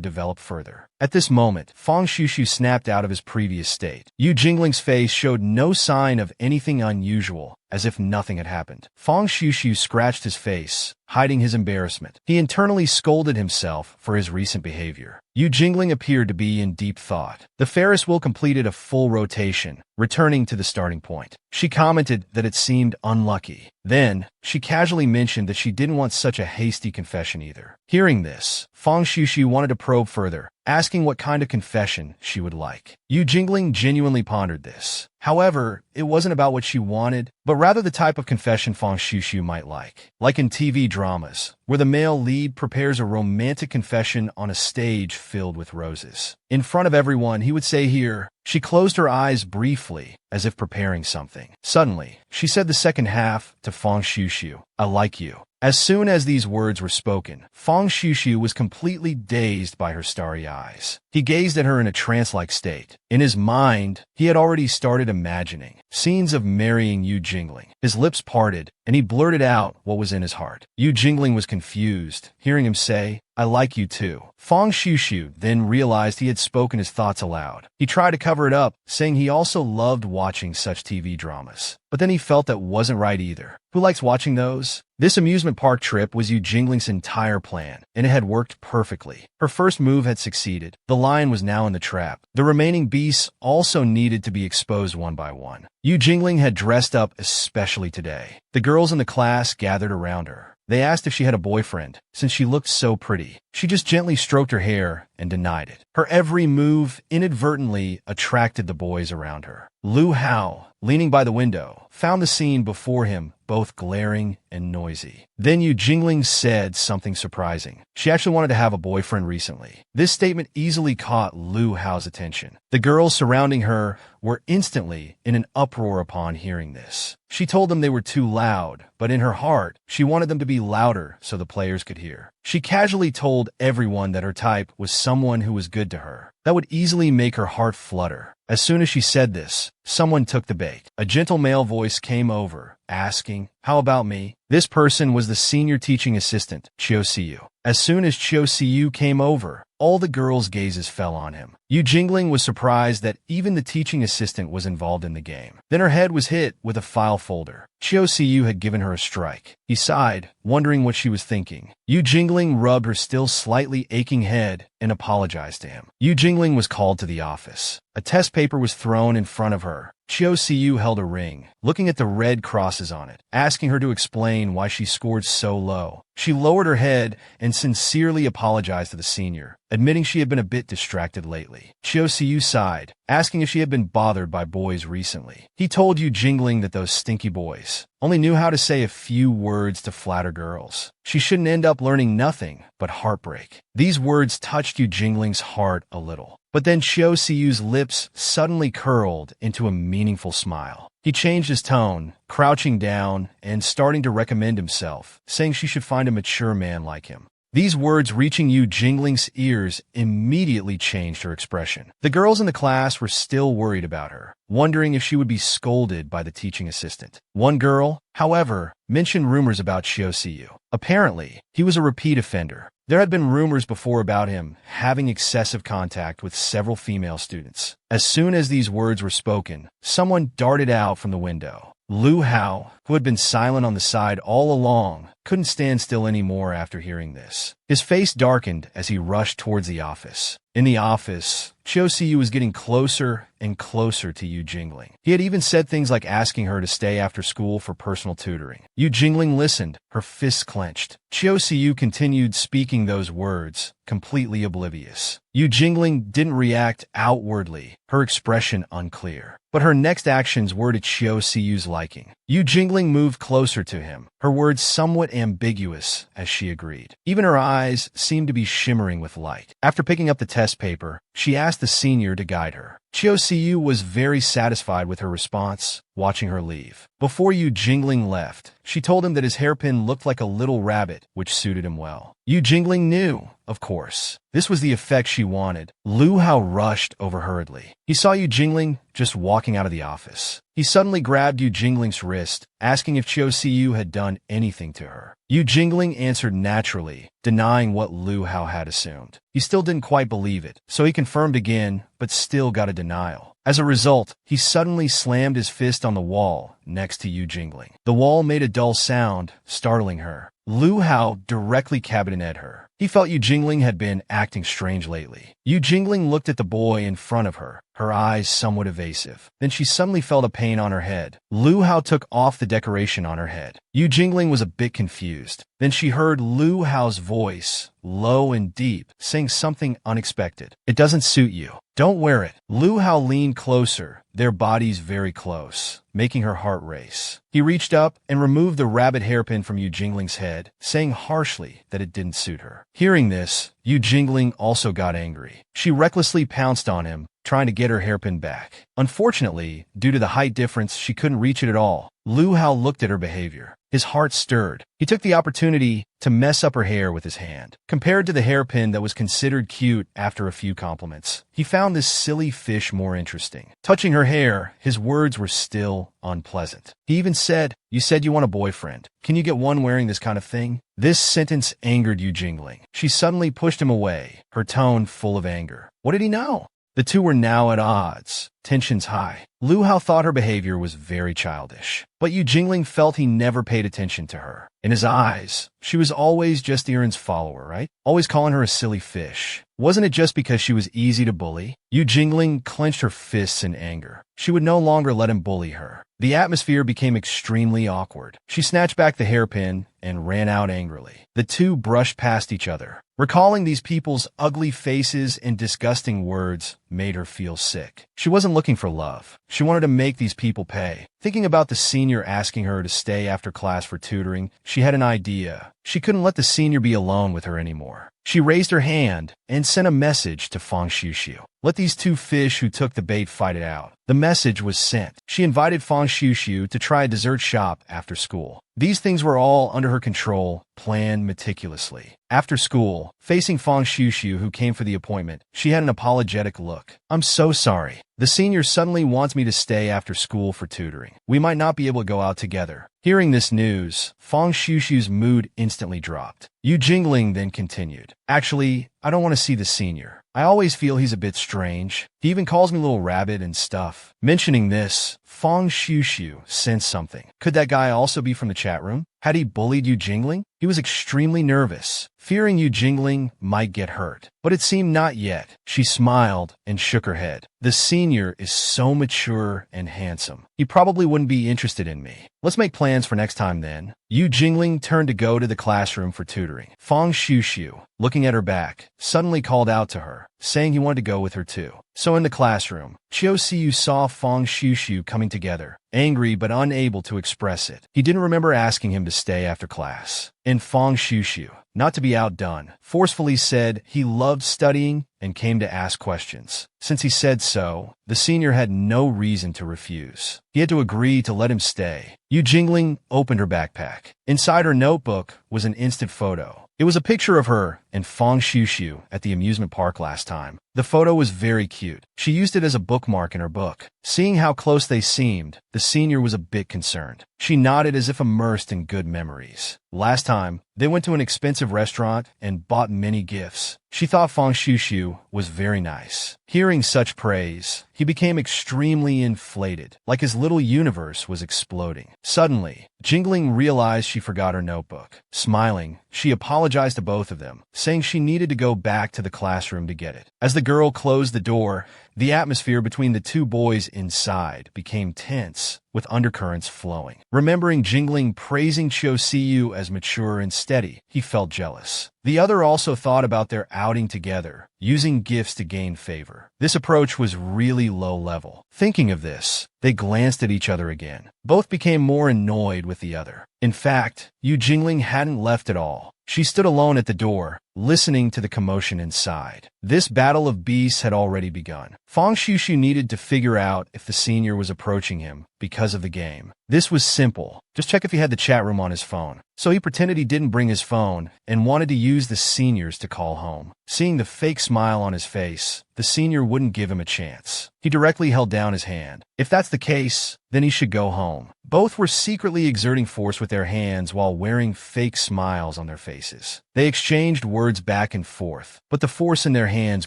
develop further. At this moment, Fang Xiuxiu snapped out of his previous state. Yu Jingling's face showed no sign of anything unusual, as if nothing had happened. Fang Xiuxiu scratched his face, hiding his embarrassment. He internally scolded himself for his recent behavior. Yu Jingling appeared to be in deep thought. The Ferris wheel completed a full rotation, returning to the starting point. She commented that it seemed unlucky. Then, she casually mentioned that she didn't want such a hasty confession either. Hearing this, Fang Xiuxiu wanted to probe further, asking what kind of confession she would like. Yu Jingling genuinely pondered this. However, it wasn't about what she wanted, but rather the type of confession Fang Xiuxiu might like. Like in TV dramas, where the male lead prepares a romantic confession on a stage filled with roses. In front of everyone, he would say here, she closed her eyes briefly, as if preparing something. Suddenly, she said the second half to Fang Xiuxiu, "I like you." As soon as these words were spoken, Fang Xiuxiu was completely dazed by her starry eyes. He gazed at her in a trance-like state. In his mind, he had already started imagining scenes of marrying Yu Jingling. His lips parted, and he blurted out what was in his heart. Yu Jingling was confused, hearing him say, "I like you too." Fang Xiuxiu then realized he had spoken his thoughts aloud. He tried to cover it up, saying he also loved watching such TV dramas. But then he felt that wasn't right either. Who likes watching those? This amusement park trip was Yu Jingling's entire plan, and it had worked perfectly. Her first move had succeeded. The lion was now in the trap. The remaining beasts also needed to be exposed one by one. Yu Jingling had dressed up especially today. The girls in the class gathered around her. They asked if she had a boyfriend, since she looked so pretty. She just gently stroked her hair and denied it. Her every move inadvertently attracted the boys around her. Lu Hao, leaning by the window, found the scene before him both glaring and noisy. Then Yu Jingling said something surprising. She actually wanted to have a boyfriend recently. This statement easily caught Lu Hao's attention. The girls surrounding her were instantly in an uproar upon hearing this. She told them they were too loud, but in her heart, she wanted them to be louder so the players could hear. here. She casually told everyone that her type was someone who was good to her. That would easily make her heart flutter. As soon as she said this, someone took the bait. A gentle male voice came over, asking, "How about me?" This person was the senior teaching assistant, Chio Siyu. As soon as Chio Siyu came over, all the girls' gazes fell on him. Yu Jingling was surprised that even the teaching assistant was involved in the game. Then her head was hit with a file folder. Chio Siyu had given her a strike. He sighed, wondering what she was thinking. Yu Jingling rubbed her still slightly aching head and apologized to him. Yu Jingling was called to the office. A test paper was thrown in front of her. Chio Siyu held a ring, looking at the red crosses on it, asking her to explain why she scored so low. She lowered her head and sincerely apologized to the senior, admitting she had been a bit distracted lately. Chio Siyu sighed, asking if she had been bothered by boys recently. He told Yu Jingling that those stinky boys only knew how to say a few words to flatter girls. She shouldn't end up learning nothing but heartbreak. These words touched Yu Jingling's heart a little. But then Chio Siyu's lips suddenly curled into a meaningful smile. He changed his tone, crouching down and starting to recommend himself, saying she should find a mature man like him. These words reaching Yu Jingling's ears immediately changed her expression. The girls in the class were still worried about her, wondering if she would be scolded by the teaching assistant. One girl, however, mentioned rumors about Chio Siyu. Apparently, he was a repeat offender. There had been rumors before about him having excessive contact with several female students. As soon as these words were spoken, someone darted out from the window. Lu Hao, who had been silent on the side all along, couldn't stand still anymore after hearing this. His face darkened as he rushed towards the office. In the office, Chio Siyu was getting closer and closer to Yu Jingling. He had even said things like asking her to stay after school for personal tutoring. Yu Jingling listened, her fists clenched. Chio Siyu continued speaking those words, completely oblivious. Yu Jingling didn't react outwardly, her expression unclear. But her next actions were to Chio Siyu's liking. Yu Jingling moved closer to him, her words somewhat ambiguous as she agreed. Even her eyes seemed to be shimmering with light. After picking up the test paper, she asked the senior to guide her. Chio Siyu was very satisfied with her response, watching her leave. Before Yu Jingling left, she told him that his hairpin looked like a little rabbit, which suited him well. Yu Jingling knew, of course. This was the effect she wanted. Lu Hao rushed over hurriedly. He saw Yu Jingling just walking out of the office. He suddenly grabbed Yu Jingling's wrist, asking if Chio Siyu had done anything to her. Yu Jingling answered naturally, denying what Lu Hao had assumed. He still didn't quite believe it, so he confirmed again, but still got a denial. As a result, he suddenly slammed his fist on the wall next to Yu Jingling. The wall made a dull sound, startling her. Lu Hao directly cabineted her. He felt Yu Jingling had been acting strange lately. Yu Jingling looked at the boy in front of her, her eyes somewhat evasive. Then she suddenly felt a pain on her head. Lu Hao took off the decoration on her head. Yu Jingling was a bit confused. Then she heard Lu Hao's voice, low and deep, saying something unexpected. "It doesn't suit you. Don't wear it." Lu Hao leaned closer, their bodies very close, making her heart race. He reached up and removed the rabbit hairpin from Yu Jingling's head, saying harshly that it didn't suit her. Hearing this, Yu Jingling also got angry. She recklessly pounced on him, trying to get her hairpin back. Unfortunately, due to the height difference, she couldn't reach it at all. Lu Hao looked at her behavior. His heart stirred. He took the opportunity to mess up her hair with his hand. Compared to the hairpin that was considered cute after a few compliments, he found this silly fish more interesting. Touching her hair, his words were still unpleasant. He even said, "You said you want a boyfriend. Can you get one wearing this kind of thing?" This sentence angered Yu Jingling. She suddenly pushed him away, her tone full of anger. What did he know? The two were now at odds, tensions high. Lu Hao thought her behavior was very childish, but Yu Jingling felt he never paid attention to her. In his eyes, she was always just Iren's follower, right? Always calling her a silly fish. Wasn't it just because she was easy to bully? Yu Jingling clenched her fists in anger. She would no longer let him bully her. The atmosphere became extremely awkward. She snatched back the hairpin and ran out angrily. The two brushed past each other. Recalling these people's ugly faces and disgusting words made her feel sick. She wasn't looking for love. She wanted to make these people pay. Thinking about the senior asking her to stay after class for tutoring, she had an idea. She couldn't let the senior be alone with her anymore. She raised her hand and sent a message to Fang Xiuxiu. Let these two fish who took the bait fight it out. The message was sent. She invited Fang Xiuxiu to try a dessert shop after school. These things were all under her control, planned meticulously. After school, facing Fang Xiuxiu, who came for the appointment, she had an apologetic look. "I'm so sorry. The senior suddenly wants me to stay after school for tutoring. We might not be able to go out together." Hearing this news, Fang Xiuxiu's mood instantly dropped. Yu Jingling then continued, "Actually, I don't want to see the senior. I always feel he's a bit strange. He even calls me little rabbit and stuff." Mentioning this, Fang Xiuxiu sensed something. Could that guy also be from the chat room? Had he bullied Yu Jingling? He was extremely nervous, fearing Yu Jingling might get hurt. But it seemed not yet. She smiled and shook her head. "The senior is so mature and handsome. He probably wouldn't be interested in me. Let's make plans for next time then." Yu Jingling turned to go to the classroom for tutoring. Fang Xiuxiu, looking at her back, suddenly called out to her, saying he wanted to go with her too. So in the classroom, Chiu Siu saw Fang Xiuxiu coming together, angry but unable to express it. He didn't remember asking him to stay after class. And Fang Xiuxiu, not to be outdone, forcefully said he loved studying and came to ask questions. Since he said so, the senior had no reason to refuse. He had to agree to let him stay. Yu Jingling opened her backpack. Inside her notebook was an instant photo. It was a picture of her and Fang Xiuxiu at the amusement park last time. The photo was very cute. She used it as a bookmark in her book. Seeing how close they seemed, the senior was a bit concerned. She nodded as if immersed in good memories. Last time, they went to an expensive restaurant and bought many gifts. She thought Fang Xiuxiu was very nice. Hearing such praise, he became extremely inflated, like his little universe was exploding. Suddenly, Jingling realized she forgot her notebook. Smiling, she apologized to both of them, saying she needed to go back to the classroom to get it. As the girl closed the door, the atmosphere between the two boys inside became tense, with undercurrents flowing. Remembering Jingling praising Chiu Siu as mature and steady, he felt jealous. The other also thought about their outing together, using gifts to gain favor. This approach was really low level. Thinking of this, they glanced at each other again. Both became more annoyed with the other. In fact, Yu Jingling hadn't left at all. She stood alone at the door, listening to the commotion inside. This battle of beasts had already begun. Fang Xiuxiu needed to figure out if the senior was approaching him because of the game. This was simple. Just check if he had the chat room on his phone. So he pretended he didn't bring his phone and wanted to use the seniors to call home. Seeing the fake smile on his face, the senior wouldn't give him a chance. He directly held down his hand. If that's the case, then he should go home. Both were secretly exerting force with their hands while wearing fake smiles on their faces. They exchanged words back and forth, but the force in their hands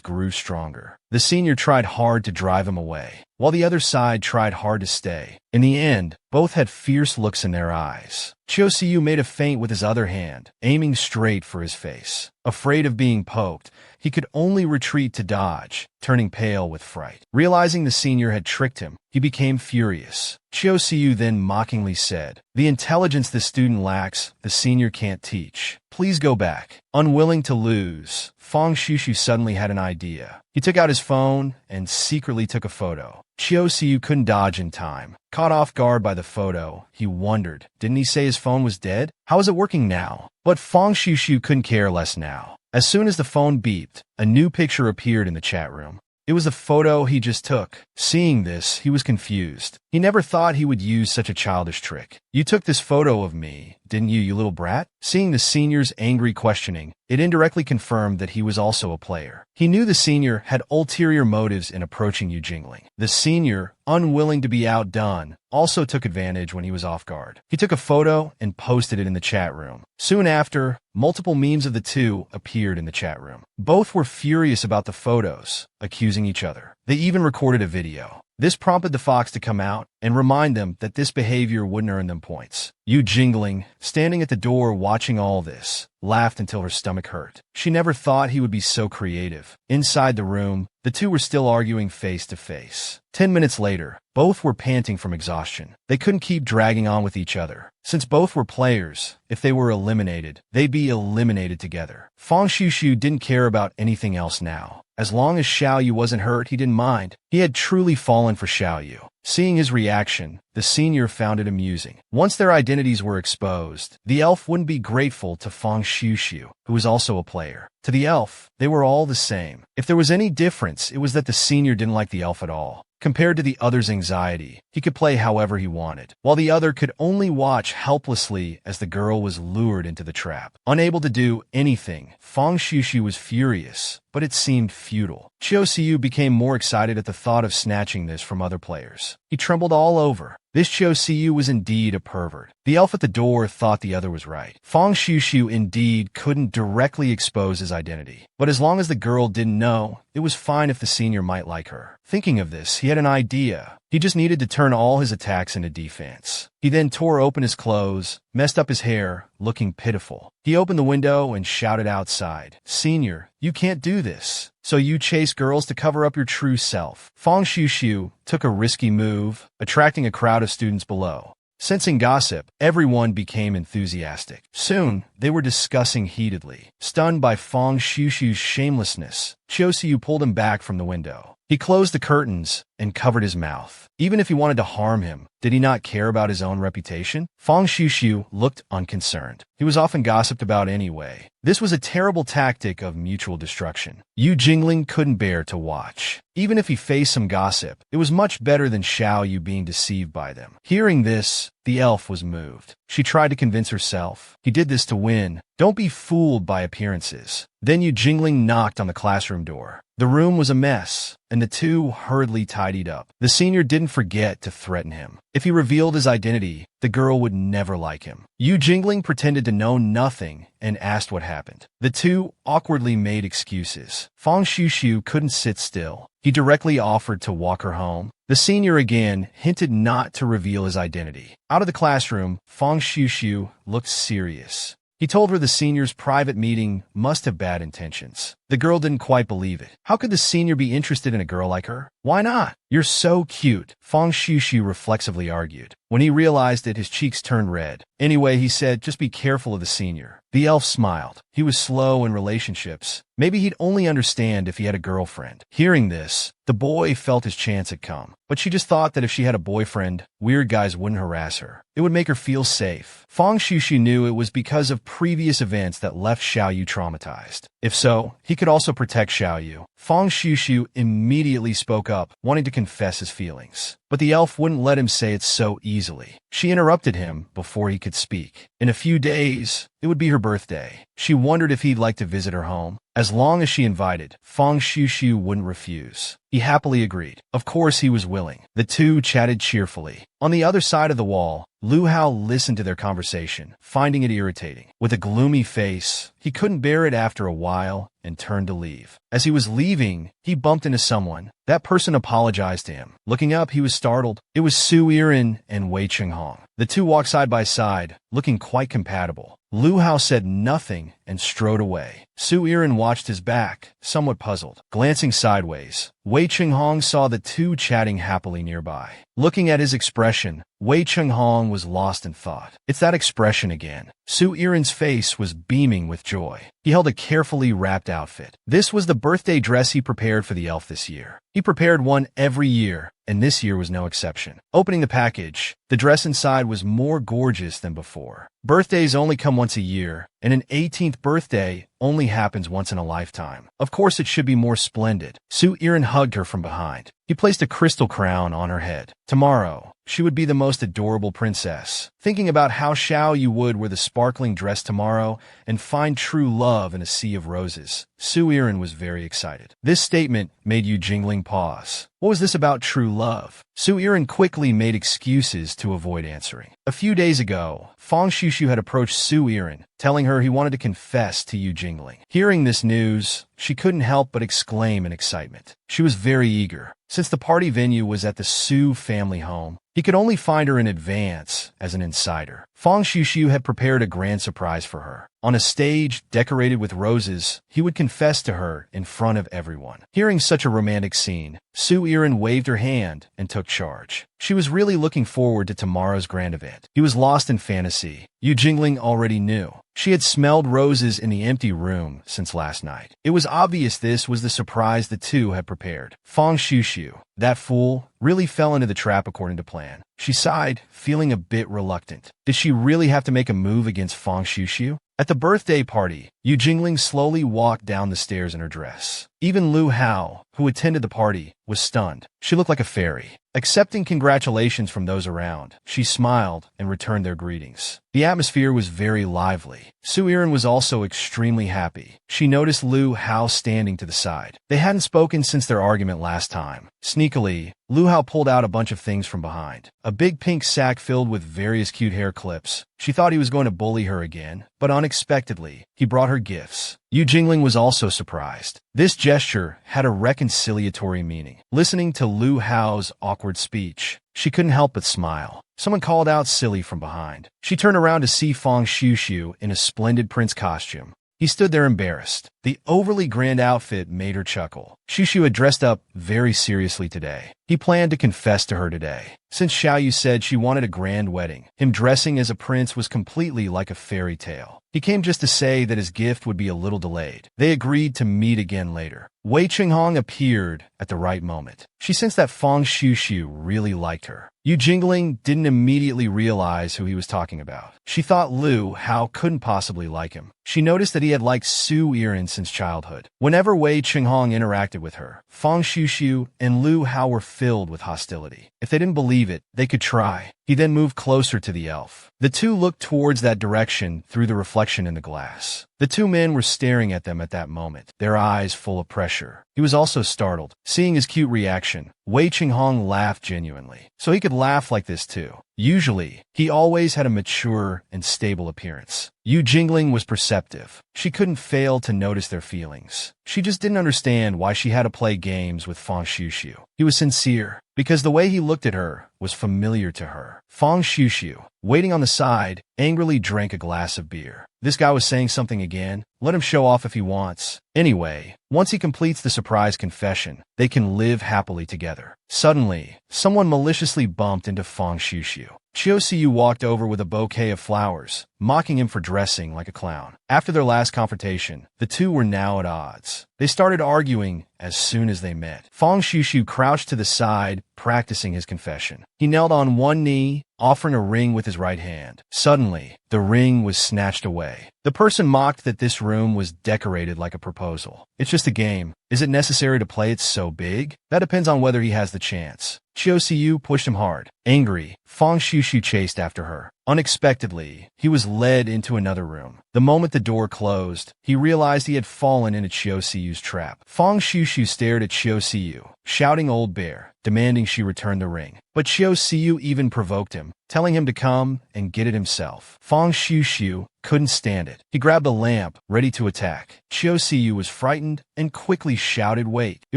grew stronger. The senior tried hard to drive him away, while the other side tried hard to stay. In the end, both had fierce looks in their eyes. Chiu Siu made a feint with his other hand, aiming straight for his face. Afraid of being poked, he could only retreat to dodge, turning pale with fright. Realizing the senior had tricked him, he became furious. Chiu Siu then mockingly said, "The intelligence this student lacks, the senior can't teach. Please go back." Unwilling to lose, Fang Xiuxiu suddenly had an idea. He took out his phone and secretly took a photo. Chiu Siu couldn't dodge in time. Caught off guard by the photo, he wondered, didn't he say his phone was dead? How is it working now? But Fang Xiuxiu couldn't care less now. As soon as the phone beeped, a new picture appeared in the chat room. It was the photo he just took. Seeing this, he was confused. He never thought he would use such a childish trick. "You took this photo of me, didn't you little brat?" Seeing the senior's angry questioning, it indirectly confirmed that he was also a player. He knew the senior had ulterior motives in approaching Yu Jingling. The senior, unwilling to be outdone, also took advantage when he was off guard. He took a photo and posted it in the chat room. Soon after, multiple memes of the two appeared in the chat room. Both were furious about the photos, accusing each other. They even recorded a video. This prompted the fox to come out and remind them that this behavior wouldn't earn them points. Yu Jingling, standing at the door watching all this, laughed until her stomach hurt. She never thought he would be so creative. Inside the room, the two were still arguing face to face. 10 minutes later, both were panting from exhaustion. They couldn't keep dragging on with each other. Since both were players, if they were eliminated, they'd be eliminated together. Fang Xiuxiu didn't care about anything else now. As long as Xiaoyu wasn't hurt, he didn't mind. He had truly fallen for Xiaoyu. Seeing his reaction, the senior found it amusing. Once their identities were exposed, the elf wouldn't be grateful to Fang Xiuxiu, who was also a player. To the elf, they were all the same. If there was any difference, it was that the senior didn't like the elf at all. Compared to the other's anxiety, he could play however he wanted, while the other could only watch helplessly as the girl was lured into the trap. Unable to do anything, Fang Xiuxiu was furious, but it seemed futile. Chiu Siu became more excited at the thought of snatching this from other players. He trembled all over. This Chiu Siu was indeed a pervert. The elf at the door thought the other was right. Fang Xiuxiu indeed couldn't directly expose his identity, but as long as the girl didn't know, it was fine if the senior might like her. Thinking of this, he had an idea. He just needed to turn all his attacks into defense. He then tore open his clothes, messed up his hair, looking pitiful. He opened the window and shouted outside, "Senior, you can't do this. So you chase girls to cover up your true self." Fang Xiuxiu took a risky move, attracting a crowd of students below. Sensing gossip, everyone became enthusiastic. Soon, they were discussing heatedly. Stunned by Fang Xiuxiu's shamelessness, Chiu Siu pulled him back from the window. He closed the curtains and covered his mouth. Even if he wanted to harm him, did he not care about his own reputation? Fang Xiuxiu looked unconcerned. He was often gossiped about anyway. This was a terrible tactic of mutual destruction. Yu Jingling couldn't bear to watch. Even if he faced some gossip, it was much better than Xiao Yu being deceived by them. Hearing this, the elf was moved. She tried to convince herself. He did this to win. Don't be fooled by appearances. Then Yu Jingling knocked on the classroom door. The room was a mess, and the two hurriedly tidied up. The senior didn't forget to threaten him. If he revealed his identity, the girl would never like him. Yu Jingling pretended to know nothing and asked what happened. The two awkwardly made excuses. Fang Xiuxiu couldn't sit still. He directly offered to walk her home. The senior again hinted not to reveal his identity. Out of the classroom, Fang Xiuxiu looked serious. He told her the senior's private meeting must have bad intentions. The girl didn't quite believe it. How could the senior be interested in a girl like her? Why not? You're so cute, Fang Xiuxiu reflexively argued. When he realized it, his cheeks turned red. Anyway, he said, just be careful of the senior. The elf smiled. He was slow in relationships. Maybe he'd only understand if he had a girlfriend. Hearing this, the boy felt his chance had come. But she just thought that if she had a boyfriend, weird guys wouldn't harass her. It would make her feel safe. Fang Xiuxiu knew it was because of previous events that left Xiao Yu traumatized. If so, he could also protect Xiao Yu. Fang Xiuxiu immediately spoke up, wanting to confess his feelings. But the elf wouldn't let him say it so easily. She interrupted him before he could speak. In a few days, it would be her birthday. She wondered if he'd like to visit her home. As long as she invited, Fang Xiuxiu wouldn't refuse. He happily agreed. Of course he was willing. The two chatted cheerfully. On the other side of the wall, Lu Hao listened to their conversation, finding it irritating. With a gloomy face, he couldn't bear it after a while and turned to leave. As he was leaving, he bumped into someone. That person apologized to him. Looking up, he was startled. It was Su Yiren and Wei Chenghong. The two walked side by side, looking quite compatible. Lu Hao said nothing and strode away. Su Yiren watched his back, somewhat puzzled. Glancing sideways, Wei Chenghong saw the two chatting happily nearby. Looking at his expression, Wei Chenghong was lost in thought. It's that expression again. Su Yiren's face was beaming with joy. He held a carefully wrapped outfit. This was the birthday dress he prepared for the elf this year. He prepared one every year, and this year was no exception. Opening the package, the dress inside was more gorgeous than before. Birthdays only come once a year, and an 18th birthday only happens once in a lifetime. Of course, it should be more splendid. Su Yiren hugged her from behind. He placed a crystal crown on her head. Tomorrow, she would be the most adorable princess. Thinking about how Xiao Yu would wear the sparkling dress tomorrow and find true love in a sea of roses, Su Yiren was very excited. This statement made Yu Jingling pause. What was this about true love? Su Yiren quickly made excuses to avoid answering. A few days ago, Fang Xiuxiu had approached Su Yiren, telling her he wanted to confess to Yu Jingling. Hearing this news, she couldn't help but exclaim in excitement. She was very eager. Since the party venue was at the Su family home, he could only find her in advance as an insider. Fang Xiuxiu had prepared a grand surprise for her. On a stage decorated with roses, he would confess to her in front of everyone. Hearing such a romantic scene, Su Yiren waved her hand and took charge. She was really looking forward to tomorrow's grand event. He was lost in fantasy. Yu Jingling already knew. She had smelled roses in the empty room since last night. It was obvious this was the surprise the two had prepared. Fang Xiuxiu Shushu, that fool, really fell into the trap according to plan. She sighed, feeling a bit reluctant. Did she really have to make a move against Fang Shushu? At the birthday party, Yu Jingling slowly walked down the stairs in her dress. Even Lu Hao, who attended the party, was stunned. She looked like a fairy. Accepting congratulations from those around, she smiled and returned their greetings. The atmosphere was very lively. Su Yiren was also extremely happy. She noticed Lu Hao standing to the side. They hadn't spoken since their argument last time. Sneakily, Lu Hao pulled out a bunch of things from behind. A big pink sack filled with various cute hair clips. She thought he was going to bully her again, but unexpectedly, he brought her gifts. Yu Jingling was also surprised. This gesture had a reconciliatory meaning. Listening to Lu Hao's awkward speech, she couldn't help but smile. Someone called out silly from behind. She turned around to see Fang Shushu in a splendid prince costume. He stood there embarrassed. The overly grand outfit made her chuckle. Shushu had dressed up very seriously today. He planned to confess to her today. Since Xiaoyu said she wanted a grand wedding, him dressing as a prince was completely like a fairy tale. He came just to say that his gift would be a little delayed. They agreed to meet again later. Wei Qinghong appeared at the right moment. She sensed that Fang Shushu really liked her. Yu Jingling didn't immediately realize who he was talking about. She thought Lu Hao couldn't possibly like him. She noticed that he had liked Su Yiren since childhood. Whenever Wei Qinghong interacted with her, Fang Shushu and Lu Hao were filled with hostility. If they didn't believe it, they could try. He then moved closer to the elf. The two looked towards that direction through the reflection in the glass. The two men were staring at them at that moment, their eyes full of pressure. He was also startled. Seeing his cute reaction, Wei Qinghong laughed genuinely. So he could laugh like this too. Usually, he always had a mature and stable appearance. Yu Jingling was perceptive. She couldn't fail to notice their feelings. She just didn't understand why she had to play games with Fang Shushu. He was sincere, because the way he looked at her was familiar to her. Fang Shushu, waiting on the side, angrily drank a glass of beer. This guy was saying something again. Let him show off if he wants. Anyway, once he completes the surprise confession, they can live happily together. Suddenly, someone maliciously bumped into Fang Shushu. Chiu Siyu walked over with a bouquet of flowers, mocking him for dressing like a clown. After their last confrontation, the two were now at odds. They started arguing as soon as they met. Fang Shushu crouched to the side, practicing his confession. He knelt on one knee, offering a ring with his right hand. Suddenly, the ring was snatched away. The person mocked that this room was decorated like a proposal. It's just a game. Is it necessary to play it so big? That depends on whether he has the chance. Chiu Siyu pushed him hard. Angry, Fang Shushu chased after her. Unexpectedly, he was led into another room. The moment the door closed, he realized he had fallen into Chiu Siyu's trap. Fang Shushu stared at Chiu Siyu, shouting "Old Bear," demanding she return the ring. But Chiu Siyu even provoked him, telling him to come and get it himself. Fang Shushu couldn't stand it. He grabbed a lamp, ready to attack. Chiu Siyu was frightened and quickly shouted, "Wait, it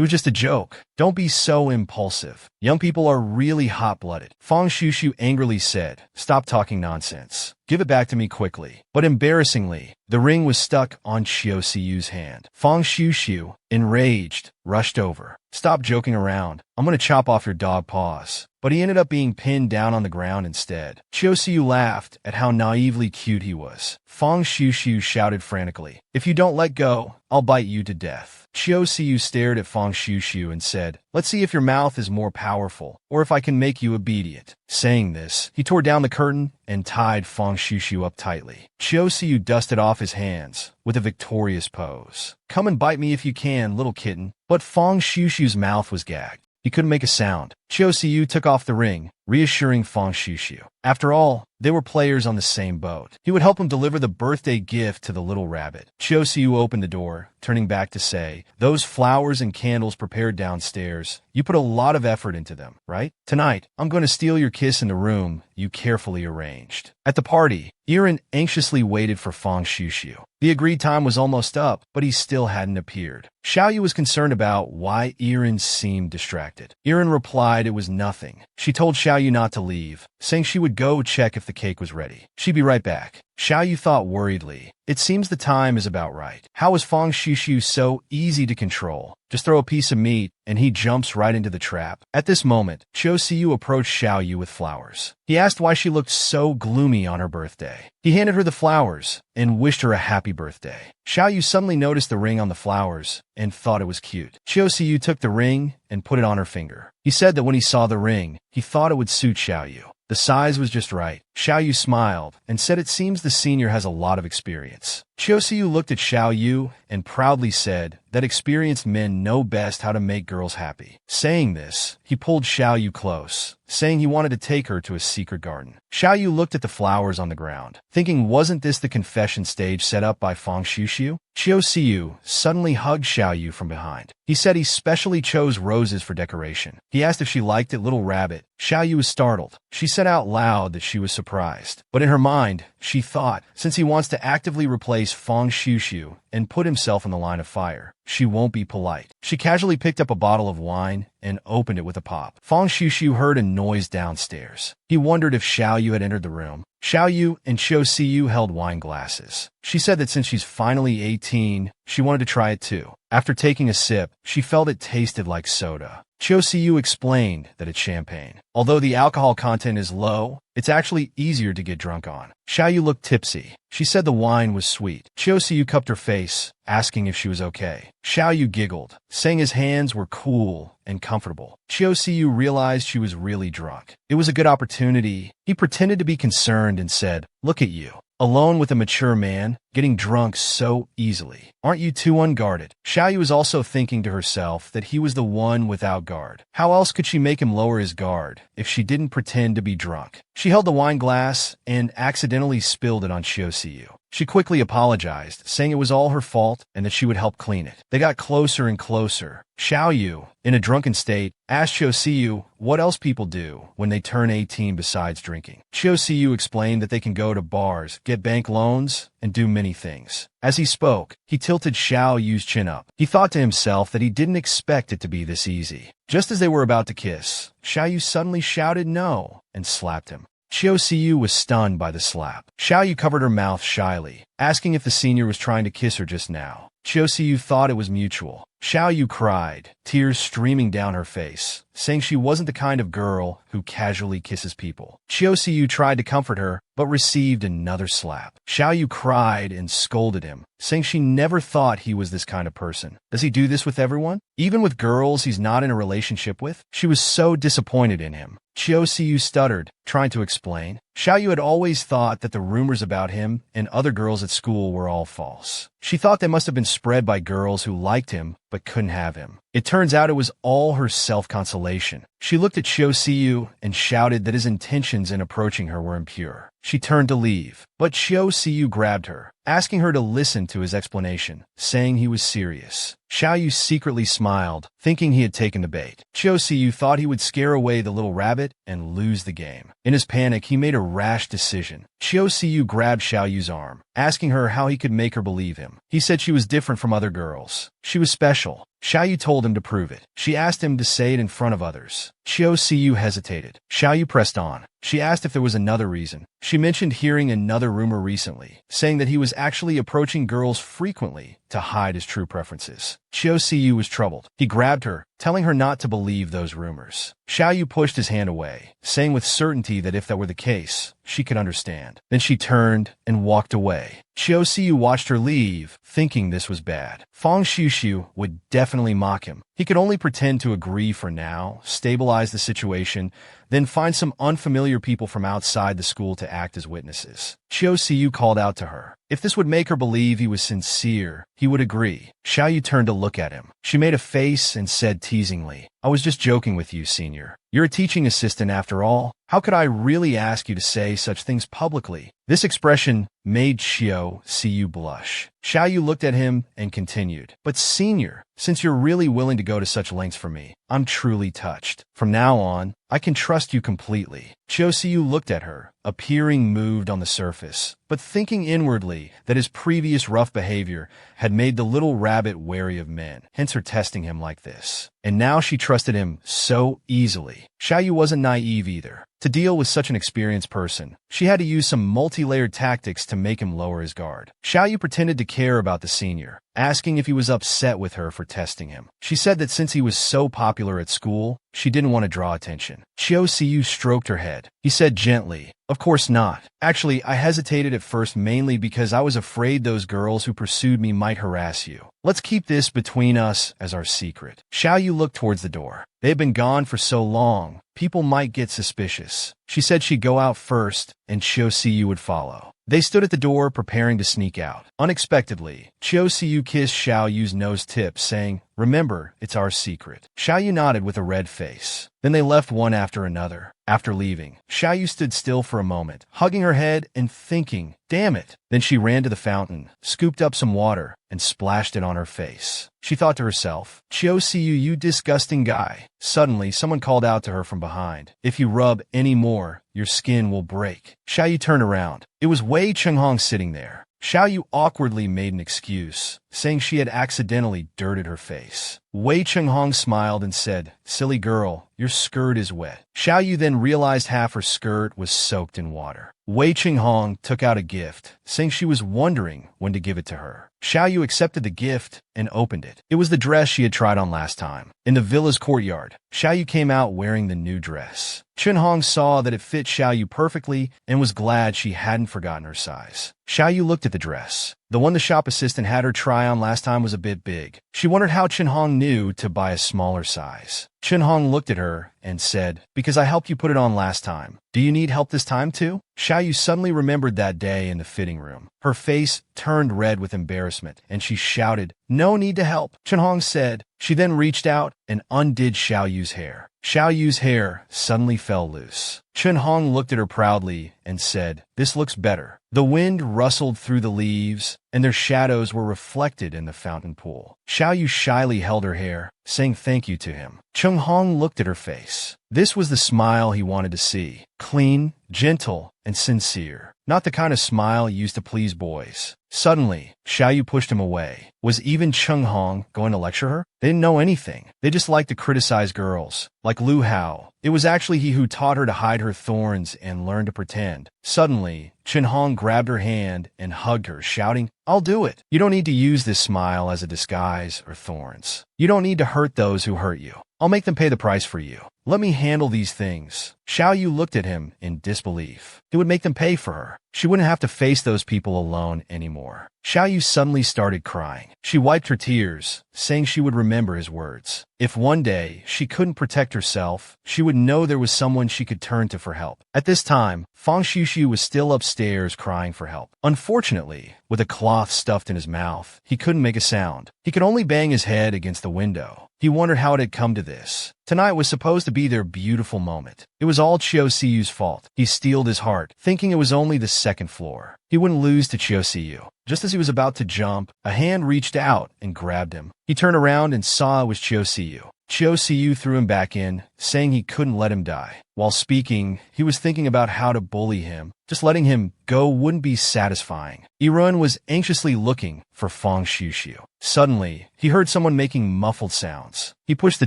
was just a joke. Don't be so impulsive. Young people are really hot-blooded." Fang Shushu angrily said, "Stop talking nonsense. Give it back to me quickly." But embarrassingly, the ring was stuck on Chiu Siyu's hand. Fang Shushu, enraged, rushed over. "Stop joking around. I'm going to chop off your dog paws." But he ended up being pinned down on the ground instead. Chiu Siyu laughed at how naively cute he was. Fang Shushu shouted frantically, "If you don't let go, I'll bite you to death." Chiu Siyu stared at Fang Shushu and said, "Let's see if your mouth is more powerful, or if I can make you obedient." Saying this, he tore down the curtain and tied Fang Shushu up tightly. Chiu Siyu dusted off his hands with a victorious pose. "Come and bite me if you can, little kitten." But Fang Shushu's mouth was gagged. He couldn't make a sound. Chiu Siyu took off the ring, reassuring Fang Shushu. After all, they were players on the same boat. He would help him deliver the birthday gift to the little rabbit. Chiu Siyu opened the door, turning back to say, "Those flowers and candles prepared downstairs, you put a lot of effort into them, right? Tonight, I'm going to steal your kiss in the room you carefully arranged." At the party, Yiren anxiously waited for Fang Shushu. The agreed time was almost up, but he still hadn't appeared. Xiaoyu was concerned about why Yiren seemed distracted. Yiren replied it was nothing. She told Xiaoyu not to leave, saying she would go check if the cake was ready. She'd be right back. Xiaoyu thought worriedly, "It seems the time is about right. How is Fang Shushu so easy to control?" Just throw a piece of meat, and he jumps right into the trap. At this moment, Chiu Siu approached Xiao Yu with flowers. He asked why she looked so gloomy on her birthday. He handed her the flowers and wished her a happy birthday. Xiao Yu suddenly noticed the ring on the flowers and thought it was cute. Chiu Siu took the ring and put it on her finger. He said that when he saw the ring, he thought it would suit Xiao Yu. The size was just right. Xiao Yu smiled and said it seems the senior has a lot of experience. Chiu Siu looked at Xiao Yu and proudly said that experienced men know best how to make girls happy. Saying this, he pulled Xiao Yu close, saying he wanted to take her to a secret garden. Xiao Yu looked at the flowers on the ground, thinking wasn't this the confession stage set up by Fang Xiuxiu? Chiu Siu suddenly hugged Xiao Yu from behind. He said he specially chose roses for decoration. He asked if she liked it, little rabbit. Xiao Yu was startled. She said out loud that she was surprised. But in her mind, she thought, since he wants to actively replace Fang Xiuxiu and put himself in the line of fire, she won't be polite. She casually picked up a bottle of wine and opened it with a pop. Fang Xiuxiu heard a noise downstairs. He wondered if Xiao Yu had entered the room. Xiao Yu and Chiu Siu held wine glasses. She said that since she's finally 18, she wanted to try it too. After taking a sip, she felt it tasted like soda. Chiu Siu explained that it's champagne. Although the alcohol content is low, it's actually easier to get drunk on. Xiao Yu looked tipsy. She said the wine was sweet. Chiu Siu cupped her face, asking if she was okay. Xiao Yu giggled, saying his hands were cool and comfortable. Chiu Siu realized she was really drunk. It was a good opportunity. He pretended to be concerned and said, "Look at you. Alone with a mature man, getting drunk so easily. Aren't you too unguarded?" Xiao Yu was also thinking to herself that he was the one without guard. How else could she make him lower his guard if she didn't pretend to be drunk? She held the wine glass and accidentally spilled it on Chiu Siu. She quickly apologized, saying it was all her fault and that she would help clean it. They got closer and closer. Xiao Yu, in a drunken state, asked Chiu Siu what else people do when they turn 18 besides drinking. Chiu Siu explained that they can go to bars, get bank loans, and do many things. As he spoke, he tilted Xiao Yu's chin up. He thought to himself that he didn't expect it to be this easy. Just as they were about to kiss, Xiao Yu suddenly shouted no and slapped him. Chiu Siu was stunned by the slap. Xiao Yu covered her mouth shyly, asking if the senior was trying to kiss her just now. Chiu Siu thought it was mutual. Xiao Yu cried, tears streaming down her face, saying she wasn't the kind of girl who casually kisses people. Chiu Siu tried to comfort her, but received another slap. Xiao Yu cried and scolded him, saying she never thought he was this kind of person. Does he do this with everyone? Even with girls he's not in a relationship with? She was so disappointed in him. Chiu Siu stuttered, trying to explain. Xiao Yu had always thought that the rumors about him and other girls at school were all false. She thought they must have been spread by girls who liked him but couldn't have him. It turns out it was all her self-consolation. She looked at Chiu Siu and shouted that his intentions in approaching her were impure. She turned to leave, but Chiu Siu grabbed her, asking her to listen to his explanation, saying he was serious. Xiao Yu secretly smiled, thinking he had taken the bait. Chiu Siu thought he would scare away the little rabbit and lose the game. In his panic, he made a rash decision. Chiu Siu grabbed Xiao Yu's arm, asking her how he could make her believe him. He said she was different from other girls. She was special. Xiao Yu told him to prove it. She asked him to say it in front of others. Chiu Siu hesitated. Xiao Yu pressed on. She asked if there was another reason. She mentioned hearing another rumor recently, saying that he was actually approaching girls frequently to hide his true preferences. Chiu Siu was troubled. He grabbed her, telling her not to believe those rumors. Xiao Yu pushed his hand away, saying with certainty that if that were the case, she could understand. Then she turned and walked away. Chiu Siu watched her leave, thinking this was bad. Fang Xiuxiu would definitely mock him. He could only pretend to agree for now, stabilize the situation, then find some unfamiliar people from outside the school to act as witnesses. Chiu Siu called out to her. If this would make her believe he was sincere, he would agree. Xiao Yu turned to look at him. She made a face and said teasingly, "I was just joking with you, senior. You're a teaching assistant after all. How could I really ask you to say such things publicly?" This expression made Chiu Siu blush. Xiao Yu looked at him and continued, "But senior, since you're really willing to go to such lengths for me, I'm truly touched. From now on, I can trust you completely." Chiu Siu looked at her, appearing moved on the surface, but thinking inwardly that his previous rough behavior had made the little rabbit wary of men, hence her testing him like this. And now she trusted him so easily. Xiao Yu wasn't naive either. To deal with such an experienced person, she had to use some multi-layered tactics to make him lower his guard. Xiao Yu pretended to care about the senior, asking if he was upset with her for testing him. She said that since he was so popular at school, she didn't want to draw attention. Chio Siu stroked her head. He said gently, "Of course not. Actually, I hesitated at first mainly because I was afraid those girls who pursued me might harass you. Let's keep this between us as our secret." Xiao Yu looked towards the door. They had been gone for so long, people might get suspicious. She said she'd go out first, and Chio Siu would follow. They stood at the door preparing to sneak out. Unexpectedly, Chio Siu kissed Xiao Yu's nose tip, saying, "Remember, it's our secret." Xiao Yu nodded with a red face. Then they left one after another. After leaving, Xiao Yu stood still for a moment, hugging her head and thinking, "Damn it." Then she ran to the fountain, scooped up some water, and splashed it on her face. She thought to herself, "Chio Siu, you disgusting guy." Suddenly, someone called out to her from behind, "If you rub any more, your skin will break." Xiao Yu turned around. It was Wei Chenghong sitting there. Xiao Yu awkwardly made an excuse, saying she had accidentally dirted her face. Wei Chenghong smiled and said, "Silly girl, your skirt is wet." Xiao Yu then realized half her skirt was soaked in water. Wei Chenghong took out a gift, saying she was wondering when to give it to her. Xiao Yu accepted the gift and opened it. It was the dress she had tried on last time. In the villa's courtyard, Xiao Yu came out wearing the new dress. Chenhong saw that it fit Xiao Yu perfectly and was glad she hadn't forgotten her size. Xiao Yu looked at the dress. The one the shop assistant had her try on last time was a bit big. She wondered how Chenhong knew to buy a smaller size. Chenhong looked at her and said, "Because I helped you put it on last time. Do you need help this time too?" Xiao Yu suddenly remembered that day in the fitting room. Her face turned red with embarrassment, and she shouted, "No need to help," Chenhong said. She then reached out and undid Xiao Yu's hair. Xiao Yu's hair suddenly fell loose. Chenhong looked at her proudly and said, "This looks better." The wind rustled through the leaves, and their shadows were reflected in the fountain pool. Xiao Yu shyly held her hair, saying thank you to him. Chenhong looked at her face. This was the smile he wanted to see. Clean, gentle, and sincere. Not the kind of smile used to please boys. Suddenly, Xiao Yu pushed him away. Was even Chenhong going to lecture her? They didn't know anything. They just liked to criticize girls. Like Lu Hao. It was actually he who taught her to hide her thorns and learn to pretend. Suddenly, Chenhong grabbed her hand and hugged her, shouting, "I'll do it. You don't need to use this smile as a disguise or thorns. You don't need to hurt those who hurt you. I'll make them pay the price for you. Let me handle these things." Xiao Yu looked at him in disbelief. It would make them pay for her. She wouldn't have to face those people alone anymore. Xiao Yu suddenly started crying. She wiped her tears, saying she would remember his words. If one day she couldn't protect herself, she would know there was someone she could turn to for help. At this time, Fang Xushu was still upstairs crying for help. Unfortunately, with a cloth stuffed in his mouth, he couldn't make a sound. He could only bang his head against the window. He wondered how it had come to this. Tonight was supposed to be their beautiful moment. It was all Chio Siu's fault. He steeled his heart, thinking it was only the second floor. He wouldn't lose to Chio Siu. Just as he was about to jump, a hand reached out and grabbed him. He turned around and saw it was Chio Siu. Chio Siu threw him back in, saying he couldn't let him die. While speaking, he was thinking about how to bully him. Just letting him go wouldn't be satisfying. Irun was anxiously looking for Fang Xushu. Suddenly, he heard someone making muffled sounds. He pushed the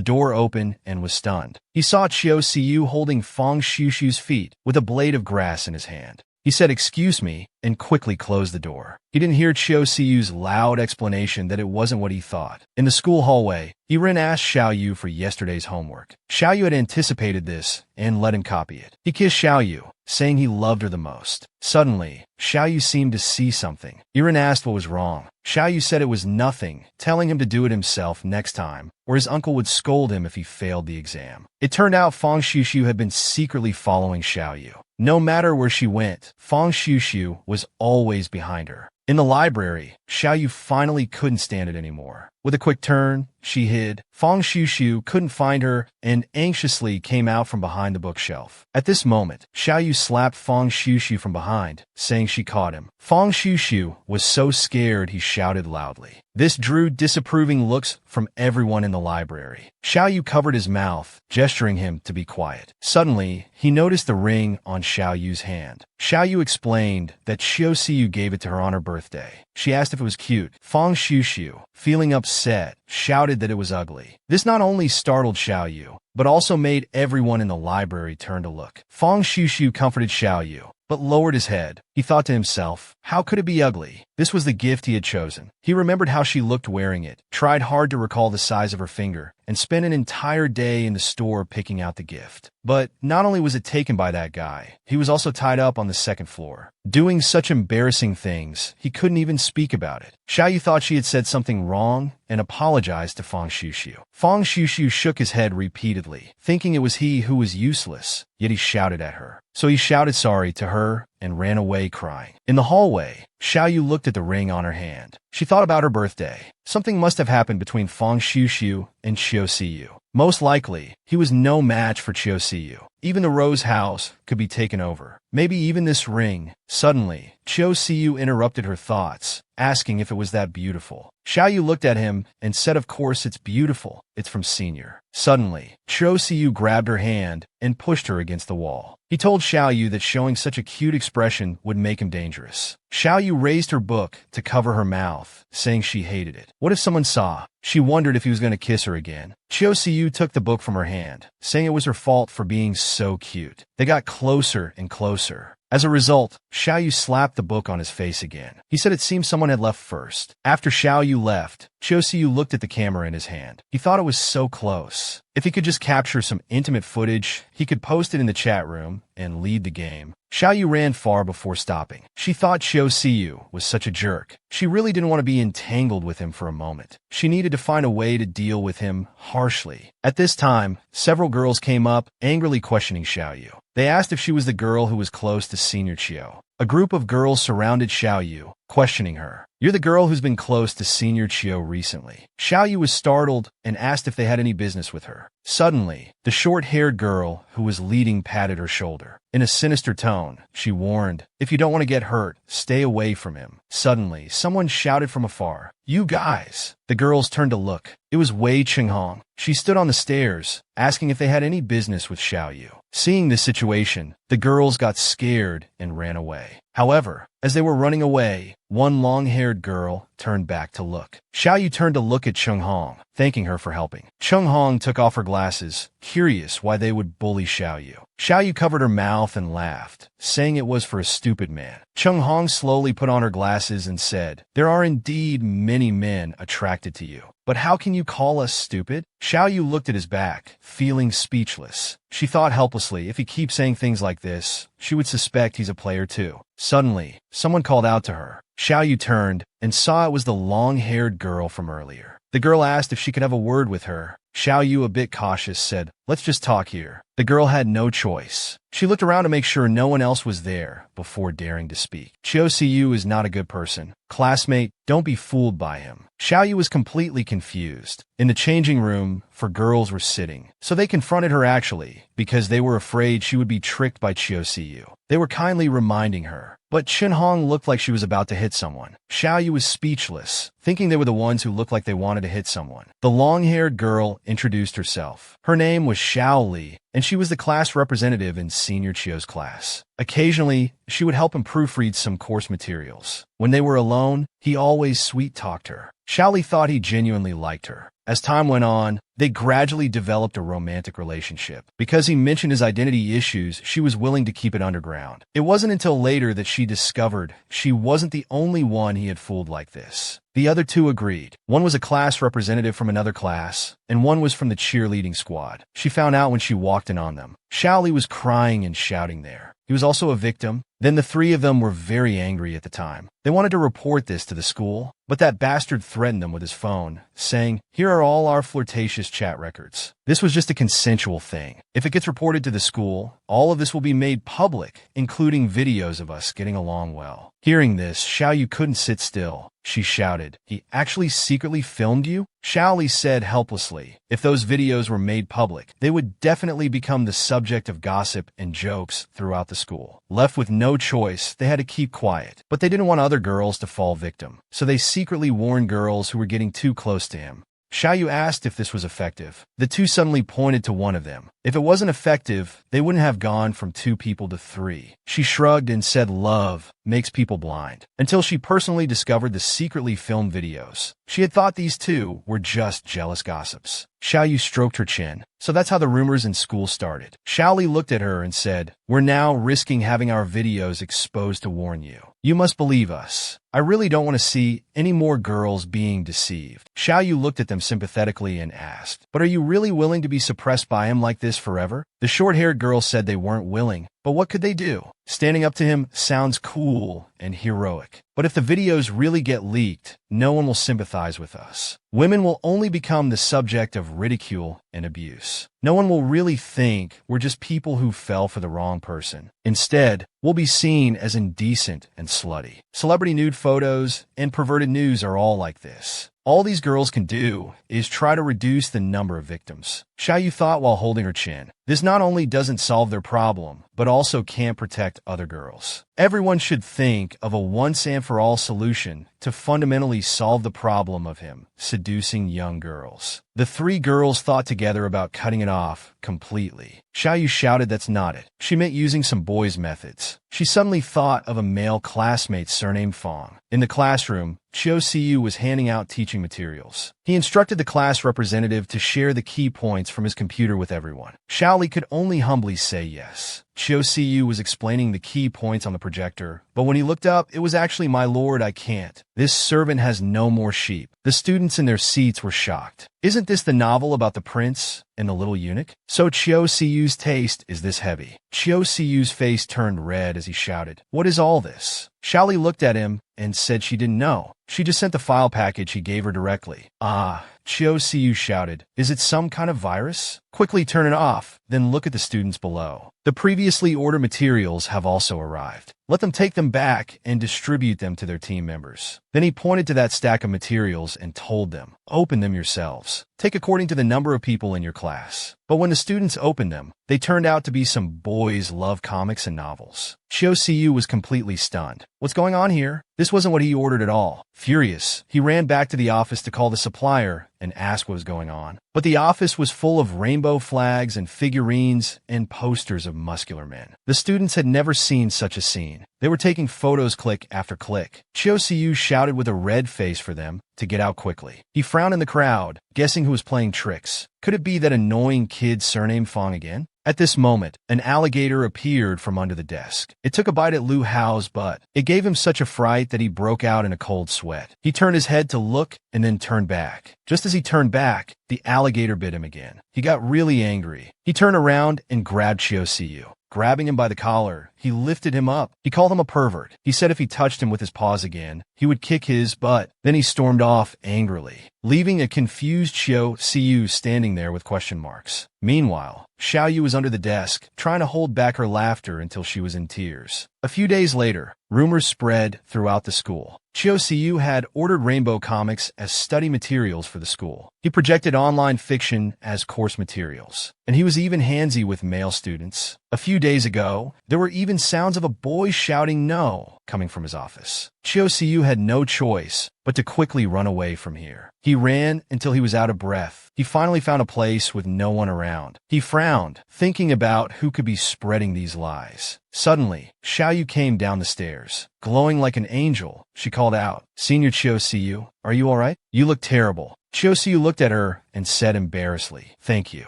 door open and was stunned. He saw Chio Siu holding Fang Xushu's feet with a blade of grass in his hand. He said, "Excuse me," and quickly closed the door. He didn't hear Chio Siu's loud explanation that it wasn't what he thought. In the school hallway, Irin asked Xiao Yu for yesterday's homework. Xiao Yu had anticipated this and let him copy it. He kissed Xiao Yu, saying he loved her the most. Suddenly, Xiao Yu seemed to see something. Irin asked what was wrong. Xiao Yu said it was nothing, telling him to do it himself next time, or his uncle would scold him if he failed the exam. It turned out Fang Xushu had been secretly following Xiao Yu. No matter where she went, Fang Xushu was always behind her. In the library, Xiao Yu finally couldn't stand it anymore. With a quick turn, she hid. Fang Xushu couldn't find her and anxiously came out from behind the bookshelf. At this moment, Xiao Yu slapped Fang Xushu from behind, saying she caught him. Fang Xushu was so scared he shouted loudly. This drew disapproving looks from everyone in the library. Xiao Yu covered his mouth, gesturing him to be quiet. Suddenly, he noticed the ring on Xiao Yu's hand. Xiao Yu explained that Chio Siu gave it to her on her birthday. She asked if it was cute. Fang Xushu, feeling upset, shouted that it was ugly. This not only startled Xiao Yu, but also made everyone in the library turn to look. Fang Xushu comforted Xiao Yu. but lowered his head. He thought to himself, how could it be ugly? This was the gift he had chosen. He remembered how she looked wearing it, tried hard to recall the size of her finger, and spent an entire day in the store picking out the gift. But not only was it taken by that guy, he was also tied up on the second floor, doing such embarrassing things, he couldn't even speak about it. Xiaoyu thought she had said something wrong and apologized to Fang Xiuxiu. Fang Xiuxiu shook his head repeatedly, thinking it was he who was useless, yet he shouted at her. So he shouted sorry to her and ran away crying. In the hallway, Xiaoyu looked at the ring on her hand. She thought about her birthday. Something must have happened between Fang Xiuxiu and Qiu Siyu. Most likely, he was no match for Qiu Siyu. Even the Rose house could be taken over. Maybe even this ring. Suddenly, Qiu Siyu interrupted her thoughts, asking if it was that beautiful. Xiaoyu looked at him and said, of course it's beautiful. It's from Senior. Suddenly, Qiu Siyu grabbed her hand and pushed her against the wall. He told Xiaoyu that showing such a cute expression would make him dangerous. Xiaoyu raised her book to cover her mouth, saying she hated it. What if someone saw? She wondered if he was going to kiss her again. Qiu Siyu took the book from her hand, saying it was her fault for being so cute. They got closer and closer. As a result, Xiaoyu slapped the book on his face again. He said it seemed someone had left first. After Xiaoyu left, Qiu Siyu looked at the camera in his hand. He thought it was so close. If he could just capture some intimate footage, he could post it in the chat room and lead the game. Xiaoyu ran far before stopping. She thought Qiu Siyu was such a jerk. She really didn't want to be entangled with him for a moment. She needed to find a way to deal with him harshly. At this time, several girls came up, angrily questioning Xiaoyu. They asked if she was the girl who was close to Senior Qiu. A group of girls surrounded Xiaoyu, questioning her. You're the girl who's been close to Senior Qiu recently. Xiaoyu was startled and asked if they had any business with her. Suddenly, the short-haired girl who was leading patted her shoulder. In a sinister tone, she warned, if you don't want to get hurt, stay away from him. Suddenly, someone shouted from afar, you guys! The girls turned to look. It was Wei Qinghong. She stood on the stairs, asking if they had any business with Xiaoyu. Seeing this situation, the girls got scared and ran away. However, as they were running away, one long-haired girl turned back to look. Xiaoyu turned to look at Qinghong, thanking her for helping. Qinghong took off her glasses, curious why they would bully Xiaoyu. Xiaoyu covered her mouth and laughed, saying it was for a stupid man. Qinghong slowly put on her glasses and said, there are indeed many men attracted to you. But how can you call us stupid? Xiaoyu looked at his back, feeling speechless. She thought helplessly, if he keeps saying things like this, she would suspect he's a player too. Suddenly, someone called out to her. Xiaoyu turned and saw it was the long-haired girl from earlier. The girl asked if she could have a word with her. Xiaoyu, a bit cautious, said, let's just talk here. The girl had no choice. She looked around to make sure no one else was there before daring to speak. Qiu Siyu is not a good person. Classmate, don't be fooled by him. Xiaoyu was completely confused. In the changing room, 4 girls were sitting. So they confronted her actually, because they were afraid she would be tricked by Qiu Siyu. They were kindly reminding her. But Qinghong looked like she was about to hit someone. Xiaoyu was speechless, thinking they were the ones who looked like they wanted to hit someone. The long-haired girl introduced herself. Her name was Xiao Li, and she was the class representative in Senior Qiu's class. Occasionally, she would help him proofread some course materials. When they were alone, he always sweet-talked her. Xiao Li thought he genuinely liked her. As time went on, they gradually developed a romantic relationship. Because he mentioned his identity issues, she was willing to keep it underground. It wasn't until later that she discovered she wasn't the only one he had fooled like this. The other 2 agreed. One was a class representative from another class, and one was from the cheerleading squad. She found out when she walked in on them. Xiao Li was crying and shouting there. He was also a victim. Then the 3 of them were very angry at the time. They wanted to report this to the school, but that bastard threatened them with his phone, saying, here are all our flirtatious chat records. This was just a consensual thing. If it gets reported to the school, all of this will be made public, including videos of us getting along well. Hearing this, Xiaoyu couldn't sit still. She shouted, he actually secretly filmed you? Xiao Li said helplessly, if those videos were made public, they would definitely become the subject of gossip and jokes throughout the school. Left with no choice, they had to keep quiet. But they didn't want other girls to fall victim, so they secretly warned girls who were getting too close to him. Xiaoyu asked if this was effective. The 2 suddenly pointed to one of them. If it wasn't effective, they wouldn't have gone from 2 people to 3. She shrugged and said love makes people blind, until she personally discovered the secretly filmed videos. She had thought these two were just jealous gossips. Xiaoyu stroked her chin. So that's how the rumors in school started. Xiaoli looked at her and said, "We're now risking having our videos exposed to warn you. You must believe us. I really don't want to see any more girls being deceived." Xiaoyu looked at them sympathetically and asked, "But are you really willing to be suppressed by him like this forever?" The short-haired girl said they weren't willing, but what could they do? Standing up to him sounds cool and heroic. But if the videos really get leaked, no one will sympathize with us. Women will only become the subject of ridicule and abuse. No one will really think we're just people who fell for the wrong person. Instead, we'll be seen as indecent and slutty. Celebrity nude photos and perverted news are all like this. All these girls can do is try to reduce the number of victims. Xiaoyu thought while holding her chin. This not only doesn't solve their problem, but also can't protect other girls. Everyone should think of a once-and-for-all solution to fundamentally solve the problem of him seducing young girls. The 3 girls thought together about cutting it off completely. Xiaoyu shouted that's not it. She meant using some boys' methods. She suddenly thought of a male classmate surnamed Fong. In the classroom, Chiu Siyu was handing out teaching materials. He instructed the class representative to share the key points from his computer with everyone. Xiaoli could only humbly say yes. Chiu Siyu was explaining the key points on the projector, but when he looked up, it was actually, "My lord, I can't. This servant has no more sheep." The students in their seats were shocked. Isn't this the novel about the prince and the little eunuch? So Chiu Siyu's taste is this heavy. Chiu Siyu's face turned red as he shouted, "What is all this?" Xiaoli looked at him and said she didn't know. She just sent the file package he gave her directly. "Ah," Chiu Siyu shouted. "Is it some kind of virus? Quickly turn it off, then look at the students below. The previously ordered materials have also arrived. Let them take them back and distribute them to their team members." Then he pointed to that stack of materials and told them, "Open them yourselves. Take according to the number of people in your class." But when the students opened them, they turned out to be some boys' love comics and novels. Chiu Siyu was completely stunned. What's going on here? This wasn't what he ordered at all. Furious, he ran back to the office to call the supplier and ask what was going on. But the office was full of rainbow flags and figurines and posters of muscular men. The students had never seen such a scene. They were taking photos click after click. Chiu Siyu shouted with a red face for them to get out quickly. He frowned in the crowd, guessing who was playing tricks. Could it be that annoying kid surnamed Fong again? At this moment, an alligator appeared from under the desk. It took a bite at Lu Hao's butt. It gave him such a fright that he broke out in a cold sweat. He turned his head to look and then turned back. Just as he turned back, the alligator bit him again. He got really angry. He turned around and grabbed Chiu Siyu. Grabbing him by the collar, he lifted him up. He called him a pervert. He said if he touched him with his paws again, he would kick his butt. Then he stormed off angrily, leaving a confused Chiu Siyu standing there with question marks. Meanwhile, Xiaoyu was under the desk, trying to hold back her laughter until she was in tears. A few days later, rumors spread throughout the school. Chiu Siyu had ordered rainbow comics as study materials for the school. He projected online fiction as course materials, and he was even handsy with male students. A few days ago, there were even sounds of a boy shouting no coming from his office. Chiu Siyu had no choice but to quickly run away from here. He ran until he was out of breath. He finally found a place with no one around. He frowned, thinking about who could be spreading these lies. Suddenly, Xiaoyu came down the stairs. Glowing like an angel, she called out, "Senior Chiu Siyu, are you all right? You look terrible." Chiu Siyu looked at her and said embarrassedly, "Thank you.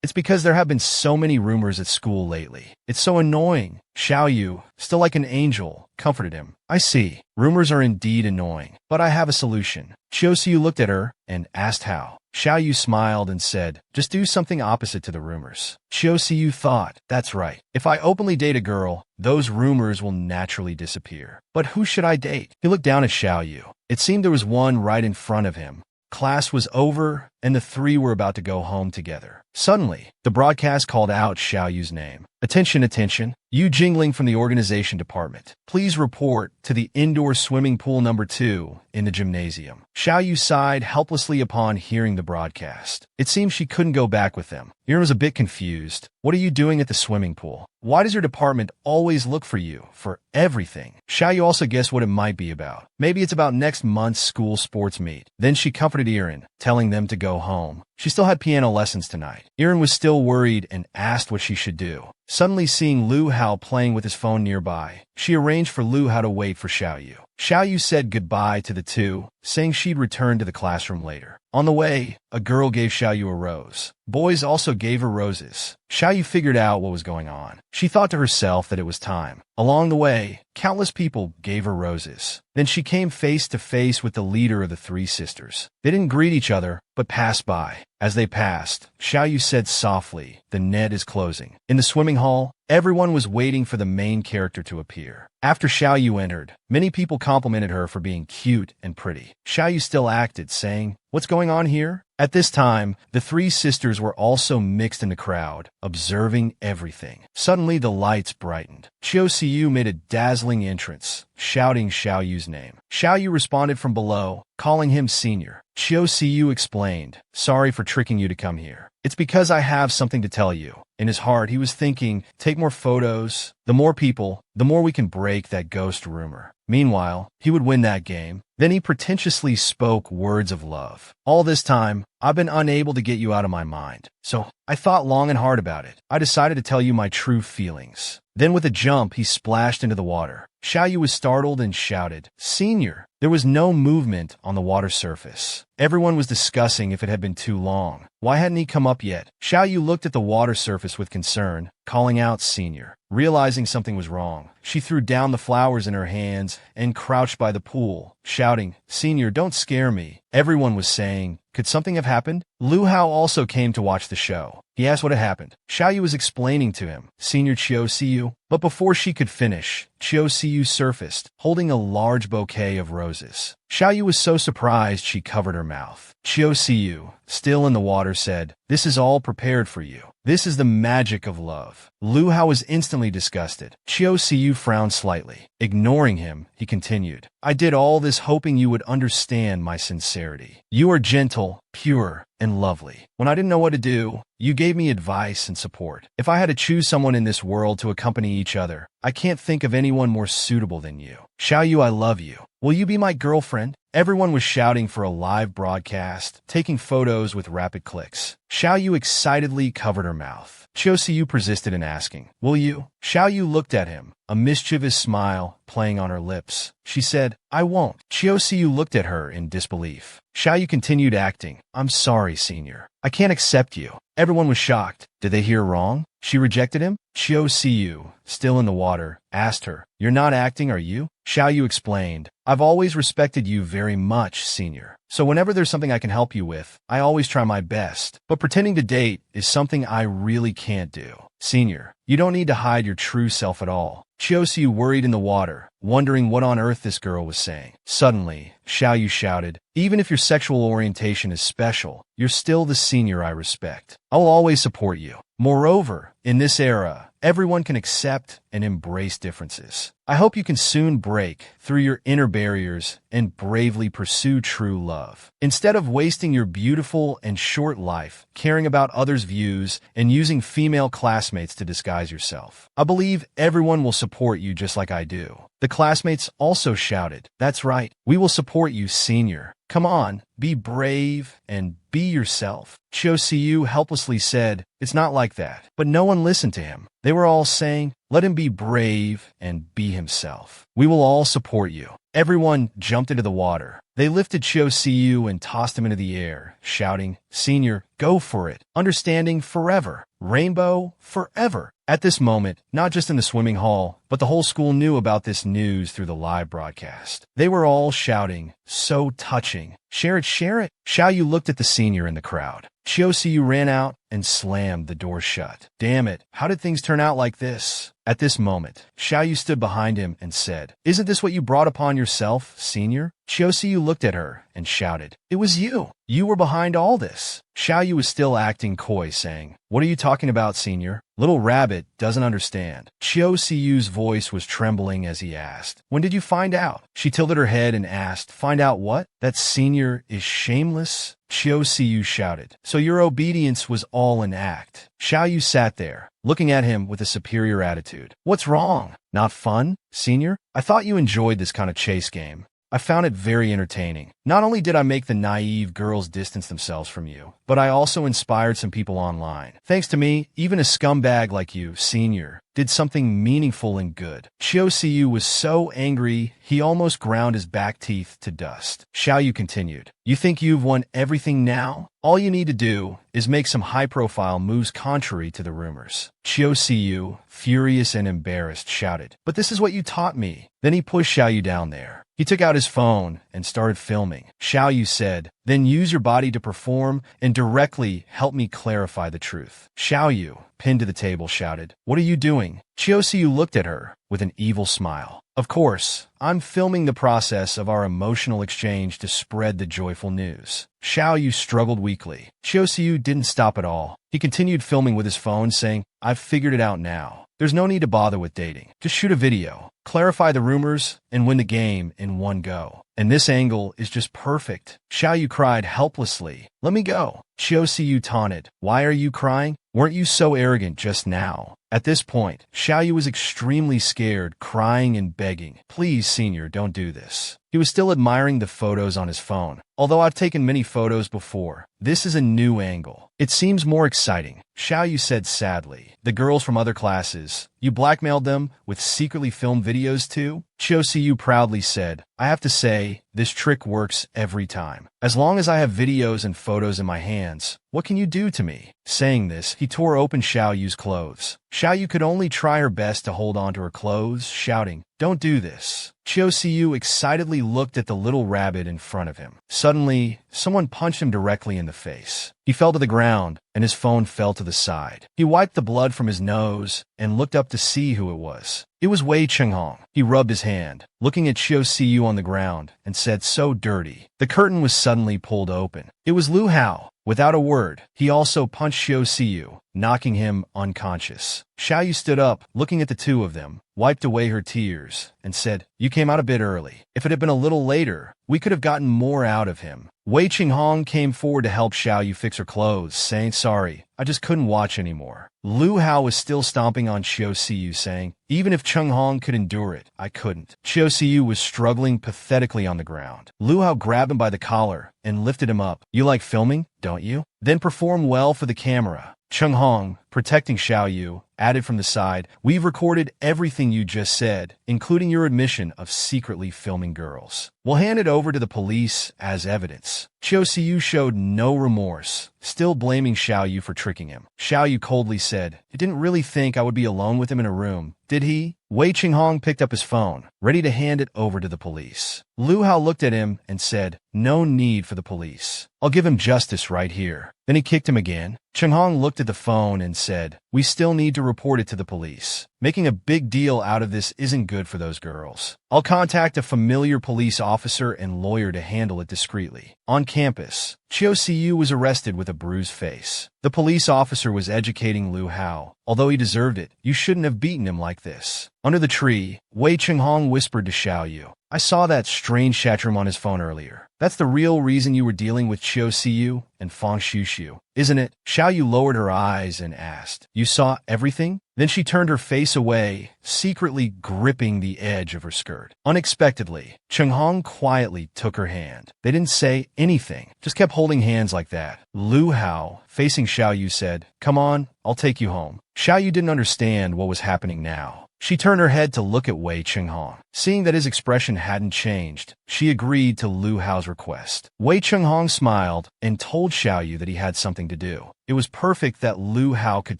It's because there have been so many rumors at school lately. It's so annoying." Xiaoyu, still like an angel, comforted him. "I see. Rumors are indeed annoying, but I have a solution." Chiu Siyu looked at her and asked how. Xiaoyu smiled and said, "Just do something opposite to the rumors." Chiu Siyu thought, "That's right. If I openly date a girl, those rumors will naturally disappear. But who should I date?" He looked down at Xiaoyu. It seemed there was one right in front of him. Class was over, and the 3 were about to go home together. Suddenly, the broadcast called out Xiaoyu's name. "Attention, attention. You jingling from the organization department. Please report to the indoor swimming pool number 2 in the gymnasium. Xiao Yu sighed helplessly upon hearing the broadcast. It seemed she couldn't go back with them. Erin was a bit confused. What are you doing at the swimming pool? Why does your department always look for you for everything? Xiao Yu also guessed what it might be about. Maybe it's about next month's school sports meet. Then she comforted Erin, telling them to go home. She still had piano lessons tonight. Erin was still worried and asked what she should do. Suddenly seeing Lu Hao playing with his phone nearby, she arranged for Lu Hao to wait for Xiao Yu. Xiao Yu said goodbye to the two, saying she'd return to the classroom later. On the way, a girl gave Xiao Yu a rose. Boys also gave her roses. Xiao Yu figured out what was going on. She thought to herself that it was time. Along the way, countless people gave her roses. Then she came face to face with the leader of the three sisters. They didn't greet each other, but passed by. As they passed, Xiao Yu said softly, "The net is closing." In the swimming hall, everyone was waiting for the main character to appear. After Xiao Yu entered, many people complimented her for being cute and pretty. Xiao Yu still acted, saying, "What's going on here?" At this time, the three sisters were also mixed in the crowd, observing everything. Suddenly, the lights brightened. Chiu Siyu made a dazzling entrance, shouting Xiao Yu's name. Xiao Yu responded from below, calling him senior. Chiu Siyu explained, "Sorry for tricking you to come here. It's because I have something to tell you." In his heart, he was thinking, take more photos. The more people, the more we can break that ghost rumor. Meanwhile, he would win that game. Then he pretentiously spoke words of love. "All this time, I've been unable to get you out of my mind. So I thought long and hard about it. I decided to tell you my true feelings." Then with a jump, he splashed into the water. Xiao Yu was startled and shouted, "Senior!" There was no movement on the water surface. Everyone was discussing if it had been too long. Why hadn't he come up yet? Xiao Yu looked at the water surface with concern, calling out senior. Realizing something was wrong, she threw down the flowers in her hands and crouched by the pool, shouting, "Senior, don't scare me." Everyone was saying, "Could something have happened?" Lu Hao also came to watch the show. He asked what had happened. Xiao Yu was explaining to him, "Senior Chiu Siyu." But before she could finish, Chiu Siyu surfaced, holding a large bouquet of roses. Xiao Yu was so surprised she covered her mouth. Chiu Siyu, still in the water, said, "This is all prepared for you. This is the magic of love." Lu Hao was instantly disgusted. Chiu Siyu frowned slightly. Ignoring him, he continued, "I did all this hoping you would understand my sincerity. You are gentle, pure, and lovely. When I didn't know what to do, you gave me advice and support. If I had to choose someone in this world to accompany each other, I can't think of anyone more suitable than you. Xiao Yu, I love you. Will you be my girlfriend?" Everyone was shouting for a live broadcast, taking photos with rapid clicks. Xiao Yu excitedly covered her mouth. Chiu Siyu persisted in asking, "Will you?" Xiao Yu looked at him, a mischievous smile playing on her lips. She said, "I won't." Chiu Siyu looked at her in disbelief. Xiao Yu continued acting, "I'm sorry, senior. I can't accept you." Everyone was shocked. Did they hear wrong? She rejected him? Chiu Siyu, still in the water, asked her, "You're not acting, are you?" Xiao Yu explained, "I've always respected you very much, senior. So whenever there's something I can help you with, I always try my best. But pretending to date is something I really can't do. Senior, you don't need to hide your true self at all." Chiu Siyu worried in the water, wondering what on earth this girl was saying. Suddenly, Xiao Yu shouted, "Even if your sexual orientation is special, you're still the senior I respect. I will always support you. Moreover, in this era, everyone can accept and embrace differences. I hope you can soon break through your inner barriers and bravely pursue true love. Instead of wasting your beautiful and short life caring about others' views and using female classmates to disguise yourself. I believe everyone will support you just like I do." The classmates also shouted, "That's right. We will support you, senior. Come on, be brave and be yourself." Chiu Siyu helplessly said, "It's not like that." But no one listened to him. They were all saying, "Let him be brave and be himself. We will all support you." Everyone jumped into the water. They lifted Chiu Siyu and tossed him into the air, shouting, "Senior, go for it. Understanding forever. Rainbow forever." At this moment, not just in the swimming hall, but the whole school knew about this news through the live broadcast. They were all shouting, "So touching. Share it, share it." Xiao Yu looked at the senior in the crowd. Chiu Siyu ran out and slammed the door shut. "Damn it, how did things turn out like this?" At this moment, Xiaoyu stood behind him and said, "Isn't this what you brought upon yourself, senior?" Xiaoyu looked at her and shouted, "It was you! You were behind all this!" Xiaoyu was still acting coy, saying, "What are you talking about, senior?" Little Rabbit doesn't understand. Xiaoyu's voice was trembling as he asked, "When did you find out?" She tilted her head and asked, "Find out what? That senior is shameless?" Xiaoyu shouted, "So your obedience was all an act." Xiaoyu sat there, looking at him with a superior attitude. "What's wrong? Not fun, senior? I thought you enjoyed this kind of chase game. I found it very entertaining. Not only did I make the naive girls distance themselves from you, but I also inspired some people online. Thanks to me, even a scumbag like you, senior, did something meaningful and good." Xiaoyu was so angry, he almost ground his back teeth to dust. Xiaoyu continued, "You think you've won everything now? All you need to do is make some high-profile moves contrary to the rumors." Xiaoyu, furious and embarrassed, shouted, "But this is what you taught me." Then he pushed Xiaoyu down there. He took out his phone and started filming. Xiaoyu said, "Then use your body to perform and directly help me clarify the truth." Xiaoyu, pinned to the table, shouted, "What are you doing?" Xiaoyu looked at her with an evil smile. "Of course, I'm filming the process of our emotional exchange to spread the joyful news." Xiaoyu struggled weakly. Xiaoyu didn't stop at all. He continued filming with his phone, saying, "I've figured it out now. There's no need to bother with dating. Just shoot a video, clarify the rumors, and win the game in one go. And this angle is just perfect." Xiaoyu cried helplessly, "Let me go." Xiaoyu taunted, "Why are you crying? Weren't you so arrogant just now?" At this point, Xiaoyu was extremely scared, crying and begging, "Please, senior, don't do this." He was still admiring the photos on his phone. "Although I've taken many photos before, this is a new angle. It seems more exciting." Xiaoyu said sadly, "The girls from other classes, you blackmailed them with secretly filmed videos too?" Xiaoyu proudly said, "I have to say, this trick works every time. As long as I have videos and photos in my hands, what can you do to me?" Saying this, he tore open Xiaoyu's clothes. Xiaoyu could only try her best to hold on to her clothes, shouting, "Don't do this." Xiaoyu excitedly looked at the little rabbit in front of him. Suddenly, someone punched him directly in the face. He fell to the ground, and his phone fell to the side. He wiped the blood from his nose and looked up to see who it was. It was Wei Chenghong. He rubbed his hand, looking at Xiaoyu on the ground, and said, "So dirty." The curtain was suddenly pulled open. It was Lu Hao. Without a word, he also punched Xiaoyu, knocking him unconscious. Xiaoyu stood up, looking at the two of them, wiped away her tears, and said, "You came out a bit early. If it had been a little later, we could have gotten more out of him." Wei Chenghong came forward to help Xiaoyu fix her clothes, saying, "Sorry, I just couldn't watch anymore." Lu Hao was still stomping on Xiaoyu, saying, "Even if Chenghong could endure it, I couldn't." Xiaoyu was struggling pathetically on the ground. Lu Hao grabbed him by the collar and lifted him up. "You like filming, don't you? Then perform well for the camera." Chenghong, protecting Xiaoyu, added from the side, "We've recorded everything you just said, including your admission of secretly filming girls. We'll hand it over to the police as evidence." Xiaoyu showed no remorse, still blaming Xiaoyu for tricking him. Xiaoyu coldly said, "He didn't really think I would be alone with him in a room, did he?" Wei Chenghong picked up his phone, ready to hand it over to the police. Lu Hao looked at him and said, "No need for the police. I'll give him justice right here." Then he kicked him again. Chenghong looked at the phone and said, "We still need to report it to the police. Making a big deal out of this isn't good for those girls. I'll contact a familiar police officer and lawyer to handle it discreetly." On campus, Xiaoyu was arrested with a bruised face. The police officer was educating Lu Hao. "Although he deserved it, you shouldn't have beaten him like this." Under the tree, Wei Chenghong whispered to Xiaoyu, "I saw that strange chat room on his phone earlier. That's the real reason you were dealing with Xiaoyu and Fang Shushu, isn't it?" Xiaoyu lowered her eyes and asked, "You saw everything?" Then she turned her face away, secretly gripping the edge of her skirt. Unexpectedly, Chenghong quietly took her hand. They didn't say anything, just kept holding hands like that. Lu Hao, facing Xiaoyu, said, "Come on, I'll take you home." Xiaoyu didn't understand what was happening now. She turned her head to look at Wei Chenghong. Seeing that his expression hadn't changed, she agreed to Lu Hao's request. Wei Chenghong smiled and told Xiaoyu that he had something to do. It was perfect that Lu Hao could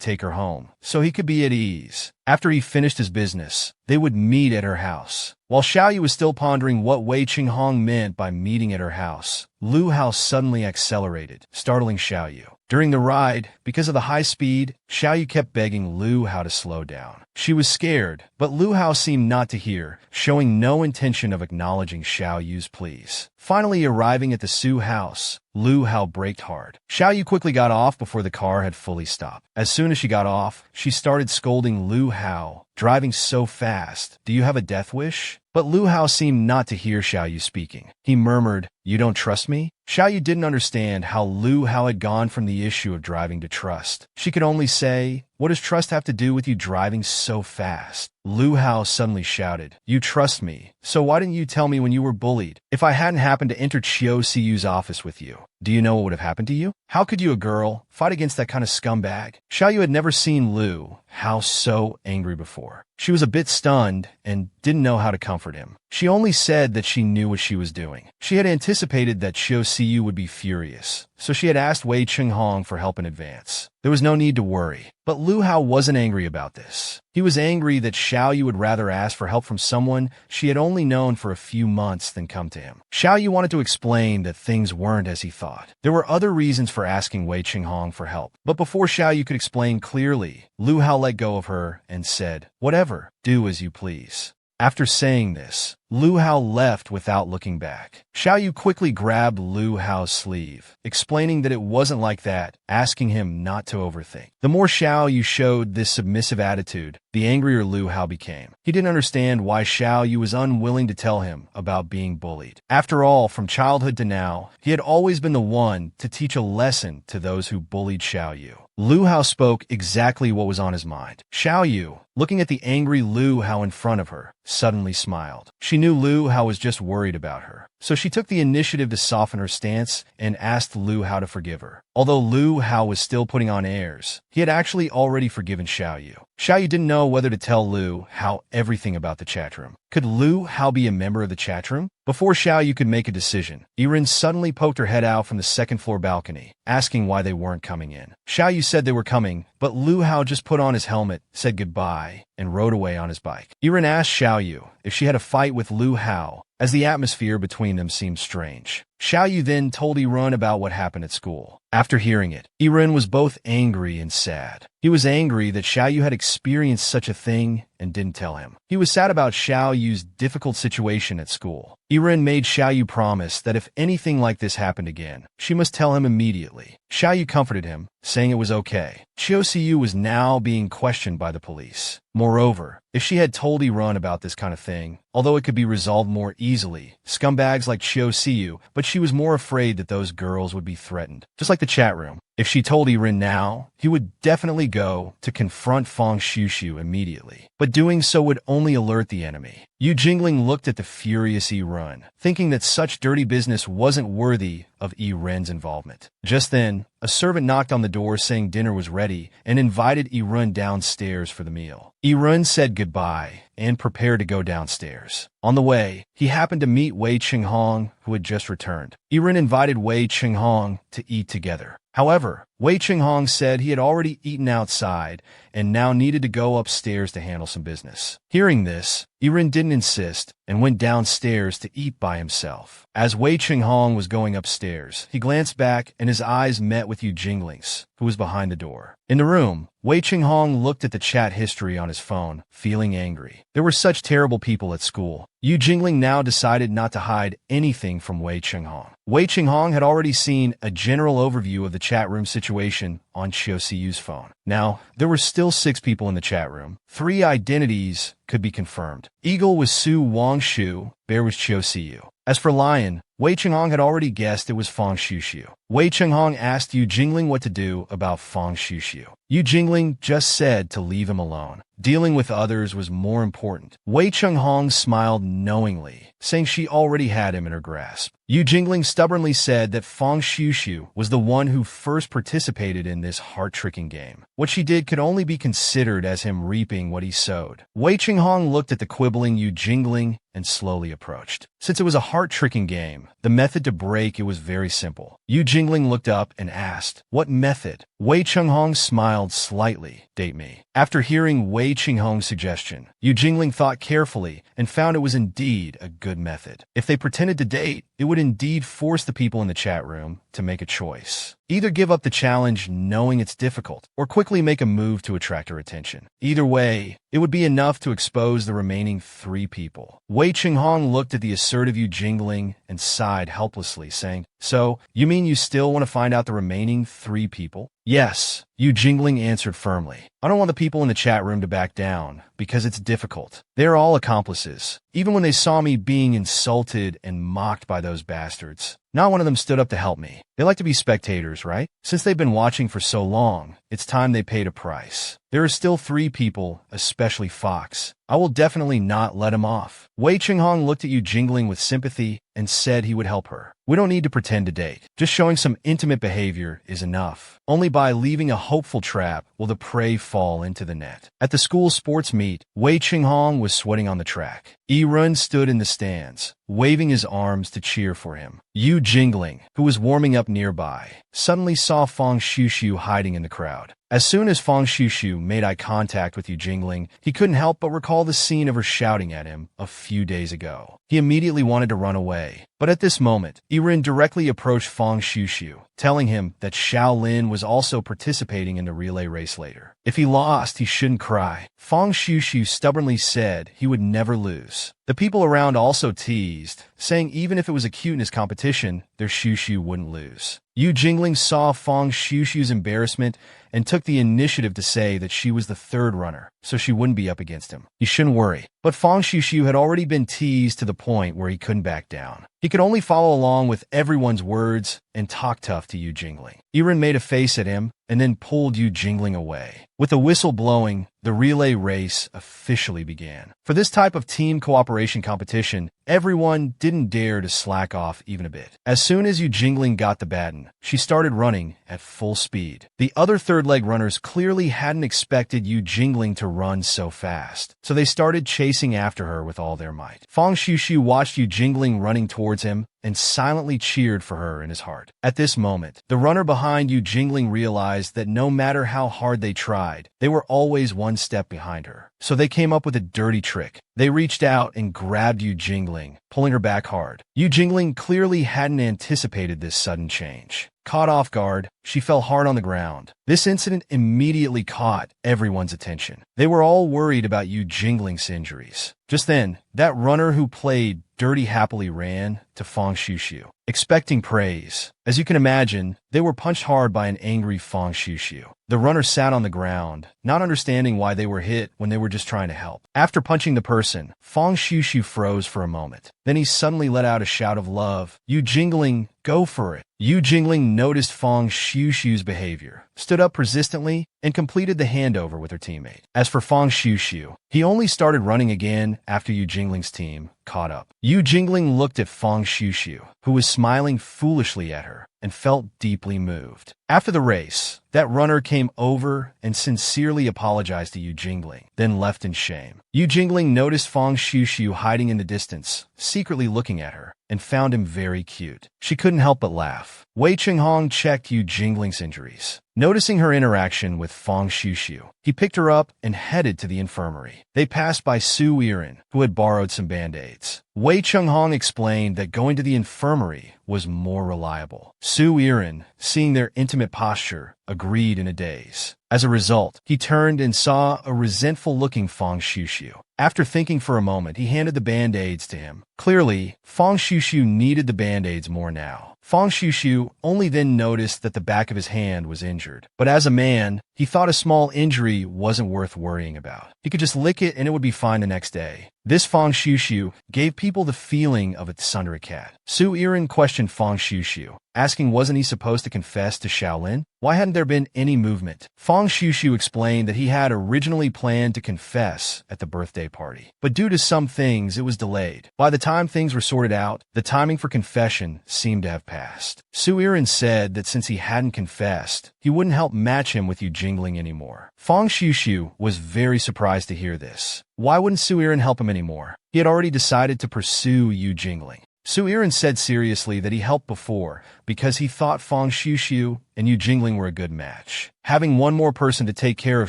take her home, so he could be at ease. After he finished his business, they would meet at her house. While Xiaoyu was still pondering what Wei Chenghong meant by meeting at her house, Lu Hao suddenly accelerated, startling Xiaoyu. During the ride, because of the high speed, Xiao Yu kept begging Lu Hao to slow down. She was scared, but Lu Hao seemed not to hear, showing no intention of acknowledging Xiao Yu's pleas. Finally arriving at the Su house, Lu Hao braked hard. Xiao Yu quickly got off before the car had fully stopped. As soon as she got off, she started scolding Lu Hao, driving so fast. Do you have a death wish? But Lu Hao seemed not to hear Xiao Yu speaking. He murmured, "You don't trust me?" Xiao Yu didn't understand how Lu Hao had gone from the issue of driving to trust. She could only say, "What does trust have to do with you driving so fast?" Lu Hao suddenly shouted, "You trust me, so why didn't you tell me when you were bullied? If I hadn't happened to enter Chiu Siyu's office with you, do you know what would have happened to you? How could you, a girl, fight against that kind of scumbag?" Xiao Yu had never seen Lu Hao so angry before. She was a bit stunned and didn't know how to comfort him. She only said that she knew what she was doing. She had anticipated that Chiu Siyu would be furious, so she had asked Wei Chenghong for help in advance. There was no need to worry. But Lu Hao wasn't angry about this. He was angry that Xiao Yu would rather ask for help from someone she had only known for a few months than come to him. Xiao Yu wanted to explain that things weren't as he thought. There were other reasons for asking Wei Chenghong for help. But before Xiao Yu could explain clearly, Lu Hao let go of her and said, "Whatever, do as you please." After saying this, Lu Hao left without looking back. Xiao Yu quickly grabbed Lu Hao's sleeve, explaining that it wasn't like that, asking him not to overthink. The more Xiao Yu showed this submissive attitude, the angrier Lu Hao became. He didn't understand why Xiao Yu was unwilling to tell him about being bullied. After all, from childhood to now, he had always been the one to teach a lesson to those who bullied Xiao Yu. Lu Hao spoke exactly what was on his mind. Xiao Yu, looking at the angry Lu Hao in front of her, suddenly smiled. She knew Lu Hao was just worried about her, so she took the initiative to soften her stance and asked Lu Hao to forgive her. Although Lu Hao was still putting on airs, he had actually already forgiven Xiao Yu. Xiao Yu didn't know whether to tell Lu Hao everything about the chat room. Could Lu Hao be a member of the chat room? Before Xiao Yu could make a decision, Yiren suddenly poked her head out from the second-floor balcony, asking why they weren't coming in. Xiao Yu said they were coming, but Lu Hao just put on his helmet, said goodbye, and rode away on his bike. Yiren asked Xiao Yu if she had a fight with Lu Hao, as the atmosphere between them seemed strange. Xiao Yu then told Yiren about what happened at school. After hearing it, Yiren was both angry and sad. He was angry that Xiao Yu had experienced such a thing and didn't tell him. He was sad about Xiao Yu's difficult situation at school. Yiren made Xiao Yu promise that if anything like this happened again, she must tell him immediately. Xiao Yu comforted him, saying it was okay. Chiu Siyu was now being questioned by the police. Moreover, if she had told Yiren about this kind of thing, although it could be resolved more easily, scumbags like Chiu Siyu, but she was more afraid that those girls would be threatened. Just like the chat room. If she told Yiren now, he would definitely go to confront Fang Shushu immediately. But doing so would only alert the enemy. Yu Jingling looked at the furious Yiren, thinking that such dirty business wasn't worthy of Yiren's involvement. Just then, a servant knocked on the door saying dinner was ready and invited Yiren downstairs for the meal. Yiren said goodbye and prepared to go downstairs. On the way, he happened to meet Wei Chenghong, who had just returned. Yiren invited Wei Chenghong to eat together. However, Wei Chenghong said he had already eaten outside and now needed to go upstairs to handle some business. Hearing this, Yiren didn't insist and went downstairs to eat by himself. As Wei Chenghong was going upstairs, he glanced back and his eyes met with Yu Jingling's, who was behind the door. In the room, Wei Chenghong looked at the chat history on his phone, feeling angry. There were such terrible people at school. Yu Jingling now decided not to hide anything from Wei Chenghong. Wei Chenghong had already seen a general overview of the chat room situation on Chiu Siyu's phone. Now, there were still 6 people in the chat room. 3 identities could be confirmed. Eagle was Su Wangshu, Bear was Chiu Siyu. As for Lion, Wei Chenghong had already guessed it was Fang Shushu. Wei Chenghong asked Yu Jingling what to do about Fang Shushu. Yu Jingling just said to leave him alone. Dealing with others was more important. Wei Chenghong smiled knowingly, saying she already had him in her grasp. Yu Jingling stubbornly said that Fang Shushu was the one who first participated in this heart-tricking game. What she did could only be considered as him reaping what he sowed. Wei Chenghong looked at the quibbling Yu Jingling and slowly approached. Since it was a heart-tricking game, the method to break it was very simple. Yu Jingling looked up and asked, "What method?" Wei Chenghong smiled slightly. "Date me." After hearing Wei Chenghong's suggestion, Yu Jingling thought carefully and found it was indeed a good method. If they pretended to date, it would indeed force the people in the chat room to make a choice. Either give up the challenge knowing it's difficult, or quickly make a move to attract her attention. Either way, it would be enough to expose the remaining 3 people. Wei Chenghong looked at the assertive Yu Jingling and sighed helplessly, saying, "So, you mean you still want to find out the remaining 3 people?" "Yes," Yu Jingling answered firmly. "I don't want the people in the chat room to back down, because it's difficult. They're all accomplices. Even when they saw me being insulted and mocked by those bastards, not one of them stood up to help me. They like to be spectators, right? Since they've been watching for so long, it's time they paid a price. There are still 3 people, especially Fox. I will definitely not let him off." Wei Chenghong looked at Yu Jingling with sympathy and said he would help her. "We don't need to pretend to date. Just showing some intimate behavior is enough. Only by leaving a hopeful trap will the prey fall into the net." At the school sports meet, Wei Chenghong was sweating on the track. Yi-Run stood in the stands, waving his arms to cheer for him. Yu Jingling, who was warming up nearby, suddenly saw Fang Shushu hiding in the crowd. As soon as Fang Shushu made eye contact with Yu Jingling, he couldn't help but recall the scene of her shouting at him a few days ago. He immediately wanted to run away. But at this moment, Yi-Run directly approached Fang Shushu, telling him that Shaolin was also participating in the relay race later. If he lost, he shouldn't cry. Fang Shushu stubbornly said he would never lose. The people around also teased, saying even if it was a cuteness competition, their Shushu wouldn't lose. Yu Jingling saw Fang Shushu's embarrassment and took the initiative to say that she was the 3rd runner, so she wouldn't be up against him. He shouldn't worry. But Fang Shushu had already been teased to the point where he couldn't back down. He could only follow along with everyone's words and talk tough to Yu Jingling. Yi-Run made a face at him and then pulled Yu Jingling away. With the whistle blowing, the relay race officially began. For this type of team cooperation competition, everyone didn't dare to slack off even a bit. As soon as Yu Jingling got the baton, she started running at full speed. The other third-leg runners clearly hadn't expected Yu Jingling to run so fast, so they started chasing after her with all their might. Fang Shushu watched Yu Jingling running towards him and silently cheered for her in his heart. At this moment, the runner behind Yu Jingling realized that no matter how hard they tried, they were always one step behind her. So they came up with a dirty trick. They reached out and grabbed Yu Jingling, pulling her back hard. Yu Jingling clearly hadn't anticipated this sudden change. Caught off guard, she fell hard on the ground. This incident immediately caught everyone's attention. They were all worried about Yu Jingling's injuries. Just then, that runner who played dirty happily ran to Fang Shushu, expecting praise. As you can imagine, they were punched hard by an angry Fang Shushu. The runner sat on the ground, not understanding why they were hit when they were just trying to help. After punching the person, Fang Shushu froze for a moment. Then he suddenly let out a shout of love. "Yu Jingling, go for it." Yu Jingling noticed Fang Shushu's behavior, stood up persistently, and completed the handover with her teammate. As for Fang Shushu, he only started running again after Yu Jingling's team caught up. Yu Jingling looked at Fang Shushu, who was smiling foolishly at her, and felt deeply moved. After the race, that runner came over and sincerely apologized to Yu Jingling, then left in shame. Yu Jingling noticed Fang Shushu hiding in the distance, secretly looking at her, and found him very cute. She couldn't help but laugh. Wei Chenghong checked Yu Jingling's injuries. Noticing her interaction with Fang Shushu, he picked her up and headed to the infirmary. They passed by Su Yiren, who had borrowed some band-aids. Wei Chenghong explained that going to the infirmary was more reliable. Su Yiren, seeing their intimate posture, agreed in a daze. As a result, he turned and saw a resentful-looking Fang Shushu. After thinking for a moment, he handed the band-aids to him. Clearly, Fang Shushu needed the band-aids more now. Fang Shushu only then noticed that the back of his hand was injured. But as a man, he thought a small injury wasn't worth worrying about. He could just lick it and it would be fine the next day. This Fang Shushu gave people the feeling of a Thundercat. Su Yiren questioned Fang Shushu, asking wasn't he supposed to confess to Shaolin? Why hadn't there been any movement? Fang Shushu explained that he had originally planned to confess at the birthday party, but due to some things it was delayed. By the time things were sorted out, the timing for confession seemed to have passed. Su Yiren said that since he hadn't confessed, he wouldn't help match him with Yu Jingling anymore. Fang Shushu was very surprised to hear this. Why wouldn't Su Yiren help him anymore? He had already decided to pursue Yu Jingling. Su Iren said seriously that he helped before because he thought Fang Xiuxiu and Yu Jingling were a good match. Having one more person to take care of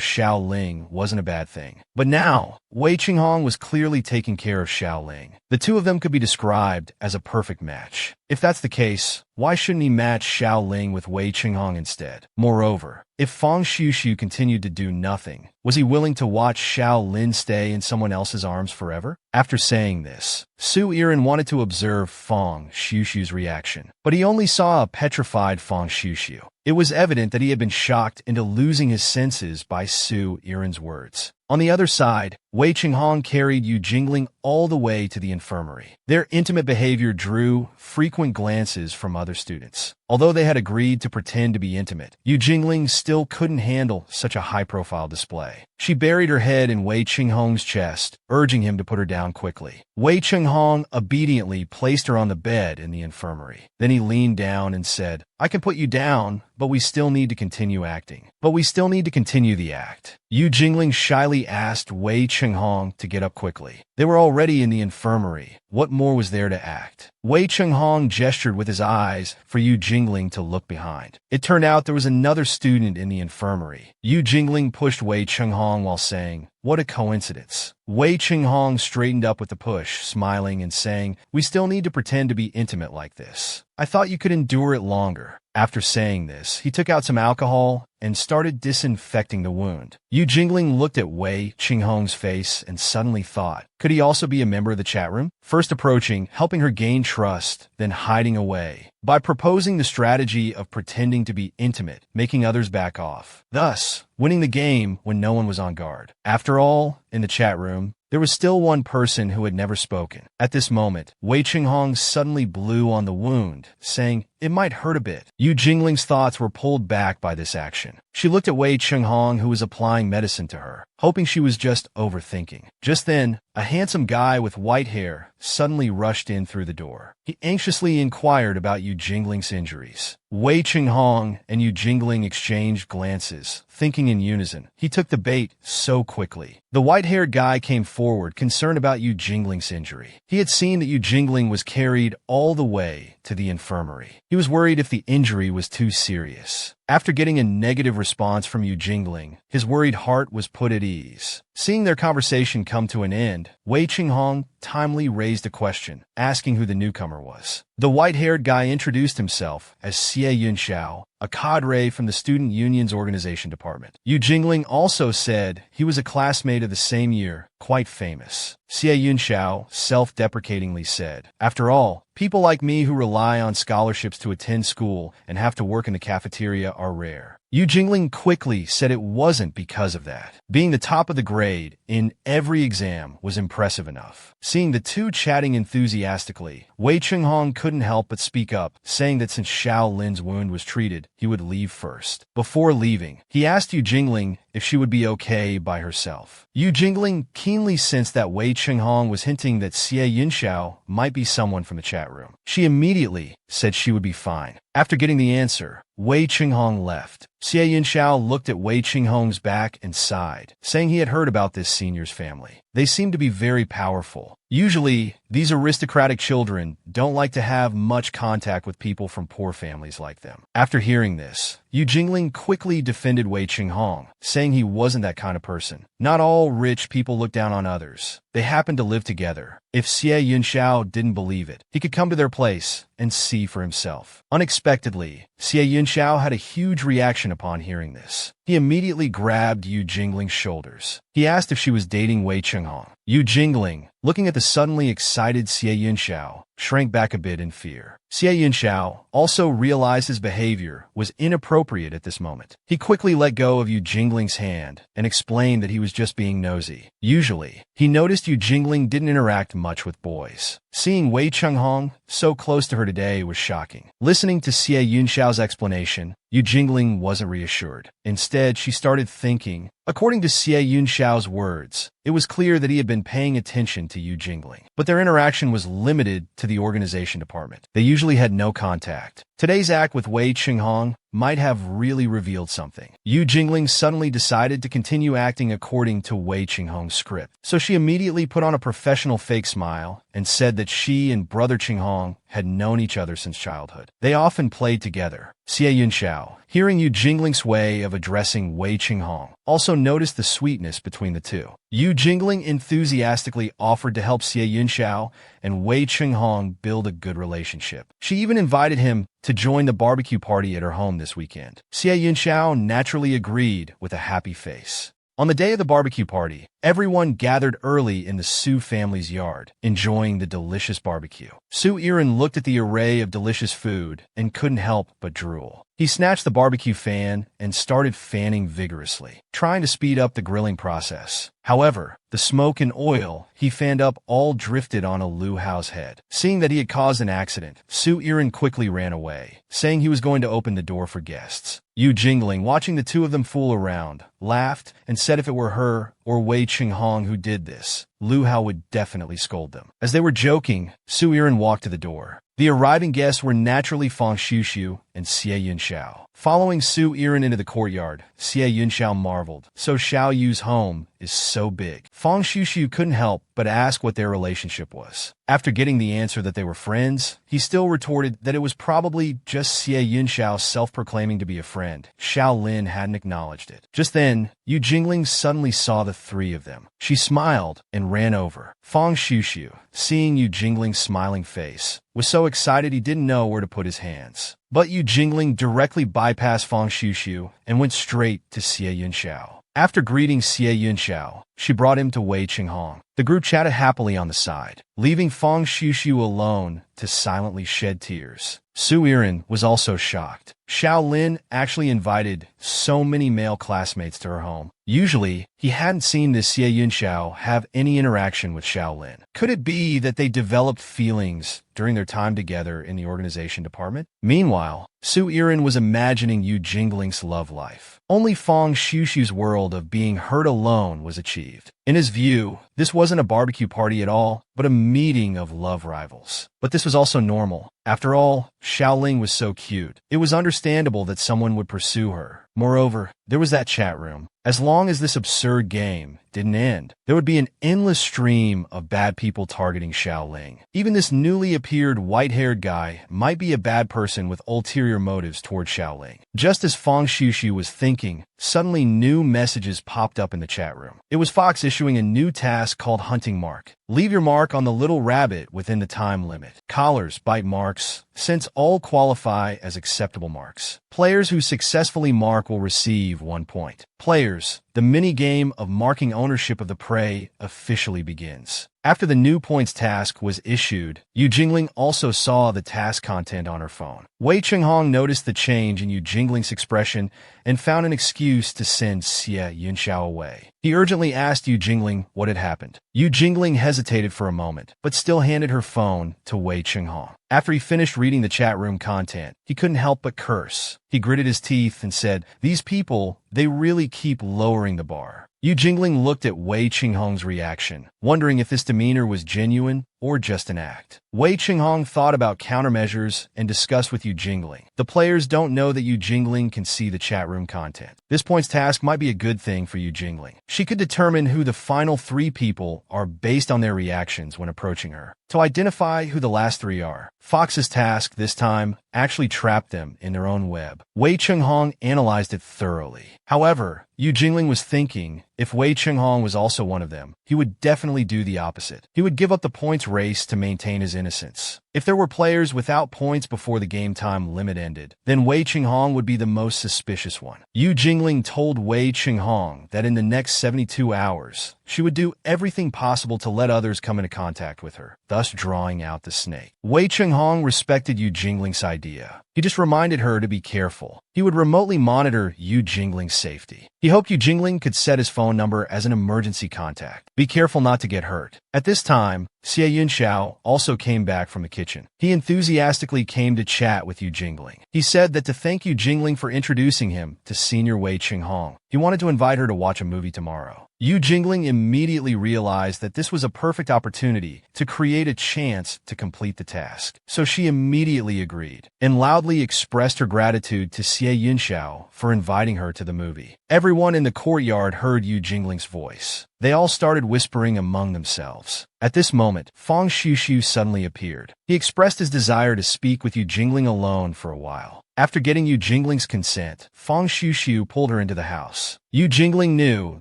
Xiao Ling wasn't a bad thing. But now, Wei Qinghong was clearly taking care of Xiao Ling. The two of them could be described as a perfect match. If that's the case, why shouldn't he match Xiao Ling with Wei Qinghong instead? Moreover, if Fang Xiuxiu continued to do nothing, was he willing to watch Xiao Lin stay in someone else's arms forever? After saying this, Su Iren wanted to observe Fang Xiuxiu's reaction, but he only saw a petrified Fang Xiuxiu. It was evident that he had been shocked into losing his senses by Su Iren's words. On the other side, Wei Qinghong carried Yu Jingling all the way to the infirmary. Their intimate behavior drew frequent glances from other students. Although they had agreed to pretend to be intimate, Yu Jingling still couldn't handle such a high-profile display. She buried her head in Wei Qinghong's chest, urging him to put her down quickly. Wei Qinghong obediently placed her on the bed in the infirmary. Then he leaned down and said, "I can put you down, but we still need to continue acting. But we still need to continue the act." Yu Jingling shyly asked Wei Qinghong to get up quickly. They were already in the infirmary. What more was there to act? Wei Qinghong gestured with his eyes for Yu Jingling to look behind. It turned out there was another student in the infirmary. Yu Jingling pushed Wei Qinghong while saying, "What a coincidence." Wei Qinghong straightened up with the push, smiling and saying, "We still need to pretend to be intimate like this. I thought you could endure it longer." After saying this, he took out some alcohol and started disinfecting the wound. Yu Jingling looked at Wei Qinghong's face and suddenly thought, could he also be a member of the chat room? First approaching, helping her gain trust, then hiding away. By proposing the strategy of pretending to be intimate, making others back off. Thus, winning the game when no one was on guard. After all, in the chat room, there was still one person who had never spoken. At this moment, Wei Qinghong suddenly blew on the wound, saying, "It might hurt a bit." Yu Jingling's thoughts were pulled back by this action. She looked at Wei Qinghong, who was applying medicine to her, hoping she was just overthinking. Just then, a handsome guy with white hair suddenly rushed in through the door. He anxiously inquired about Yu Jingling's injuries. Wei Qinghong and Yu Jingling exchanged glances, thinking in unison. He took the bait so quickly. The white-haired guy came forward, concerned about Yu Jingling's injury. He had seen that Yu Jingling was carried all the way to the infirmary. He was worried if the injury was too serious. After getting a negative response from Yu Jingling, his worried heart was put at ease. Seeing their conversation come to an end, Wei Qinghong timely raised a question, asking who the newcomer was. The white-haired guy introduced himself as Xie Yunxiao, a cadre from the Student Union's organization department. Yu Jingling also said he was a classmate of the same year, quite famous. Xie Yunxiao self-deprecatingly said, "After all, people like me who rely on scholarships to attend school and have to work in the cafeteria are rare." Yu Jingling quickly said it wasn't because of that. Being the top of the grade in every exam was impressive enough. Seeing the two chatting enthusiastically, Wei Qinghong couldn't help but speak up, saying that since Xiao Lin's wound was treated, he would leave first. Before leaving, he asked Yu Jingling if she would be okay by herself. Yu Jingling keenly sensed that Wei Qinghong was hinting that Xie Yunxiao might be someone from the chat room. She immediately said she would be fine. After getting the answer, Wei Qinghong left. Xie Yunxiao looked at Wei Qinghong's back and sighed, saying he had heard about this senior's family. They seem to be very powerful. Usually, these aristocratic children don't like to have much contact with people from poor families like them. After hearing this, Yu Jingling quickly defended Wei Qinghong, saying he wasn't that kind of person. Not all rich people look down on others. They happen to live together. If Xie Yunxiao didn't believe it, he could come to their place and see for himself. Unexpectedly, Xie Yunxiao had a huge reaction upon hearing this. He immediately grabbed Yu Jingling's shoulders. He asked if she was dating Wei Qinghong. Yu Jingling, looking at the suddenly excited Xie Yunxiao, shrank back a bit in fear. Xie Yunxiao also realized his behavior was inappropriate at this moment. He quickly let go of Yu Jingling's hand and explained that he was just being nosy. Usually, he noticed Yu Jingling didn't interact much with boys. Seeing Wei Qinghong so close to her today was shocking. Listening to Xie Yunxiao's explanation, Yu Jingling wasn't reassured. Instead, she started thinking. According to Xie Yunxiao's words, it was clear that he had been paying attention to Yu Jingling, but their interaction was limited to the organization department. They usually had no contact. Today's act with Wei Qinghong might have really revealed something. Yu Jingling suddenly decided to continue acting according to Wei Qinghong's script. So she immediately put on a professional fake smile and said that she and brother Qinghong had known each other since childhood. They often played together. Xie Yunxiao, hearing Yu Jingling's way of addressing Wei Qinghong, also noticed the sweetness between the two. Yu Jingling enthusiastically offered to help Xie Yunxiao and Wei Qinghong build a good relationship. She even invited him to join the barbecue party at her home this weekend. Xie Yunxiao naturally agreed with a happy face. On the day of the barbecue party, everyone gathered early in the Su family's yard, enjoying the delicious barbecue. Su Iren looked at the array of delicious food and couldn't help but drool. He snatched the barbecue fan and started fanning vigorously, trying to speed up the grilling process. However, the smoke and oil he fanned up all drifted on Lu Hao's head. Seeing that he had caused an accident, Su Iren quickly ran away, saying he was going to open the door for guests. Yu Jingling, watching the two of them fool around, laughed and said if it were her or Wei Qinghong who did this, Lu Hao would definitely scold them. As they were joking, Su Iren walked to the door. The arriving guests were naturally Fang Shushu and Xie Yunxiao. Following Su Iren into the courtyard, Xie Yunxiao marveled. So Xiao Yu's home is so big. Fang Shushu couldn't help but ask what their relationship was. After getting the answer that they were friends, he still retorted that it was probably just Xie Yunxiao self-proclaiming to be a friend. Xiao Lin hadn't acknowledged it. Just then, Yu Jingling suddenly saw the three of them. She smiled and ran over. Fang Shushu, seeing Yu Jingling's smiling face, was so excited he didn't know where to put his hands. But Yu Jingling directly bypassed Fang Shushu and went straight to Xie Yunxiao. After greeting Xie Yunxiao, she brought him to Wei Qinghong. The group chatted happily on the side, leaving Fang Shushu alone to silently shed tears. Su Iren was also shocked. Xiao Lin actually invited so many male classmates to her home. Usually, he hadn't seen this Xie Yunxiao have any interaction with Xiao Lin. Could it be that they developed feelings during their time together in the organization department? Meanwhile, Su Iren was imagining Yu Jingling's love life. Only Fang Shushu's world of being heard alone was achieved. In his view, this wasn't a barbecue party at all, but a meeting of love rivals. But this was also normal. After all, Xiaoling was so cute. It was understandable that someone would pursue her. Moreover, there was that chat room. As long as this absurd game didn't end, there would be an endless stream of bad people targeting Xiaoling. Even this newly appeared white-haired guy might be a bad person with ulterior motives toward Xiaoling. Just as Fang Shushu was thinking, suddenly new messages popped up in the chat room. It was Fox issuing a new task called Hunting Mark. Leave your mark on the little rabbit within the time limit. Collars, bite marks, since all qualify as acceptable marks. Players who successfully mark will receive 1 point. Players, the mini-game of marking ownership of the prey officially begins. After the new points task was issued, Yu Jingling also saw the task content on her phone. Wei Qinghong noticed the change in Yu Jingling's expression and found an excuse to send Xie Yunxiao away. He urgently asked Yu Jingling what had happened. Yu Jingling hesitated for a moment, but still handed her phone to Wei Qinghong. After he finished reading the chat room content, he couldn't help but curse. He gritted his teeth and said, "These people, they really keep lowering the bar." Yu Jingling looked at Wei Qinghong's reaction, wondering if this demeanor was genuine or just an act. Wei Qinghong thought about countermeasures and discussed with Yu Jingling. The players don't know that Yu Jingling can see the chat room content. This points task might be a good thing for Yu Jingling. She could determine who the final 3 people are based on their reactions when approaching her. To identify who the last 3 are, Fox's task this time actually trapped them in their own web. Wei Qinghong analyzed it thoroughly. However, Yu Jingling was thinking, if Wei Qinghong was also one of them, he would definitely do the opposite. He would give up the points race to maintain his innocence. If there were players without points before the game time limit ended, then Wei Qinghong would be the most suspicious one. Yu Jingling told Wei Qinghong that in the next 72 hours, she would do everything possible to let others come into contact with her, thus drawing out the snake. Wei Qinghong respected Yu Jingling's idea. He just reminded her to be careful. He would remotely monitor Yu Jingling's safety. He hoped Yu Jingling could set his phone number as an emergency contact. Be careful not to get hurt. At this time, Xie Yunxiao also came back from the kitchen. He enthusiastically came to chat with Yu Jingling. He said that to thank Yu Jingling for introducing him to Senior Wei Qinghong, he wanted to invite her to watch a movie tomorrow. Yu Jingling immediately realized that this was a perfect opportunity to create a chance to complete the task. So she immediately agreed and loudly expressed her gratitude to Xie Yunxiao for inviting her to the movie. Everyone in the courtyard heard Yu Jingling's voice. They all started whispering among themselves. At this moment, Fang Xushu suddenly appeared. He expressed his desire to speak with Yu Jingling alone for a while. After getting Yu Jingling's consent, Fang Xushu pulled her into the house. Yu Jingling knew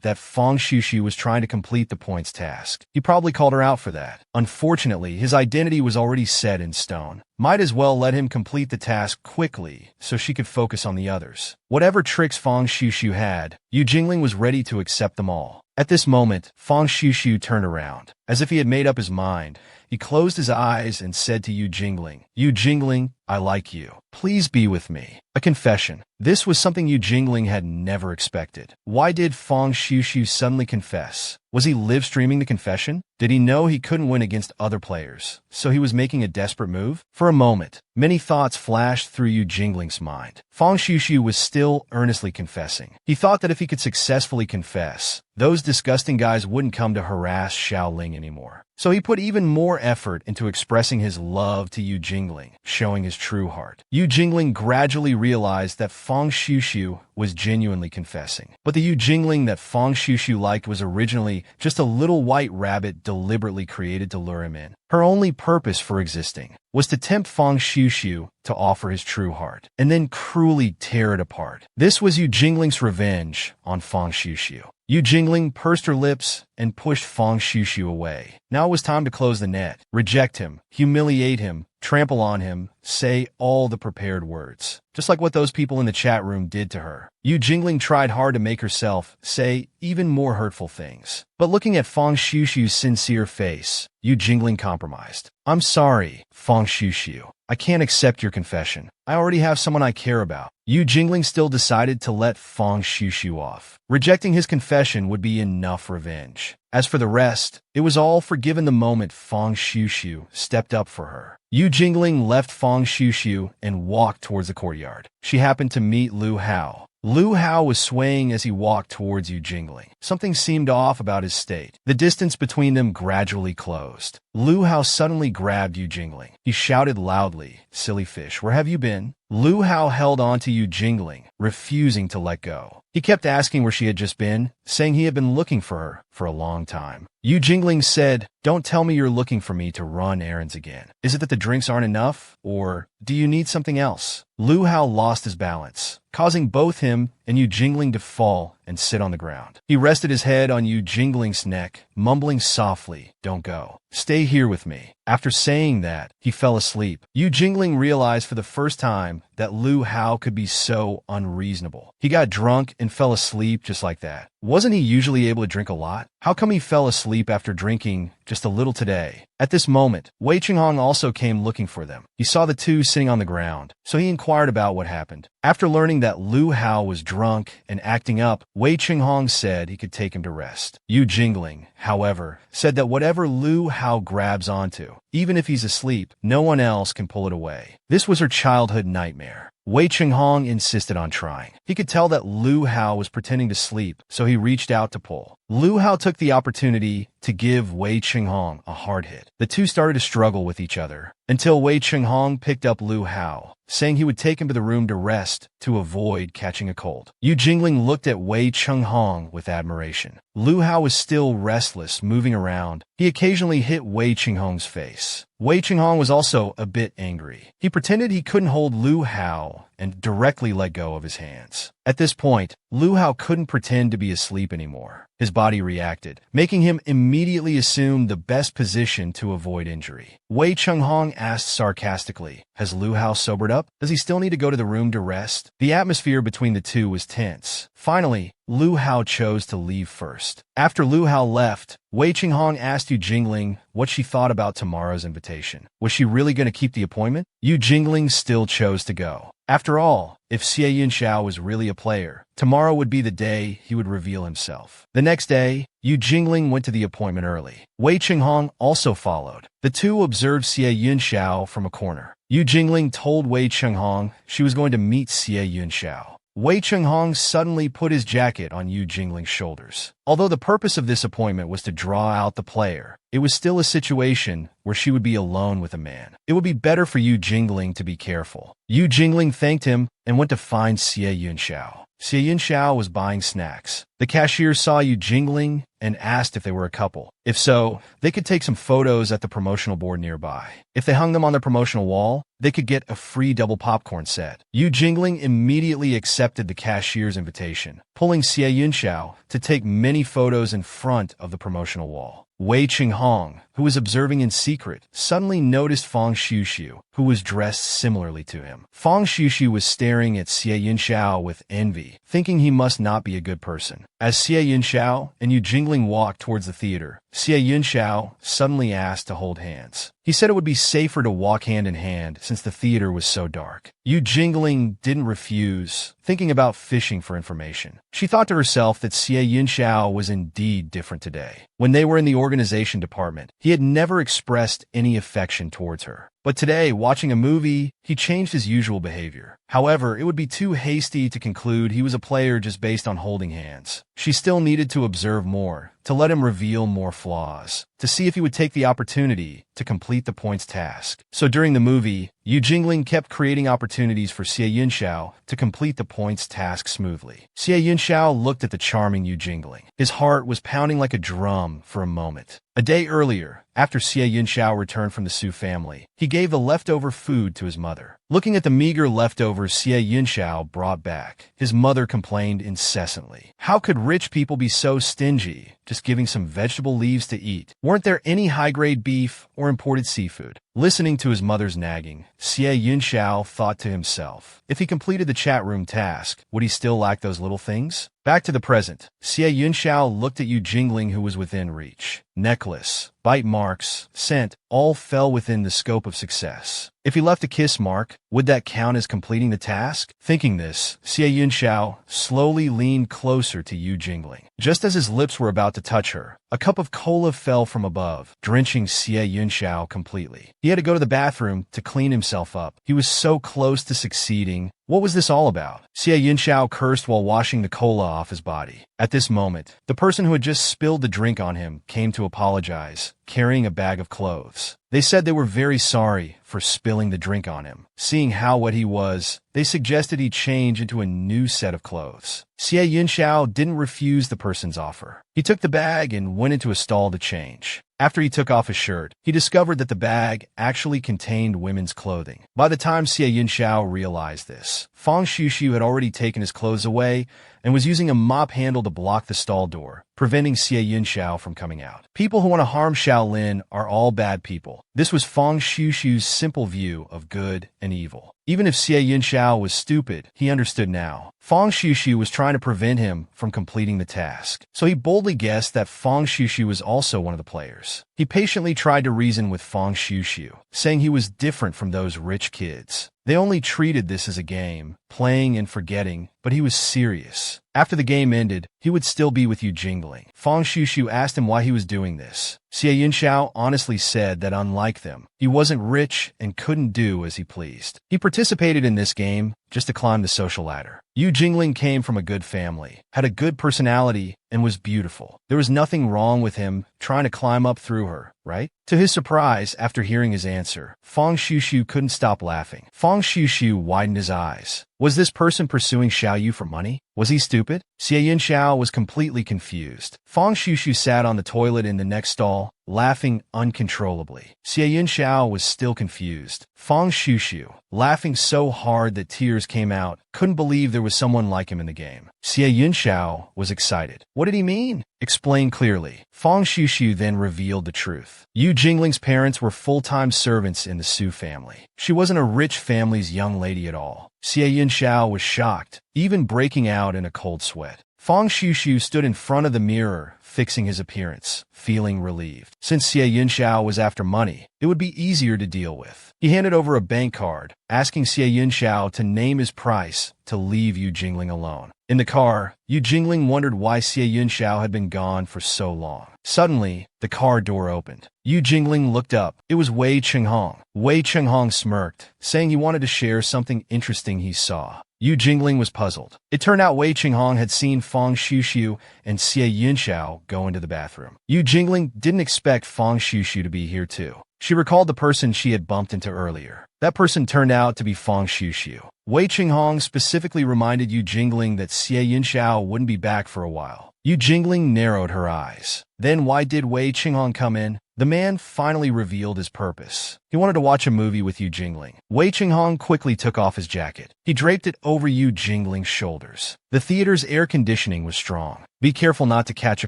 that Fang Xushu was trying to complete the points task. He probably called her out for that. Unfortunately, his identity was already set in stone. Might as well let him complete the task quickly so she could focus on the others. Whatever tricks Fang Xushu had, Yu Jingling was ready to accept them all. At this moment, Fang Xushu turned around. As if he had made up his mind, he closed his eyes and said to Yu Jingling, I like you. Please be with me. A confession. This was something Yu Jingling had never expected. Why did Fang Xushu suddenly confess? Was he live-streaming the confession? Did he know he couldn't win against other players, so he was making a desperate move? For a moment, many thoughts flashed through Yu Jingling's mind. Fang Xushu was still earnestly confessing. He thought that if he could successfully confess, those disgusting guys wouldn't come to harass Xiaoling anymore. So he put even more effort into expressing his love to Yu Jingling, showing his true heart. Yu Jingling gradually realized that Fang Xushu was genuinely confessing. But the Yu Jingling that Fang Xushu liked was originally just a little white rabbit deliberately created to lure him in. Her only purpose for existing was to tempt Fang Xushu to offer his true heart, and then cruelly tear it apart. This was Yu Jingling's revenge on Fang Xushu. Yu Jingling pursed her lips and pushed Fang Xushu away. Now it was time to close the net, reject him, humiliate him, trample on him, say all the prepared words. Just like what those people in the chat room did to her. Yu Jingling tried hard to make herself say even more hurtful things. But looking at Fang Xushu's sincere face, Yu Jingling compromised. I'm sorry, Fang Xushu. I can't accept your confession. I already have someone I care about. Yu Jingling still decided to let Fang Xushu off. Rejecting his confession would be enough revenge. As for the rest, it was all forgiven the moment Fang Xushu stepped up for her. Yu Jingling left Fang Xushu and walked towards the courtyard. She happened to meet Lu Hao. Lu Hao was swaying as he walked towards Yu Jingling. Something seemed off about his state. The distance between them gradually closed. Lu Hao suddenly grabbed Yu Jingling. He shouted loudly, "Silly fish, where have you been?" Lu Hao held on to Yu Jingling, refusing to let go. He kept asking where she had just been, saying he had been looking for her for a long time. Yu Jingling said, "Don't tell me you're looking for me to run errands again. Is it that the drinks aren't enough, or do you need something else?" Lu Hao lost his balance, causing both him and Yu Jingling to fall and sit on the ground. He rested his head on Yu Jingling's neck, mumbling softly, "Don't go. Stay here with me." After saying that, he fell asleep. Yu Jingling realized for the first time that Lu Hao could be so unreasonable. He got drunk and fell asleep just like that. Wasn't he usually able to drink a lot? How come he fell asleep after drinking just a little today? At this moment, Wei Chenghong also came looking for them. He saw the two sitting on the ground, so he inquired about what happened. After learning that Lu Hao was drunk and acting up, Wei Chenghong said he could take him to rest. Yu Jingling, however, said that whatever Lu Hao grabs onto, even if he's asleep, no one else can pull it away. This was her childhood nightmare. Wei Chenghong insisted on trying. He could tell that Lu Hao was pretending to sleep, so he reached out to pull. Lu Hao took the opportunity to give Wei Chenghong a hard hit. The two started to struggle with each other, until Wei Chenghong picked up Lu Hao, saying he would take him to the room to rest to avoid catching a cold. Yu Jingling looked at Wei Chenghong with admiration. Lu Hao was still restless, moving around. He occasionally hit Wei Chenghong's face. Wei Chenghong was also a bit angry. He pretended he couldn't hold Lu Hao and directly let go of his hands. At this point, Lu Hao couldn't pretend to be asleep anymore. His body reacted, making him immediately assume the best position to avoid injury. Wei Chenghong asked sarcastically, "Has Lu Hao sobered up? Does he still need to go to the room to rest?" The atmosphere between the two was tense. Finally, Lu Hao chose to leave first. After Lu Hao left, Wei Chenghong asked Yu Jingling what she thought about tomorrow's invitation. Was she really going to keep the appointment? Yu Jingling still chose to go. After all, if Xie Yunxiao was really a player, tomorrow would be the day he would reveal himself. The next day, Yu Jingling went to the appointment early. Wei Chenghong also followed. The two observed Xie Yunxiao from a corner. Yu Jingling told Wei Chenghong she was going to meet Xie Yunxiao. Wei Chunghong suddenly put his jacket on Yu Jingling's shoulders. Although the purpose of this appointment was to draw out the player, it was still a situation where she would be alone with a man. It would be better for Yu Jingling to be careful. Yu Jingling thanked him and went to find Xie Yunxiao. Xie Yunxiao was buying snacks. The cashier saw Yu Jingling and asked if they were a couple. If so, they could take some photos at the promotional board nearby. If they hung them on the promotional wall, they could get a free double popcorn set. Yu Jingling immediately accepted the cashier's invitation, pulling Xie Yunxiao to take many photos in front of the promotional wall. Wei Qinghong, who was observing in secret, suddenly noticed Fang Xiuxiu, who was dressed similarly to him. Fang Xiuxiu was staring at Xie Yunxiao with envy, thinking he must not be a good person. As Xie Yunxiao and Yu Jingling walked towards the theater, Xie Yunxiao suddenly asked to hold hands. He said it would be safer to walk hand in hand since the theater was so dark. Yu Jingling didn't refuse, thinking about fishing for information. She thought to herself that Xie Yunxiao was indeed different today. When they were in the organization department, he had never expressed any affection towards her. But today, watching a movie, he changed his usual behavior. However, it would be too hasty to conclude he was a player just based on holding hands. She still needed to observe more, to let him reveal more flaws, to see if he would take the opportunity to complete the points task. So during the movie, Yu Jingling kept creating opportunities for Xie Yunxiao to complete the points task smoothly. Xie Yunxiao looked at the charming Yu Jingling. His heart was pounding like a drum for a moment. A day earlier, after Xie Yunxiao returned from the Su family, he gave the leftover food to his mother. Looking at the meager leftovers Xie Yunxiao brought back, his mother complained incessantly. How could rich people be so stingy, just giving some vegetable leaves to eat? Weren't there any high-grade beef or imported seafood? Listening to his mother's nagging, Xie Yunxiao thought to himself, if he completed the chat room task, would he still lack those little things? Back to the present, Xie Yunxiao looked at Yu Jingling, who was within reach. Necklace, bite marks, scent, all fell within the scope of success. If he left a kiss mark, would that count as completing the task? Thinking this, Xie Yunxiao slowly leaned closer to Yu Jingling. Just as his lips were about to touch her, a cup of cola fell from above, drenching Xie Yunxiao completely. He had to go to the bathroom to clean himself up. He was so close to succeeding. What was this all about? Xie Yunxiao cursed while washing the cola off his body. At this moment, the person who had just spilled the drink on him came to apologize, carrying a bag of clothes. They said they were very sorry for spilling the drink on him. Seeing how wet he was, they suggested he change into a new set of clothes. Xie Yunxiao didn't refuse the person's offer. He took the bag and went into a stall to change. After he took off his shirt, he discovered that the bag actually contained women's clothing. By the time Xie Yunxiao realized this, Fang Xiuxiu had already taken his clothes away and was using a mop handle to block the stall door, preventing Xie Yunxiao from coming out. People who want to harm Shaolin are all bad people. This was Fang Xiuxiu's simple view of good and evil. Even if Xie Yunxiao was stupid, he understood now. Fang Xiuxiu was trying to prevent him from completing the task, so he boldly guessed that Fang Xiuxiu was also one of the players. He patiently tried to reason with Fang Xiuxiu, saying he was different from those rich kids. They only treated this as a game, playing and forgetting, but he was serious. After the game ended, he would still be with Yu Jingling. Fang Xiuxiu asked him why he was doing this. Xie Yunxiao honestly said that unlike them, he wasn't rich and couldn't do as he pleased. He participated in this game just to climb the social ladder. Yu Jingling came from a good family, had a good personality, and was beautiful. There was nothing wrong with him trying to climb up through her, right? To his surprise, after hearing his answer, Fang Xiuxiu couldn't stop laughing. Fang Xiuxiu widened his eyes. Was this person pursuing Xiaoyu for money? Was he stupid? Xie Yunxiao was completely confused. Fang Xiuxiu sat on the toilet in the next stall, laughing uncontrollably. Xie Yunxiao was still confused. Fang Xiuxiu, laughing so hard that tears came out, couldn't believe there was someone like him in the game. Xie Yunxiao was excited. What did he mean? Explain clearly. Fang Xiuxiu then revealed the truth. Yu Jingling's parents were full-time servants in the Su family. She wasn't a rich family's young lady at all. Xie Yunxiao was shocked, even breaking out in a cold sweat. Fang Xiuxiu stood in front of the mirror, fixing his appearance, feeling relieved. Since Xie Yunxiao was after money, it would be easier to deal with. He handed over a bank card, asking Xie Yunxiao to name his price to leave Yu Jingling alone. In the car, Yu Jingling wondered why Xie Yunxiao had been gone for so long. Suddenly, the car door opened. Yu Jingling looked up. It was Wei Chenghong. Wei Chenghong smirked, saying he wanted to share something interesting he saw. Yu Jingling was puzzled. It turned out Wei Chenghong had seen Fang Xiuxiu and Xie Yunxiao go into the bathroom. Yu Jingling didn't expect Fang Xiuxiu to be here too. She recalled the person she had bumped into earlier. That person turned out to be Fang Xiuxiu. Wei Chenghong specifically reminded Yu Jingling that Xie Yunxiao wouldn't be back for a while. Yu Jingling narrowed her eyes. Then why did Wei Chenghong come in? The man finally revealed his purpose. He wanted to watch a movie with Yu Jingling. Wei Chenghong quickly took off his jacket. He draped it over Yu Jingling's shoulders. The theater's air conditioning was strong. Be careful not to catch a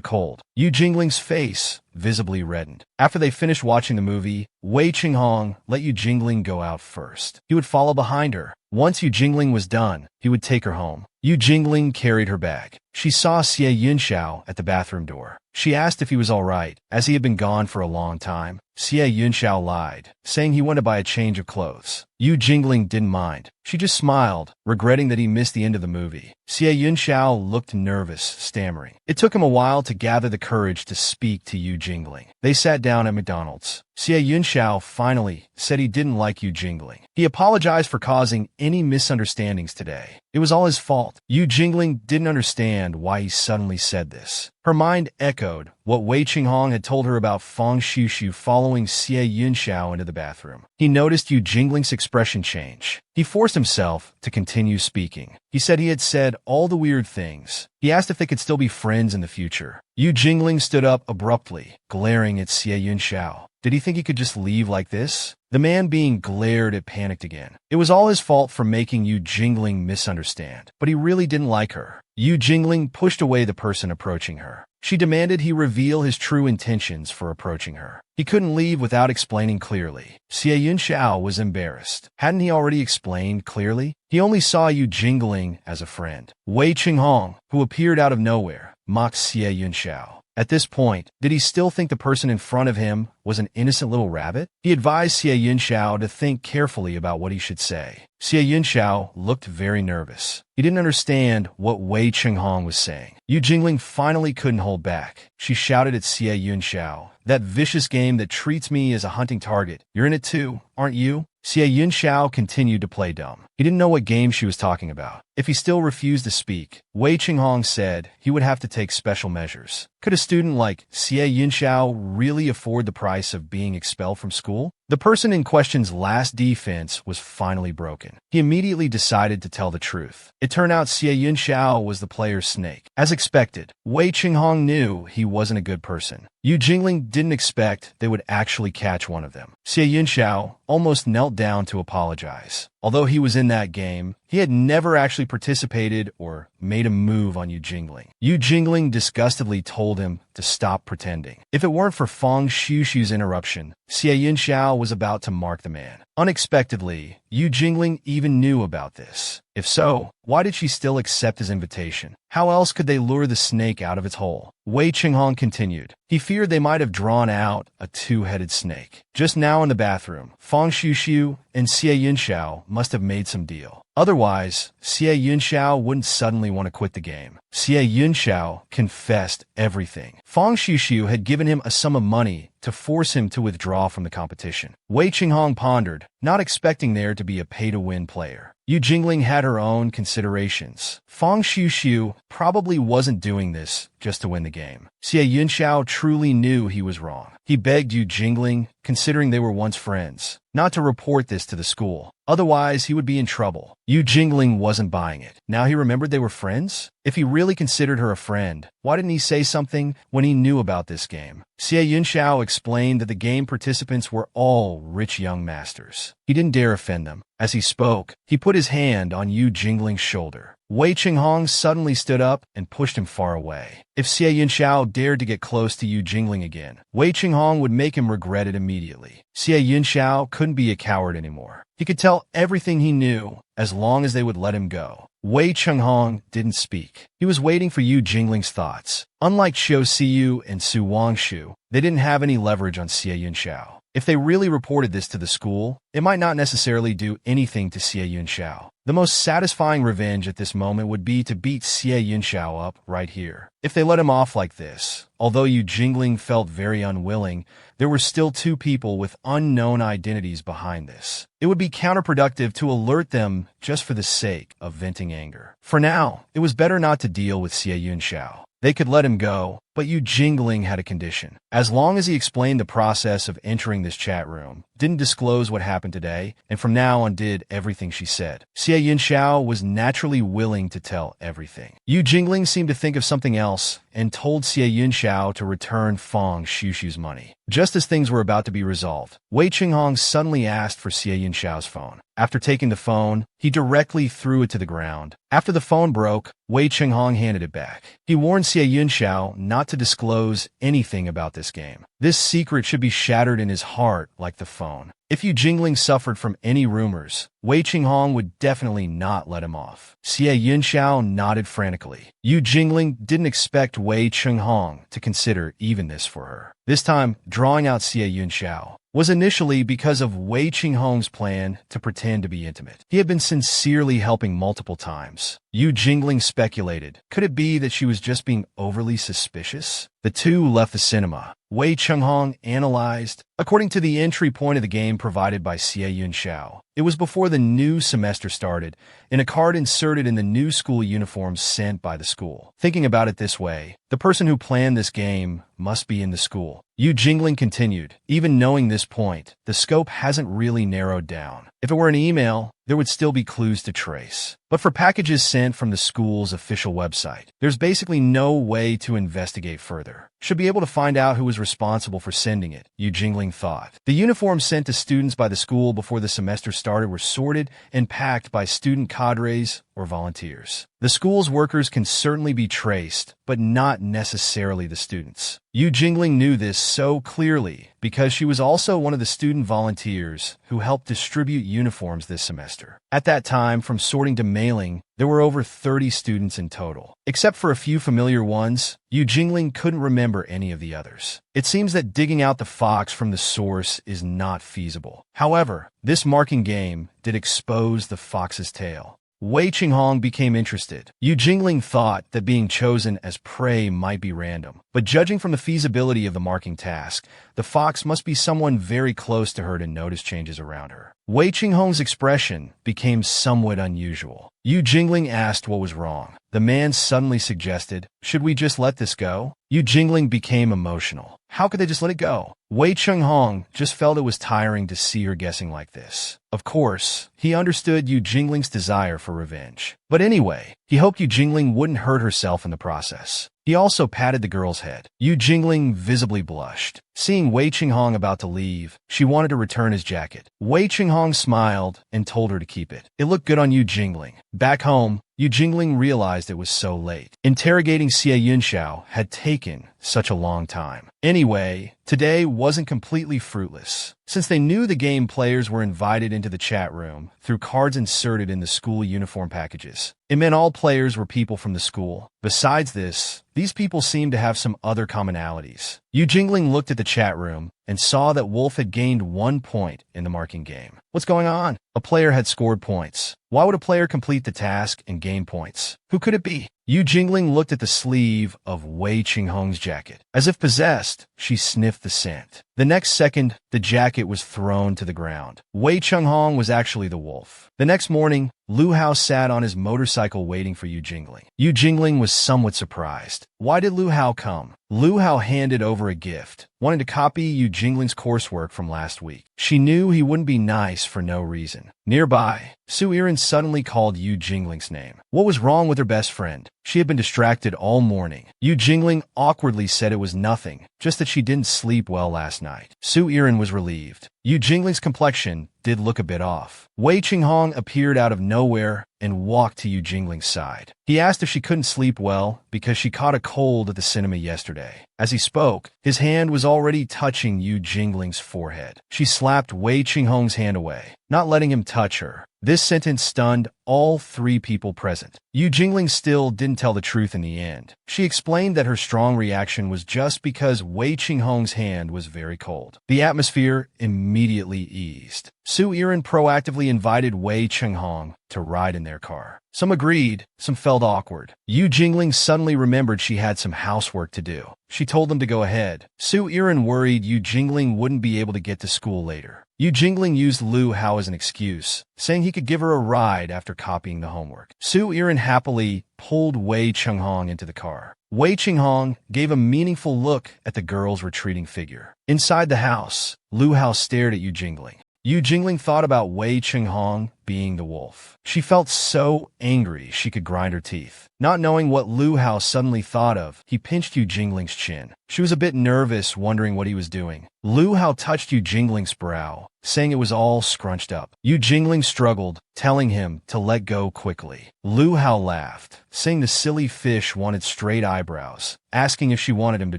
cold. Yu Jingling's face visibly reddened. After they finished watching the movie, Wei Chenghong let Yu Jingling go out first. He would follow behind her. Once Yu Jingling was done, he would take her home. Yu Jingling carried her bag. She saw Xie Yunxiao at the bathroom door. She asked if he was all right, as he had been gone for a long time. Xie Yunxiao lied, saying he went to buy a change of clothes. Yu Jingling didn't mind. She just smiled, regretting that he missed the end of the movie. Xie Yunxiao looked nervous, stammering. It took him a while to gather the courage to speak to Yu Jingling. They sat down at McDonald's. Xie Yunxiao finally said he didn't like Yu Jingling. He apologized for causing any misunderstandings today. It was all his fault. Yu Jingling didn't understand why he suddenly said this. Her mind echoed what Wei Chenghong had told her about Fang Xiuxiu following Xie Yunxiao into the bathroom. He noticed Yu Jingling's expression change. He forced himself to continue speaking. He said he had said all the weird things. He asked if they could still be friends in the future. Yu Jingling stood up abruptly, glaring at Xie Yunxiao. Did he think he could just leave like this? The man being glared at panicked again. It was all his fault for making Yu Jingling misunderstand, but he really didn't like her. Yu Jingling pushed away the person approaching her. She demanded he reveal his true intentions for approaching her. He couldn't leave without explaining clearly. Xie Yunxiao was embarrassed. Hadn't he already explained clearly? He only saw Yu Jingling as a friend. Wei Chenghong, who appeared out of nowhere, mocked Xie Yunxiao. At this point, did he still think the person in front of him was an innocent little rabbit? He advised Xie Yunxiao to think carefully about what he should say. Xie Yunxiao looked very nervous. He didn't understand what Wei Chenghong was saying. Yu Jingling finally couldn't hold back. She shouted at Xie Yunxiao, "That vicious game that treats me as a hunting target. You're in it too, aren't you?" Xie Yunxiao continued to play dumb. He didn't know what game she was talking about. If he still refused to speak, Wei Chenghong said he would have to take special measures. Could a student like Xie Yunxiao really afford the price of being expelled from school? The person in question's last defense was finally broken. He immediately decided to tell the truth. It turned out Xie Yunxiao was the player's snake. As expected, Wei Chenghong knew he wasn't a good person. Yu Jingling didn't expect they would actually catch one of them. Xie Yunxiao almost knelt down to apologize. Although he was in that game, he had never actually participated or made a move on Yu Jingling. Yu Jingling disgustedly told him to stop pretending. If it weren't for Fang Xiuxiu's interruption, Xie Yunxiao was about to mark the man. Unexpectedly, Yu Jingling even knew about this. If so, why did she still accept his invitation? How else could they lure the snake out of its hole? Wei Chenghong continued. He feared they might have drawn out a two-headed snake. Just now in the bathroom, Fang Xiuxiu and Xie Yunxiao must have made some deal. Otherwise, Xie Yunxiao wouldn't suddenly want to quit the game. Xie Yunxiao confessed everything. Fang Xiuxiu had given him a sum of money to force him to withdraw from the competition. Wei Chenghong pondered, not expecting there to be a pay-to-win player. Yu Jingling had her own considerations. Fang Xiuxiu probably wasn't doing this just to win the game. Xie Yunxiao truly knew he was wrong. He begged Yu Jingling, considering they were once friends, not to report this to the school. Otherwise, he would be in trouble. Yu Jingling wasn't buying it. Now he remembered they were friends? If he really considered her a friend, why didn't he say something when he knew about this game? Xie Yunxiao explained that the game participants were all rich young masters. He didn't dare offend them. As he spoke, he put his hand on Yu Jingling's shoulder. Wei Chenghong suddenly stood up and pushed him far away. If Xie Yunxiao dared to get close to Yu Jingling again, Wei Qinghong would make him regret it immediately. Xie Yunxiao couldn't be a coward anymore. He could tell everything he knew as long as they would let him go. Wei Qinghong didn't speak. He was waiting for Yu Jingling's thoughts. Unlike Xiao Siyu and Su Wangshu, they didn't have any leverage on Xie Yunxiao. If they really reported this to the school, it might not necessarily do anything to Xie Yunxiao. The most satisfying revenge at this moment would be to beat Xie Yunxiao up right here. If they let him off like this, although Yu Jingling felt very unwilling, there were still two people with unknown identities behind this. It would be counterproductive to alert them just for the sake of venting anger. For now, it was better not to deal with Xie Yunxiao. They could let him go, but Yu Jingling had a condition. As long as he explained the process of entering this chat room, didn't disclose what happened today, and from now on did everything she said, Xie Yunxiao was naturally willing to tell everything. Yu Jingling seemed to think of something else and told Xie Yunxiao to return Fang Shushu's money. Just as things were about to be resolved, Wei Qinghong suddenly asked for Xie Yunxiao's phone. After taking the phone, he directly threw it to the ground. After the phone broke, Wei Qinghong handed it back. He warned Xie Yunxiao not to disclose anything about this game. This secret should be shattered in his heart like the phone. If Yu Jingling suffered from any rumors, Wei Qinghong would definitely not let him off. Xie Yunxiao nodded frantically. Yu Jingling didn't expect Wei Qinghong to consider even this for her. This time, drawing out Xie Yunxiao was initially because of Wei Qinghong's plan to pretend to be intimate. He had been sincerely helping multiple times. Yu Jingling speculated, could it be that she was just being overly suspicious? The two left the cinema. Wei Qinghong analyzed. According to the entry point of the game provided by Xie Yunxiao, it was before the new semester started, in a card inserted in the new school uniforms sent by the school. Thinking about it this way, the person who planned this game must be in the school. Yu Jingling continued, even knowing this point, the scope hasn't really narrowed down. If it were an email, there would still be clues to trace. But for packages sent from the school's official website, there's basically no way to investigate further. Should be able to find out who was responsible for sending it, Yu Jingling thought. The uniforms sent to students by the school before the semester started were sorted and packed by student cadres or volunteers. The school's workers can certainly be traced, but not necessarily the students. Yu Jingling knew this so clearly because she was also one of the student volunteers who helped distribute uniforms this semester. At that time, from sorting to mailing, there were over 30 students in total. Except for a few familiar ones, Yu Jingling couldn't remember any of the others. It seems that digging out the fox from the source is not feasible. However, this marking game did expose the fox's tail. Wei Qinghong became interested. Yu Jingling thought that being chosen as prey might be random, but judging from the feasibility of the marking task, the fox must be someone very close to her to notice changes around her. Wei Qinghong's expression became somewhat unusual. Yu Jingling asked what was wrong. The man suddenly suggested, should we just let this go? Yu Jingling became emotional. How could they just let it go? Wei Qinghong just felt it was tiring to see her guessing like this. Of course, he understood Yu Jingling's desire for revenge. But anyway, he hoped Yu Jingling wouldn't hurt herself in the process. He also patted the girl's head. Yu Jingling visibly blushed. Seeing Wei Qinghong about to leave, she wanted to return his jacket. Wei Qinghong smiled and told her to keep it. It looked good on Yu Jingling. Back home, Yu Jingling realized it was so late. Interrogating Xie Yunxiao had taken such a long time. Anyway, today wasn't completely fruitless. Since they knew the game players were invited into the chat room through cards inserted in the school uniform packages, it meant all players were people from the school. Besides this, these people seemed to have some other commonalities. Yu Jingling looked at the chat room and saw that Wolf had gained 1 point in the marking game. What's going on? A player had scored points. Why would a player complete the task and gain points? Who could it be? Yu Jingling looked at the sleeve of Wei Qinghong's jacket. As if possessed, she sniffed the scent. The next second, the jacket was thrown to the ground. Wei Qinghong was actually the wolf. The next morning, Lu Hao sat on his motorcycle waiting for Yu Jingling. Yu Jingling was somewhat surprised. Why did Lu Hao come? Lu Hao handed over a gift, wanting to copy Yu Jingling's coursework from last week. She knew he wouldn't be nice for no reason. Nearby, Su Yiren suddenly called Yu Jingling's name. What was wrong with her best friend? She had been distracted all morning. Yu Jingling awkwardly said it was nothing, just that she didn't sleep well last night. Su Yiren was relieved. Yu Jingling's complexion did look a bit off. Wei Qinghong appeared out of nowhere and walked to Yu Jingling's side. He asked if she couldn't sleep well because she caught a cold at the cinema yesterday. As he spoke, his hand was already touching Yu Jingling's forehead. She slapped Wei Qinghong's hand away, not letting him touch her. This sentence stunned all three people present. Yu Jingling still didn't tell the truth in the end. She explained that her strong reaction was just because Wei Qinghong's hand was very cold. The atmosphere immediately eased. Su Yiren proactively invited Wei Qinghong to ride in their car. Some agreed, some felt awkward. Yu Jingling suddenly remembered she had some housework to do. She told them to go ahead. Su Yiren worried Yu Jingling wouldn't be able to get to school later. Yu Jingling used Lu Hao as an excuse, saying he could give her a ride after copying the homework. Su Yiren happily pulled Wei Qinghong into the car. Wei Qinghong gave a meaningful look at the girl's retreating figure. Inside the house, Lu Hao stared at Yu Jingling. Yu Jingling thought about Wei Qinghong being the wolf. She felt so angry she could grind her teeth. Not knowing what Lu Hao suddenly thought of, he pinched Yu Jingling's chin. She was a bit nervous, wondering what he was doing. Lu Hao touched Yu Jingling's brow, saying it was all scrunched up. Yu Jingling struggled, telling him to let go quickly. Lu Hao laughed, saying the silly fish wanted straight eyebrows, asking if she wanted him to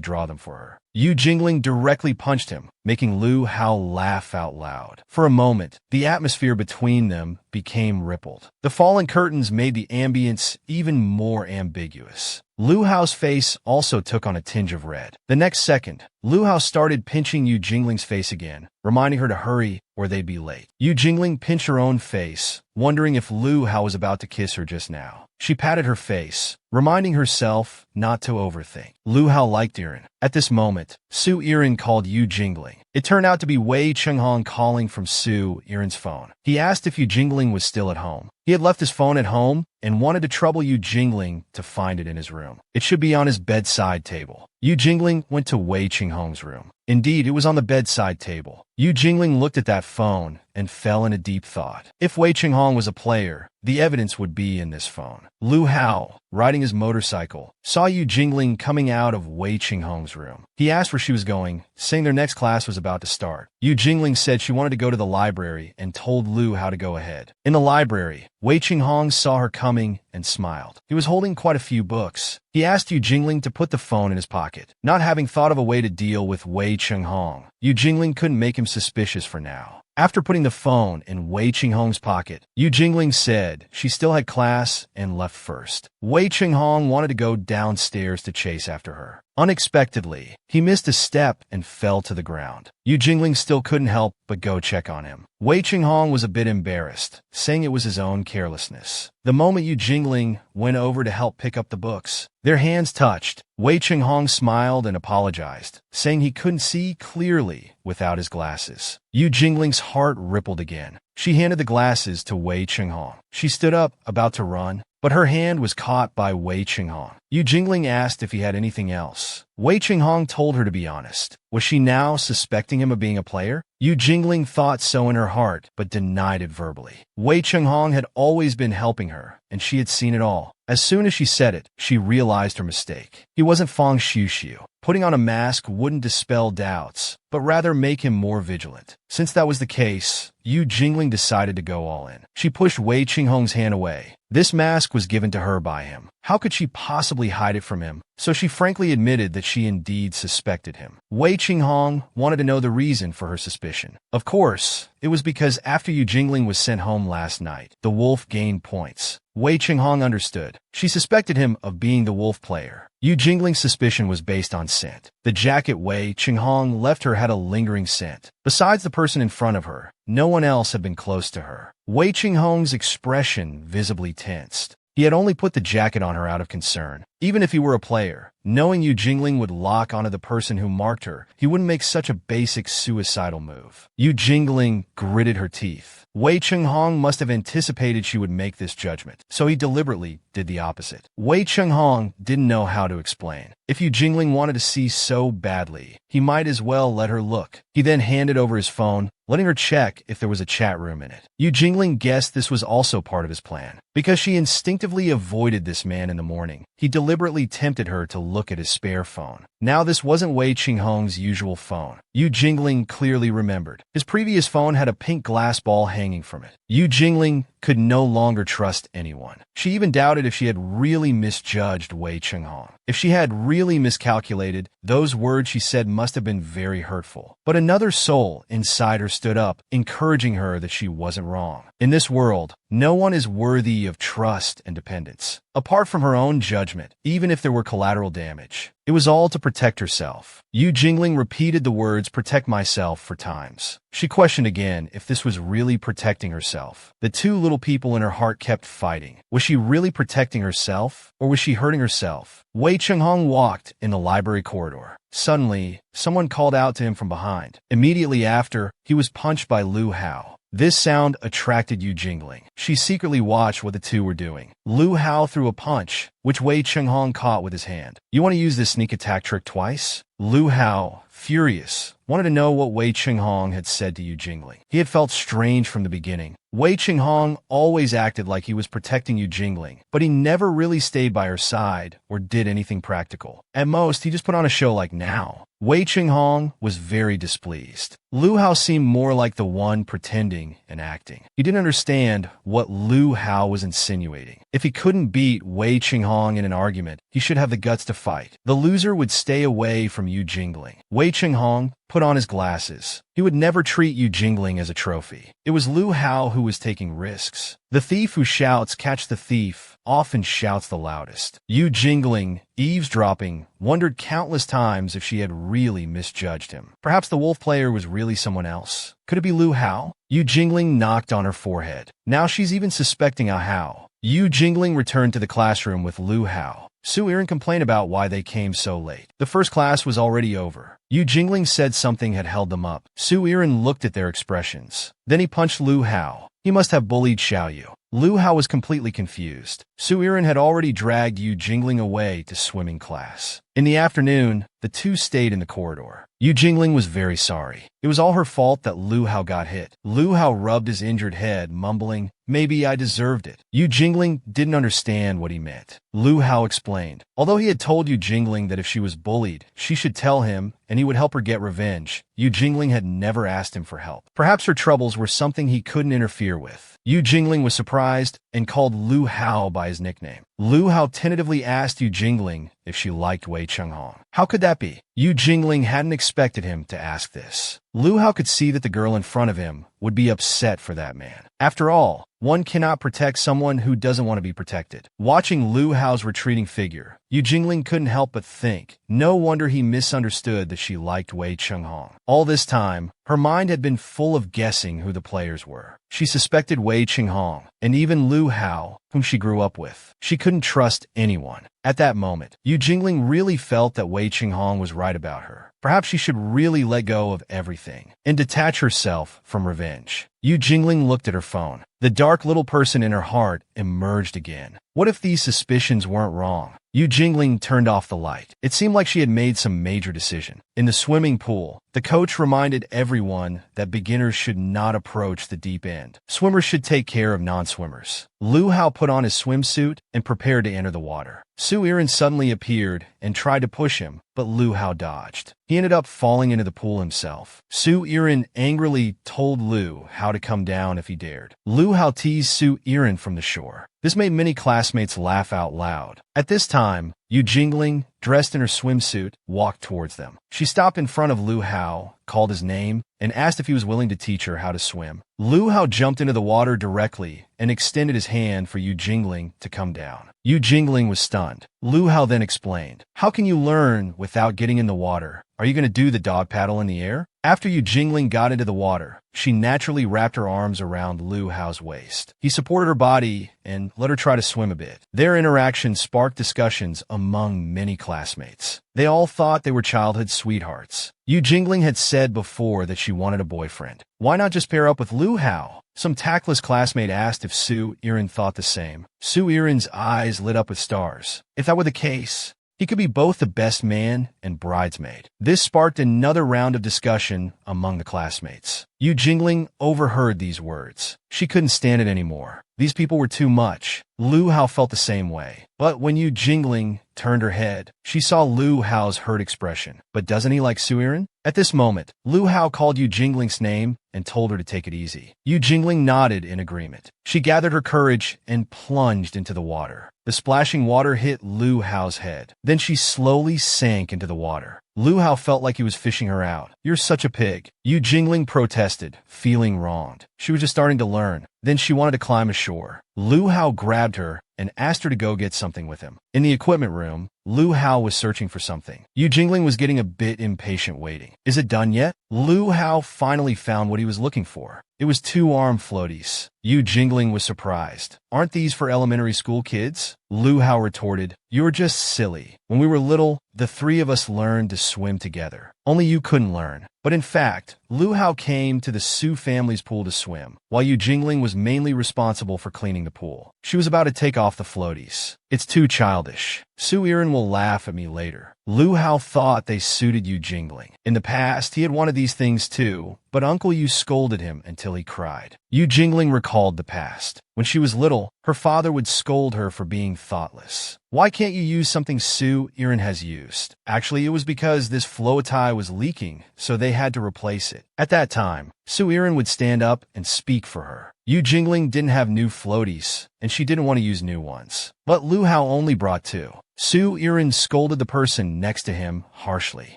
draw them for her. Yu Jingling directly punched him, making Lu Hao laugh out loud. For a moment, the atmosphere between them became rippled. The fallen curtains made the ambience even more ambiguous. Lu Hao's face also took on a tinge of red. The next second, Lu Hao started pinching Yu Jingling's face again, reminding her to hurry or they'd be late. Yu Jingling pinched her own face, wondering if Lu Hao was about to kiss her just now. She patted her face, reminding herself not to overthink. Lu Hao liked Yiren. At this moment, Su Yiren called Yu Jingling. It turned out to be Wei Qinghong calling from Su Yiren's phone. He asked if Yu Jingling was still at home. He had left his phone at home and wanted to trouble Yu Jingling to find it in his room. It should be on his bedside table. Yu Jingling went to Wei Qinghong's room. Indeed, it was on the bedside table. Yu Jingling looked at that phone and fell in a deep thought. If Wei Qinghong was a player, the evidence would be in this phone. Lu Hao, riding his motorcycle, saw Yu Jingling coming out of Wei Qinghong's room. He asked where she was going, saying their next class was about to start. Yu Jingling said she wanted to go to the library and told Lu Hao to go ahead. In the library, Wei Qinghong saw her coming and smiled. He was holding quite a few books. He asked Yu Jingling to put the phone in his pocket. Not having thought of a way to deal with Wei Qinghong, Yu Jingling couldn't make him suspicious for now. After putting the phone in Wei Qinghong's pocket, Yu Jingling said she still had class and left first. Wei Qinghong wanted to go downstairs to chase after her. Unexpectedly, he missed a step and fell to the ground. Yu Jingling still couldn't help but go check on him. Wei Qinghong was a bit embarrassed, saying it was his own carelessness. The moment Yu Jingling went over to help pick up the books, their hands touched. Wei Qinghong smiled and apologized, saying he couldn't see clearly without his glasses. Yu Jingling's heart rippled again. She handed the glasses to Wei Qinghong. She stood up, about to run, but her hand was caught by Wei Qinghong. Yu Jingling asked if he had anything else. Wei Qinghong told her to be honest. Was she now suspecting him of being a player? Yu Jingling thought so in her heart, but denied it verbally. Wei Qinghong had always been helping her, and she had seen it all. As soon as she said it, she realized her mistake. He wasn't Fang Xiuxiu. Putting on a mask wouldn't dispel doubts, but rather make him more vigilant. Since that was the case, Yu Jingling decided to go all in. She pushed Wei Qinghong's hand away. This mask was given to her by him. How could she possibly hide it from him? So she frankly admitted that she indeed suspected him. Wei Qinghong wanted to know the reason for her suspicion. Of course, it was because after Yu Jingling was sent home last night, the wolf gained points. Wei Qinghong understood. She suspected him of being the wolf player. Yu Jingling's suspicion was based on scent. The jacket Wei Qinghong left her had a lingering scent. Besides the person in front of her, no one else had been close to her. Wei Qinghong's expression visibly tensed. He had only put the jacket on her out of concern. Even if he were a player, knowing Yu Jingling would lock onto the person who marked her, he wouldn't make such a basic suicidal move. Yu Jingling gritted her teeth. Wei Qinghong must have anticipated she would make this judgment, so he deliberately did the opposite. Wei Qinghong didn't know how to explain. If Yu Jingling wanted to see so badly, he might as well let her look. He then handed over his phone, letting her check if there was a chat room in it. Yu Jingling guessed this was also part of his plan. Because she instinctively avoided this man in the morning, he deliberately tempted her to look at his spare phone. Now this wasn't Wei Qinghong's usual phone. Yu Jingling clearly remembered. His previous phone had a pink glass ball hanging from it. Yu Jingling could no longer trust anyone. She even doubted if she had really misjudged Wei Chenghong. If she had really miscalculated, those words she said must have been very hurtful. But another soul inside her stood up, encouraging her that she wasn't wrong. In this world, no one is worthy of trust and dependence. Apart from her own judgment, even if there were collateral damage, it was all to protect herself. Yu Jingling repeated the words "protect myself" for times. She questioned again if this was really protecting herself. The two little people in her heart kept fighting. Was she really protecting herself, or was she hurting herself? Wei Chenghong walked in the library corridor. Suddenly, someone called out to him from behind. Immediately after, he was punched by Lu Hao. This sound attracted Yu Jingling. She secretly watched what the two were doing. Lu Hao threw a punch, which Wei Chenghong caught with his hand. "You want to use this sneak attack trick twice?" Lu Hao, furious, wanted to know what Wei Chenghong had said to Yu Jingling. He had felt strange from the beginning. Wei Chenghong always acted like he was protecting Yu Jingling, but he never really stayed by her side or did anything practical. At most, he just put on a show like now. Wei Chenghong was very displeased. Lu Hao seemed more like the one pretending and acting. He didn't understand what Lu Hao was insinuating. If he couldn't beat Wei Chenghong in an argument, he should have the guts to fight. The loser would stay away from Yu Jingling. Wei Chenghong put on his glasses. He would never treat Yu Jingling as a trophy. It was Lu Hao who was taking risks. The thief who shouts, "Catch the thief," often shouts the loudest. Yu Jingling, eavesdropping, wondered countless times if she had really misjudged him. Perhaps the wolf player was really someone else. Could it be Lu Hao? Yu Jingling knocked on her forehead. Now she's even suspecting a Hao. Yu Jingling returned to the classroom with Lu Hao. Su Yiren complained about why they came so late. The first class was already over. Yu Jingling said something had held them up. Su Yiren looked at their expressions. Then he punched Lu Hao. He must have bullied Xiaoyu. Lu Hao was completely confused. Su Yiren had already dragged Yu Jingling away to swimming class. In the afternoon, the two stayed in the corridor. Yu Jingling was very sorry. It was all her fault that Lu Hao got hit. Lu Hao rubbed his injured head, mumbling, "Maybe I deserved it." Yu Jingling didn't understand what he meant. Lu Hao explained. Although he had told Yu Jingling that if she was bullied, she should tell him and he would help her get revenge, Yu Jingling had never asked him for help. Perhaps her troubles were something he couldn't interfere with. Yu Jingling was surprised and called Lu Hao by his nickname. Lu Hao tentatively asked Yu Jingling if she liked Wei Chenghong. How could that be? Yu Jingling hadn't expected him to ask this. Lu Hao could see that the girl in front of him would be upset for that man. After all, one cannot protect someone who doesn't want to be protected. Watching Lu Hao's retreating figure, Yu Jingling couldn't help but think, no wonder he misunderstood that she liked Wei Chenghong. All this time, her mind had been full of guessing who the players were. She suspected Wei Chenghong, and even Lu Hao, whom she grew up with. She couldn't trust anyone. At that moment, Yu Jingling really felt that Wei Chenghong was right about her. Perhaps she should really let go of everything and detach herself from revenge. Yu Jingling looked at her phone. The dark little person in her heart emerged again. What if these suspicions weren't wrong? Yu Jingling turned off the light. It seemed like she had made some major decision. In the swimming pool, the coach reminded everyone that beginners should not approach the deep end. Swimmers should take care of non-swimmers. Lu Hao put on his swimsuit and prepared to enter the water. Su Yiren suddenly appeared and tried to push him, but Lu Hao dodged. He ended up falling into the pool himself. Su Yiren angrily told Lu Hao to come down if he dared. Lu Hao teased Su Yiren from the shore. This made many classmates laugh out loud. At this time, Yu Jingling, dressed in her swimsuit, walked towards them. She stopped in front of Lu Hao, called his name, and asked if he was willing to teach her how to swim. Lu Hao jumped into the water directly and extended his hand for Yu Jingling to come down. Yu Jingling was stunned. Lu Hao then explained, "How can you learn without getting in the water? Are you going to do the dog paddle in the air?" After Yu Jingling got into the water, she naturally wrapped her arms around Lu Hao's waist. He supported her body and let her try to swim a bit. Their interaction sparked discussions among many classmates. They all thought they were childhood sweethearts. Yu Jingling had said before that she wanted a boyfriend. Why not just pair up with Lu Hao? Some tactless classmate asked if Su Yiren thought the same. Su Yiren's eyes lit up with stars. If that were the case, he could be both the best man and bridesmaid. This sparked another round of discussion among the classmates. Yu Jingling overheard these words. She couldn't stand it anymore. These people were too much. Lu Hao felt the same way. But when Yu Jingling turned her head. She saw Lu Hao's hurt expression. But doesn't he like Su Yiren? At this moment, Lu Hao called Yu Jingling's name and told her to take it easy. Yu Jingling nodded in agreement. She gathered her courage and plunged into the water. The splashing water hit Lu Hao's head. Then she slowly sank into the water. Lu Hao felt like he was fishing her out. "You're such a pig," Yu Jingling protested, feeling wronged. She was just starting to learn. Then she wanted to climb ashore. Lu Hao grabbed her and asked her to go get something with him. In the equipment room, Lu Hao was searching for something. Yu Jingling was getting a bit impatient waiting. "Is it done yet?" Lu Hao finally found what he was looking for. It was 2 arm floaties. Yu Jingling was surprised. "Aren't these for elementary school kids?" Lu Hao retorted, "You're just silly. When we were little, the 3 of us learned to swim together. Only you couldn't learn." But in fact, Lu Hao came to the Su family's pool to swim, while Yu Jingling was mainly responsible for cleaning the pool. She was about to take off the floaties. "It's too childish. Su Yiren will laugh at me later." Lu Hao thought they suited Yu Jingling. In the past, he had wanted these things too, but Uncle Yu scolded him until he cried. Yu Jingling recalled the past. When she was little, her father would scold her for being thoughtless. "Why can't you use something Su Yiren has used?" Actually, it was because this floatie was leaking, so they had to replace it. At that time, Su Yiren would stand up and speak for her. Yu Jingling didn't have new floaties, and she didn't want to use new ones. But Lu Hao only brought 2. Su Yiren scolded the person next to him harshly.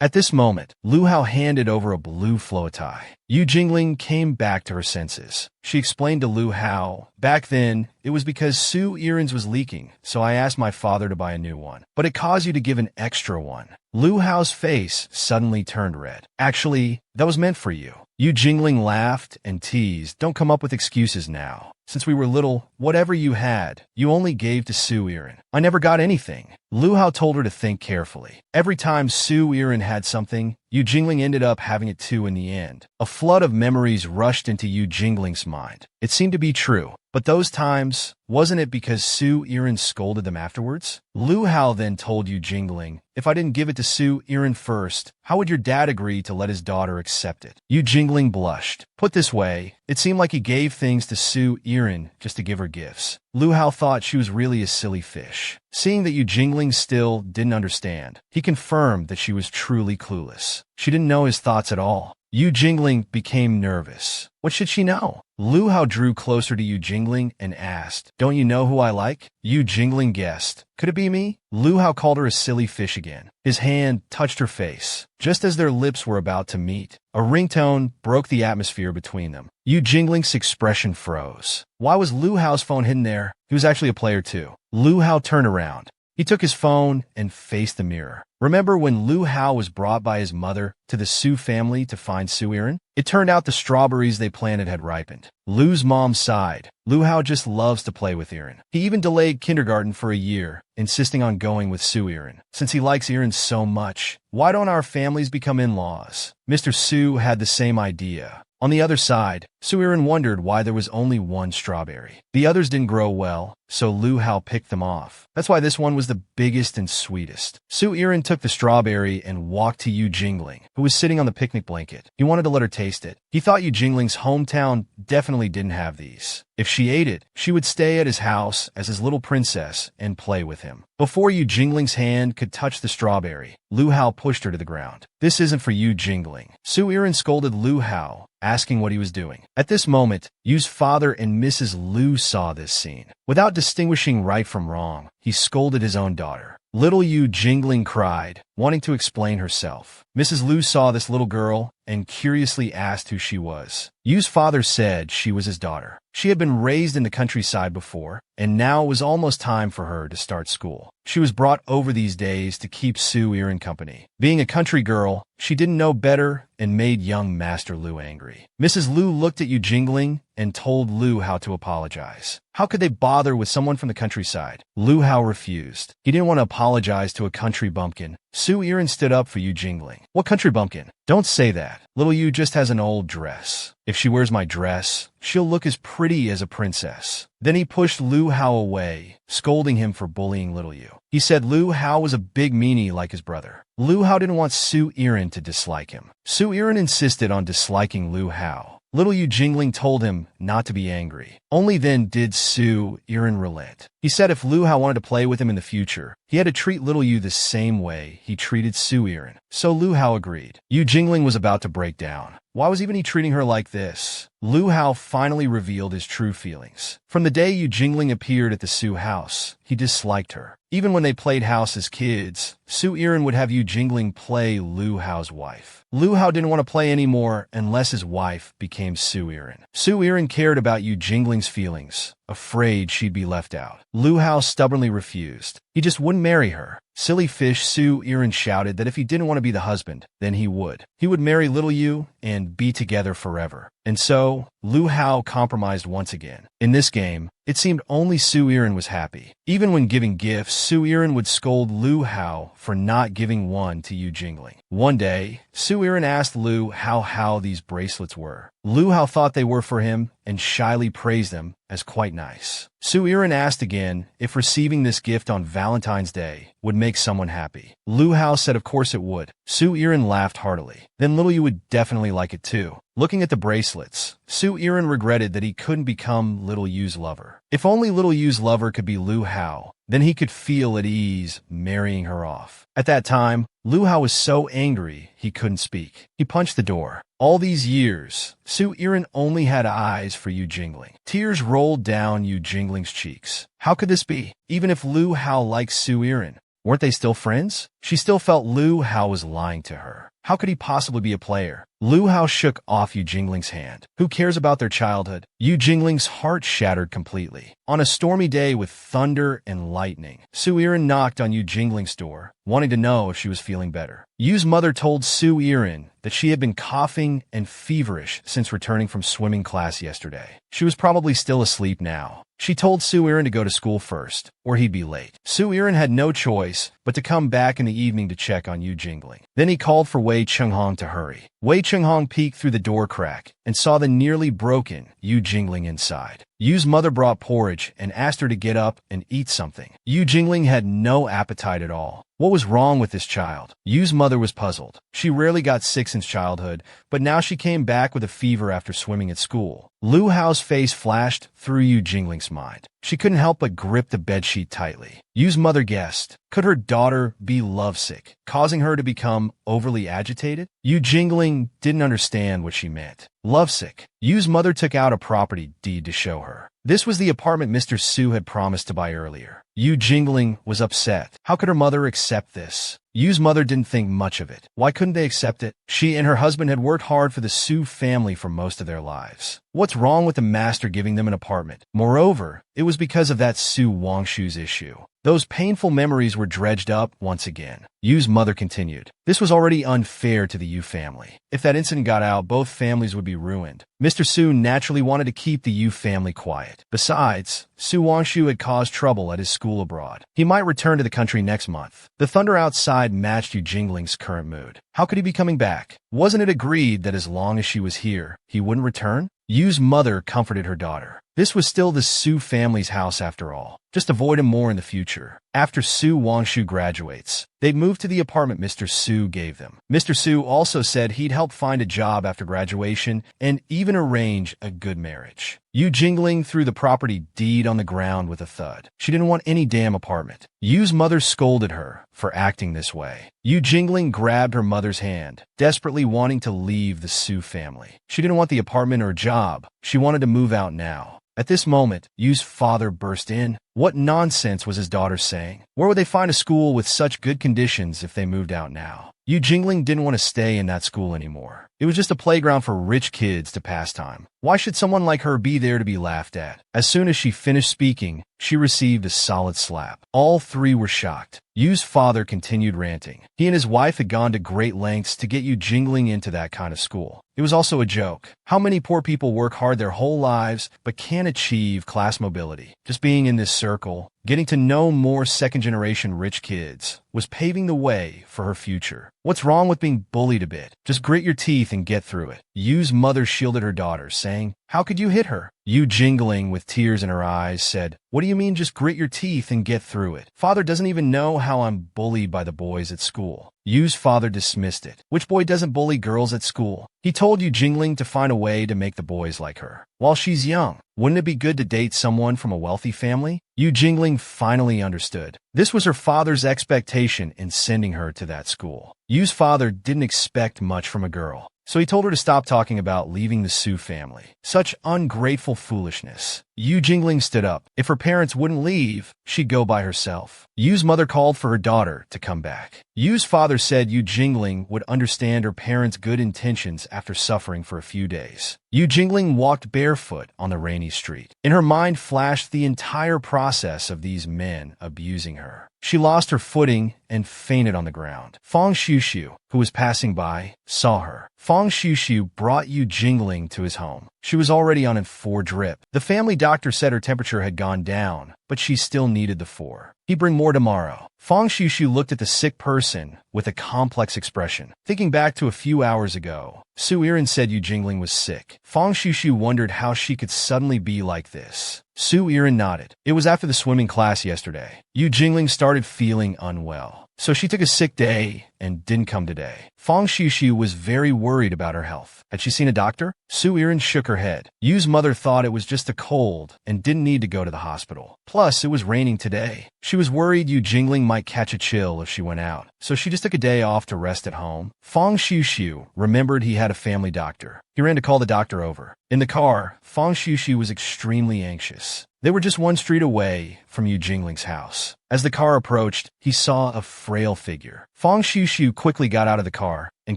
At this moment, Lu Hao handed over a blue floatie. Yu Jingling came back to her senses. She explained to Lu Hao, "Back then, it was because Su Yiren's was leaking, so I asked my father to buy a new one. But it caused you to give an extra one." Lu Hao's face suddenly turned red. "Actually, that was meant for you." Yu Jingling laughed and teased, "Don't come up with excuses now. Since we were little, whatever you had, you only gave to Su Yiren. I never got anything." Lu Hao told her to think carefully. Every time Su Yiren had something, Yu Jingling ended up having it too in the end. A flood of memories rushed into Yu Jingling's mind. It seemed to be true. But those times, wasn't it because Su Yiren scolded them afterwards? Lu Hao then told Yu Jingling, "If I didn't give it to Su Yiren first, how would your dad agree to let his daughter accept it?" Yu Jingling blushed. Put this way, it seemed like he gave things to Su Yiren just to give her gifts. Lu Hao thought she was really a silly fish. Seeing that Yu Jingling still didn't understand, he confirmed that she was truly clueless. She didn't know his thoughts at all. Yu Jingling became nervous. What should she know? Lu Hao drew closer to Yu Jingling and asked, "Don't you know who I like?" Yu Jingling guessed. Could it be me? Lu Hao called her a silly fish again. His hand touched her face. Just as their lips were about to meet, a ringtone broke the atmosphere between them. Yu Jingling's expression froze. Why was Lu Hao's phone hidden there? He was actually a player too. Lu Hao turned around. He took his phone and faced the mirror. Remember when Lu Hao was brought by his mother to the Su family to find Su Yiren? It turned out the strawberries they planted had ripened. Lu's mom sighed. Lu Hao just loves to play with Yiren. He even delayed kindergarten for a year, insisting on going with Su Yiren. Since he likes Yiren so much, why don't our families become in-laws? Mr. Su had the same idea. On the other side, Su Yiren wondered why there was only one strawberry. The others didn't grow well, so Lu Hao picked them off. That's why this one was the biggest and sweetest. Su Yiren took the strawberry and walked to Yu Jingling, who was sitting on the picnic blanket. He wanted to let her taste it. He thought Yu Jingling's hometown definitely didn't have these. If she ate it, she would stay at his house as his little princess and play with him. Before Yu Jingling's hand could touch the strawberry, Lu Hao pushed her to the ground. This isn't for Yu Jingling. Su Yiren scolded Lu Hao, asking what he was doing. At this moment, Yu's father and Mrs. Lu saw this scene. Without distinguishing right from wrong, he scolded his own daughter. Little Yu Jingling cried, wanting to explain herself. Mrs. Lu saw this little girl and curiously asked who she was. Yu's father said she was his daughter. She had been raised in the countryside before, and now it was almost time for her to start school. She was brought over these days to keep Su Yiren company. Being a country girl, she didn't know better and made young Master Lu angry. Mrs. Lu looked at Yu Jingling and told Lu Hao to apologize. How could they bother with someone from the countryside? Lu Hao refused. He didn't want to apologize to a country bumpkin. Su Yiren stood up for Yu Jingling. What country bumpkin? Don't say that. Little Yu just has an old dress. If she wears my dress, she'll look as pretty as a princess. Then he pushed Lu Hao away, scolding him for bullying little Yu. He said Lu Hao was a big meanie like his brother. Lu Hao didn't want Su Yiren to dislike him. Su Yiren insisted on disliking Lu Hao. Little Yu Jingling told him not to be angry. Only then did Su Irin relent. He said if Lu Hao wanted to play with him in the future, he had to treat Little Yu the same way he treated Su Irin. So Lu Hao agreed. Yu Jingling was about to break down. Why was even he treating her like this? Lu Hao finally revealed his true feelings. From the day Yu Jingling appeared at the Su house, he disliked her. Even when they played house as kids, Su Irin would have Yu Jingling play Lu Hao's wife. Lu Hao didn't want to play anymore unless his wife became Su Irin. Su Irin cared about Yu Jingling's feelings, afraid she'd be left out. Lu Hao stubbornly refused. He just wouldn't marry her. Silly fish, Su Irin shouted that if he didn't want to be the husband, then he would. He would marry Little Yu and be together forever. And so, Lu Hao compromised once again. In this game, it seemed only Su Irin was happy. Even when giving gifts, Su Irin would scold Lu Hao for not giving one to Yu Jingling. One day, Su Irin asked Lu Hao how these bracelets were. Lu Hao thought they were for him and shyly praised them as quite nice. Su Irin asked again if receiving this gift on Valentine's Day would make someone happy. Lu Hao said of course it would. Su Irin laughed heartily. Then Little Yu would definitely like it too. Looking at the bracelets, Su Irin regretted that he couldn't become Little Yu's lover. If only Little Yu's lover could be Lu Hao, then he could feel at ease marrying her off. At that time, Lu Hao was so angry he couldn't speak. He punched the door. All these years, Su Irin only had eyes for Yu Jingling. Tears rolled down Yu Jingling's cheeks. How could this be? Even if Lu Hao liked Su Irin, weren't they still friends? She still felt Lu Hao was lying to her. How could he possibly be a player? Lu Hao shook off Yu Jingling's hand. Who cares about their childhood? Yu Jingling's heart shattered completely. On a stormy day with thunder and lightning, Su Irin knocked on Yu Jingling's door, wanting to know if she was feeling better. Yu's mother told Su Irin that she had been coughing and feverish since returning from swimming class yesterday. She was probably still asleep now. She told Su Irin to go to school first, or he'd be late. Su Irin had no choice but to come back in the evening to check on Yu Jingling. Then he called for Wei Chenghong to hurry. Wei Chenghong peeked through the door crack and saw the nearly broken Yu Jingling inside. Yu's mother brought porridge and asked her to get up and eat something. Yu Jingling had no appetite at all. What was wrong with this child? Yu's mother was puzzled. She rarely got sick since childhood, but now she came back with a fever after swimming at school. Lu Hao's face flashed through Yu Jingling's mind. She couldn't help but grip the bedsheet tightly. Yu's mother guessed. Could her daughter be lovesick, causing her to become overly agitated? Yu Jingling didn't understand what she meant. Lovesick. Yu's mother took out a property deed to show her. This was the apartment Mr. Su had promised to buy earlier. Yu Jingling was upset. How could her mother accept this? Yu's mother didn't think much of it. Why couldn't they accept it? She and her husband had worked hard for the Su family for most of their lives. What's wrong with the master giving them an apartment? Moreover, it was because of that Su Wangshu's issue. Those painful memories were dredged up once again. Yu's mother continued. This was already unfair to the Yu family. If that incident got out, both families would be ruined. Mr. Su naturally wanted to keep the Yu family quiet. Besides, Su Wangshu had caused trouble at his school abroad. He might return to the country next month. The thunder outside matched Yu Jingling's current mood. How could he be coming back? Wasn't it agreed that as long as she was here, he wouldn't return? Yu's mother comforted her daughter. This was still the Su family's house after all. Just avoid him more in the future. After Su Wangshu graduates, they'd move to the apartment Mr. Su gave them. Mr. Su also said he'd help find a job after graduation and even arrange a good marriage. Yu Jingling threw the property deed on the ground with a thud. She didn't want any damn apartment. Yu's mother scolded her for acting this way. Yu Jingling grabbed her mother's hand, desperately wanting to leave the Su family. She didn't want the apartment or job. She wanted to move out now. At this moment, Yu's father burst in. What nonsense was his daughter saying? Where would they find a school with such good conditions if they moved out now? Yu Jingling didn't want to stay in that school anymore. It was just a playground for rich kids to pass time. Why should someone like her be there to be laughed at? As soon as she finished speaking, she received a solid slap. All three were shocked. Yu's father continued ranting. He and his wife had gone to great lengths to get Yu Jingling into that kind of school. It was also a joke. How many poor people work hard their whole lives but can't achieve class mobility? Just being in this circle, getting to know more second-generation rich kids, was paving the way for her future. What's wrong with being bullied a bit? Just grit your teeth and get through it. Yu's mother shielded her daughter, saying, "How could you hit her?" Yu, jingling with tears in her eyes, said, "What do you mean just grit your teeth and get through it? Father doesn't even know how I'm bullied by the boys at school." Yu's father dismissed it. Which boy doesn't bully girls at school? He told Yu Jingling to find a way to make the boys like her. While she's young, wouldn't it be good to date someone from a wealthy family? Yu Jingling finally understood. This was her father's expectation in sending her to that school. Yu's father didn't expect much from a girl, so he told her to stop talking about leaving the Su family. Such ungrateful foolishness. Yu Jingling stood up. If her parents wouldn't leave, she'd go by herself. Yu's mother called for her daughter to come back. Yu's father said Yu Jingling would understand her parents' good intentions after suffering for a few days. Yu Jingling walked barefoot on the rainy street. In her mind flashed the entire process of these men abusing her. She lost her footing and fainted on the ground. Fong Shushu, who was passing by, saw her. Fong Shushu brought Yu Jingling to his home. She was already on a 4 drip. The family doctor said her temperature had gone down, but she still needed the 4. He'd bring more tomorrow. Fong Shushu looked at the sick person with a complex expression. Thinking back to a few hours ago, Su Irin said Yu Jingling was sick. Fong Shushu wondered how she could suddenly be like this. Su Irin nodded. It was after the swimming class yesterday. Yu Jingling started feeling unwell, so she took a sick day and didn't come today. Fong Shushu was very worried about her health. Had she seen a doctor? Su Irin shook her head. Yu's mother thought it was just a cold and didn't need to go to the hospital. Plus, it was raining today. She was worried Yu Jingling might catch a chill if she went out, so she just took a day off to rest at home. Fong Shushu remembered he had a family doctor. He ran to call the doctor over. In the car, Fong Shushu was extremely anxious. They were just 1 street away from Yu Jingling's house. As the car approached, he saw a frail figure. Fong Shushu quickly got out of the car and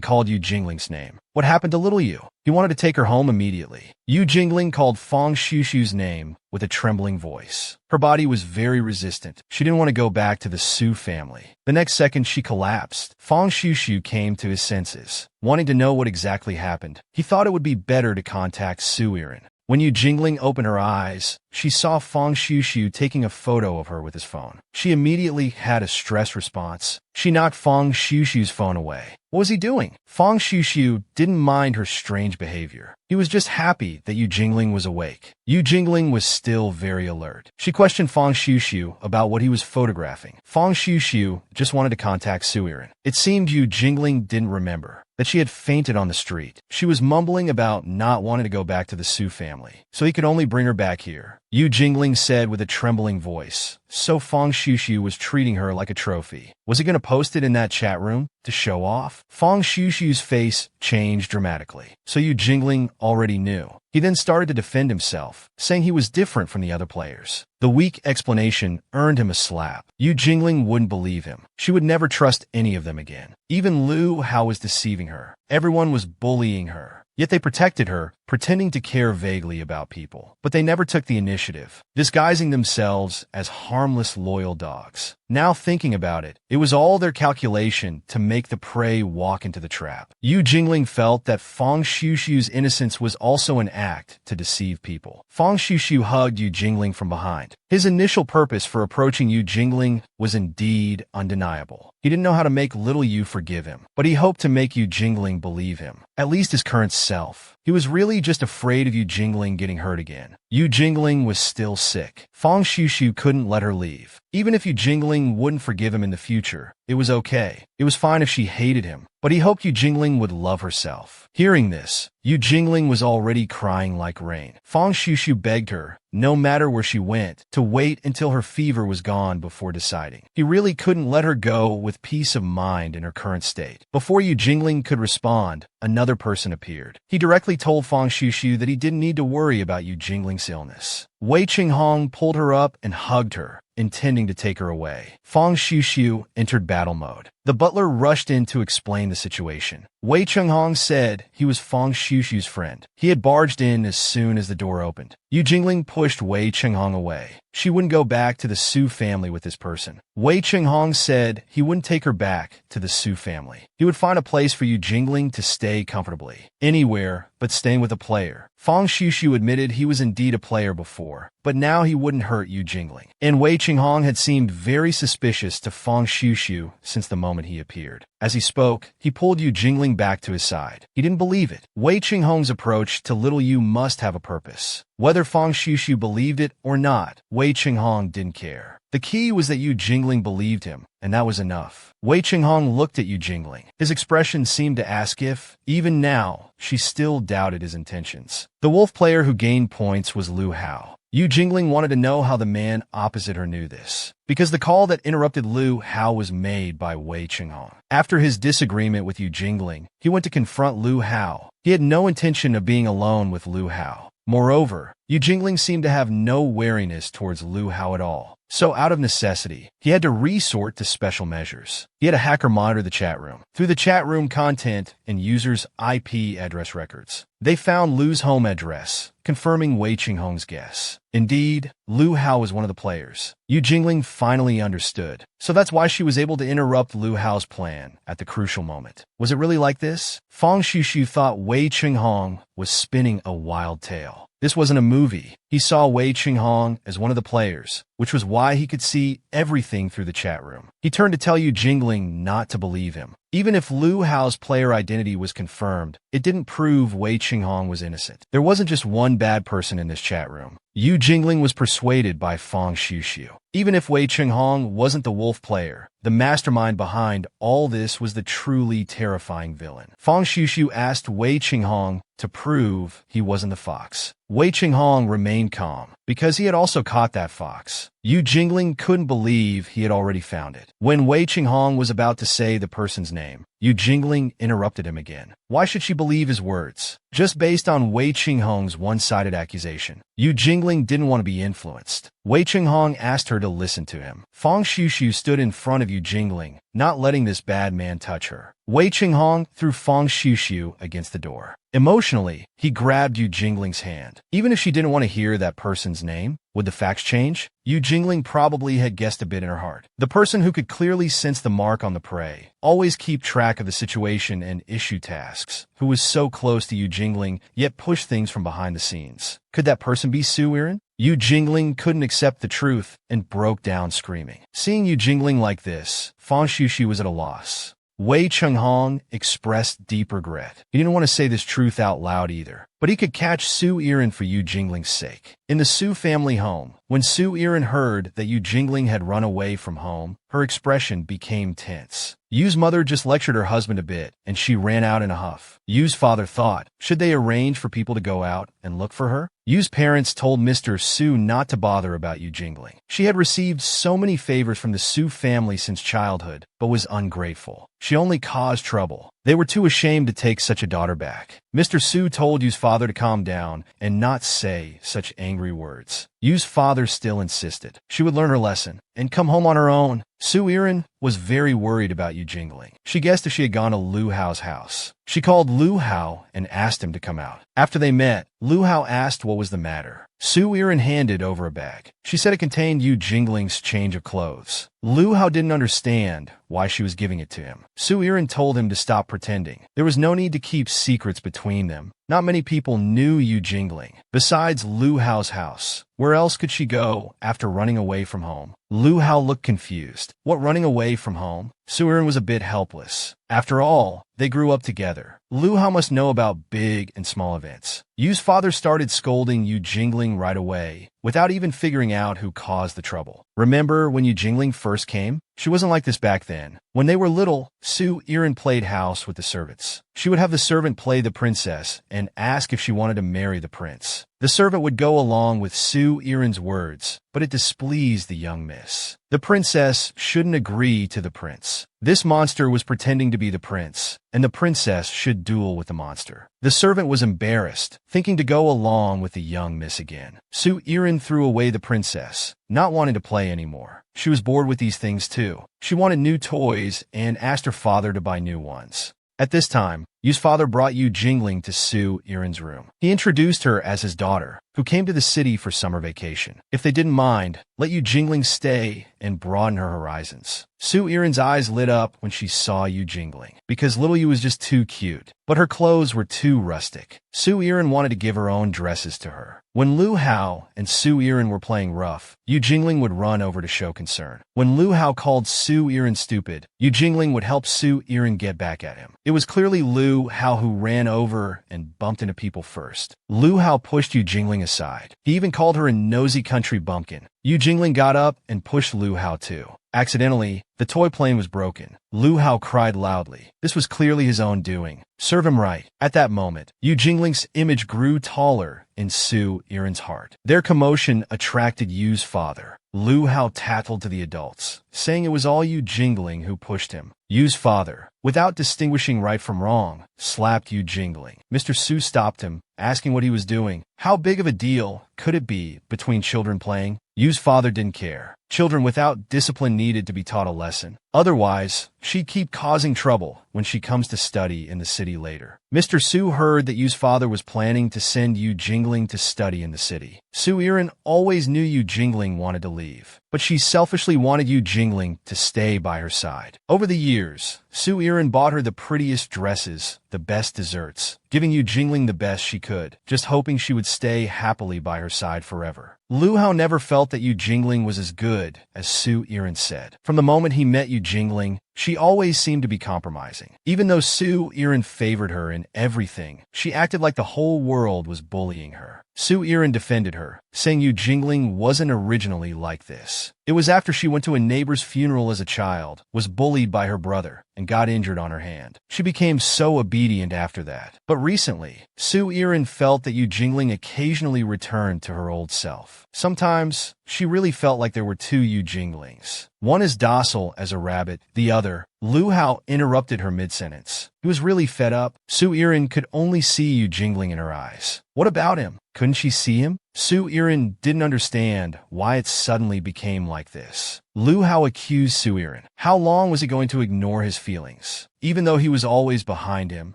called Yu Jingling's name. What happened to little Yu? He wanted to take her home immediately. Yu Jingling called Fong Shushu's name with a trembling voice. Her body was very resistant. She didn't want to go back to the Su family. The next second, she collapsed. Fong Shushu came to his senses, wanting to know what exactly happened. He thought it would be better to contact Su Irin. When Yu Jingling opened her eyes, she saw Fong Shushu taking a photo of her with his phone. She immediately had a stress response. She knocked Fong Shushu's phone away. What was he doing? Fong Shushu didn't mind her strange behavior. He was just happy that Yu Jingling was awake. Yu Jingling was still very alert. She questioned Fong Shushu about what he was photographing. Fong Shushu just wanted to contact Su Irin. It seemed Yu Jingling didn't remember that she had fainted on the street. She was mumbling about not wanting to go back to the Su family, so he could only bring her back here. Yu Jingling said with a trembling voice, so Fong Shushu was treating her like a trophy. Was he going to post it in that chat room to show off? Fong Shushu's face changed dramatically, so Yu Jingling already knew. He then started to defend himself, saying he was different from the other players. The weak explanation earned him a slap. Yu Jingling wouldn't believe him. She would never trust any of them again. Even Liu Hao was deceiving her. Everyone was bullying her. Yet they protected her, pretending to care vaguely about people. But they never took the initiative, disguising themselves as harmless, loyal dogs. Now thinking about it, it was all their calculation to make the prey walk into the trap. Yu Jingling felt that Fong Shushu's innocence was also an act to deceive people. Fong Shushu hugged Yu Jingling from behind. His initial purpose for approaching Yu Jingling was indeed undeniable. He didn't know how to make little Yu forgive him, but he hoped to make Yu Jingling believe him, at least his current self. He was really just afraid of Yu Jingling getting hurt again. Yu Jingling was still sick. Fong Shushu couldn't let her leave. Even if Yu Jingling wouldn't forgive him in the future, it was okay. It was fine if she hated him, but he hoped Yu Jingling would love herself. Hearing this, Yu Jingling was already crying like rain. Fong Shushu begged her, no matter where she went, to wait until her fever was gone before deciding. He really couldn't let her go with peace of mind in her current state. Before Yu Jingling could respond, another person appeared. He directly told Fong Shushu that he didn't need to worry about Yu Jingling's illness. Wei Qinghong pulled her up and hugged her, intending to take her away. Fong Shushu entered battle mode. The butler rushed in to explain the situation. Wei Qinghong said he was Fong Shushu's friend. He had barged in as soon as the door opened. Yu Jingling pushed Wei Qinghong away. She wouldn't go back to the Su family with this person. Wei Qinghong said he wouldn't take her back to the Su family. He would find a place for Yu Jingling to stay comfortably. Anywhere but staying with a player. Fong Shushu admitted he was indeed a player before. before, but now he wouldn't hurt Yu Jingling. And Wei Qinghong had seemed very suspicious to Fang Xiushu since the moment he appeared. As he spoke, he pulled Yu Jingling back to his side. He didn't believe it. Wei Qinghong's approach to little Yu must have a purpose. Whether Fang Xiushu believed it or not, Wei Qinghong didn't care. The key was that Yu Jingling believed him, and that was enough. Wei Qinghong looked at Yu Jingling. His expression seemed to ask if, even now, she still doubted his intentions. The wolf player who gained points was Lu Hao. Yu Jingling wanted to know how the man opposite her knew this, because the call that interrupted Lu Hao was made by Wei Qinghong. After his disagreement with Yu Jingling, he went to confront Lu Hao. He had no intention of being alone with Lu Hao. Moreover, Yu Jingling seemed to have no wariness towards Lu Hao at all. So out of necessity, he had to resort to special measures. He had a hacker monitor the chat room. Through the chat room content and users' IP address records, they found Lu's home address, confirming Wei Qinghong's guess. Indeed, Lu Hao was one of the players. Yu Jingling finally understood. So that's why she was able to interrupt Lu Hao's plan at the crucial moment. Was it really like this? Fang Xiushu thought Wei Qinghong was spinning a wild tale. This wasn't a movie. He saw Wei Qinghong as one of the players, which was why he could see everything through the chat room. He turned to tell Yu Jingling not to believe him. Even if Lu Hao's player identity was confirmed, it didn't prove Wei Qinghong was innocent. There wasn't just one bad person in this chat room. Yu Jingling was persuaded by Fang Xiushu. Even if Wei Qinghong wasn't the wolf player, the mastermind behind all this was the truly terrifying villain. Fang Xiushu asked Wei Qinghong to prove he wasn't the fox. Wei Qinghong remained calm, because he had also caught that fox. Yu Jingling couldn't believe he had already found it. When Wei Qinghong was about to say the person's name, Yu Jingling interrupted him again. Why should she believe his words? Just based on Wei Qinghong's one-sided accusation, Yu Jingling didn't want to be influenced. Wei Qinghong asked her to listen to him. Fang Xiushu stood in front of Yu Jingling, not letting this bad man touch her. Wei Qinghong threw Fang Xiushu against the door. Emotionally, he grabbed Yu Jingling's hand. Even if she didn't want to hear that person's name, would the facts change? Yu Jingling probably had guessed a bit in her heart. The person who could clearly sense the mark on the prey, always keep track of the situation and issue tasks, who was so close to Yu Jingling, yet pushed things from behind the scenes. Could that person be Su Iren? Yu Jingling couldn't accept the truth and broke down screaming. Seeing Yu Jingling like this, Fang Xiushu was at a loss. Wei Qinghong expressed deep regret. He didn't want to say this truth out loud either, but he could catch Su Iren for Yu Jingling's sake. In the Su family home, when Su Iren heard that Yu Jingling had run away from home, her expression became tense. Yu's mother just lectured her husband a bit, and she ran out in a huff. Yu's father thought, should they arrange for people to go out and look for her? Yu's parents told Mr. Su not to bother about Yu Jingling. She had received so many favors from the Su family since childhood, but was ungrateful. She only caused trouble. They were too ashamed to take such a daughter back. Mr. Su told Yu's father to calm down and not say such angry words. Yu's father still insisted. She would learn her lesson and come home on her own. Su Iren was very worried about Yu Jingling. She guessed if she had gone to Lu Hao's house. She called Lu Hao and asked him to come out. After they met, Lu Hao asked what was the matter. Su Iren handed over a bag. She said it contained Yu Jingling's change of clothes. Lu Hao didn't understand why she was giving it to him. Su Iren told him to stop pretending. There was no need to keep secrets between them. Not many people knew Yu Jingling. Besides Lu Hao's house, where else could she go after running away from home? Lu Hao looked confused. What, running away from home? Su Iren was a bit helpless. After all, they grew up together. Lu Hao must know about big and small events. Yu's father started scolding Yu Jingling right away, without even figuring out who caused the trouble. Remember when Yu Jingling first came? She wasn't like this back then. When they were little, Su Iren played house with the servants. She would have the servant play the princess and ask if she wanted to marry the prince. The servant would go along with Su Iren's words, but it displeased the young miss. The princess shouldn't agree to the prince. This monster was pretending to be the prince, and the princess should duel with the monster. The servant was embarrassed, thinking to go along with the young miss again. Su Iren threw away the princess, not wanting to play anymore. She was bored with these things too. She wanted new toys and asked her father to buy new ones. At this time, Yu's father brought Yu Jingling to Su Irin's room. He introduced her as his daughter, who came to the city for summer vacation. If they didn't mind, let Yu Jingling stay and broaden her horizons. Su Irin's eyes lit up when she saw Yu Jingling, because little Yu was just too cute, but her clothes were too rustic. Su Irin wanted to give her own dresses to her. When Lu Hao and Su Irin were playing rough, Yu Jingling would run over to show concern. When Lu Hao called Su Irin stupid, Yu Jingling would help Su Irin get back at him. It was clearly Lu Hao who ran over and bumped into people first. Lu Hao pushed Yu Jingling aside. He even called her a nosy country bumpkin. Yu Jingling got up and pushed Lu Hao too. Accidentally, the toy plane was broken. Lu Hao cried loudly. This was clearly his own doing. Serve him right. At that moment, Yu Jingling's image grew taller in Su Irin's heart. Their commotion attracted Yu's father. Lu Hao tattled to the adults, saying it was all Yu Jingling who pushed him. Yu's father, without distinguishing right from wrong, slapped Yu Jingling. Mr. Su stopped him, asking what he was doing. How big of a deal could it be between children playing? Yu's father didn't care. Children without discipline needed to be taught a lesson. Otherwise, she'd keep causing trouble when she comes to study in the city later. Mr. Su heard that Yu's father was planning to send Yu Jingling to study in the city. Su Irin always knew Yu Jingling wanted to leave, but she selfishly wanted Yu Jingling to stay by her side. Over the years, Su Irin bought her the prettiest dresses, the best desserts, giving Yu Jingling the best she could, just hoping she would stay happily by her side forever. Lu Hao never felt that Yu Jingling was as good as Su Irin said. From the moment he met Yu Jingling, she always seemed to be compromising. Even though Su Irin favored her in everything, she acted like the whole world was bullying her. Su Irin defended her, saying Yu Jingling wasn't originally like this. It was after she went to a neighbor's funeral as a child, was bullied by her brother, and got injured on her hand. She became so obedient after that. But recently, Su Irin felt that Yu Jingling occasionally returned to her old self. Sometimes, she really felt like there were two Yu Jinglings. One as docile as a rabbit, the other. Lu Hao interrupted her mid-sentence. He was really fed up. Su Irin could only see Yu Jingling in her eyes. What about him? Couldn't she see him? Su Irin didn't understand why it suddenly became like this. Lu Hao accused Su Irin. How long was he going to ignore his feelings? Even though he was always behind him,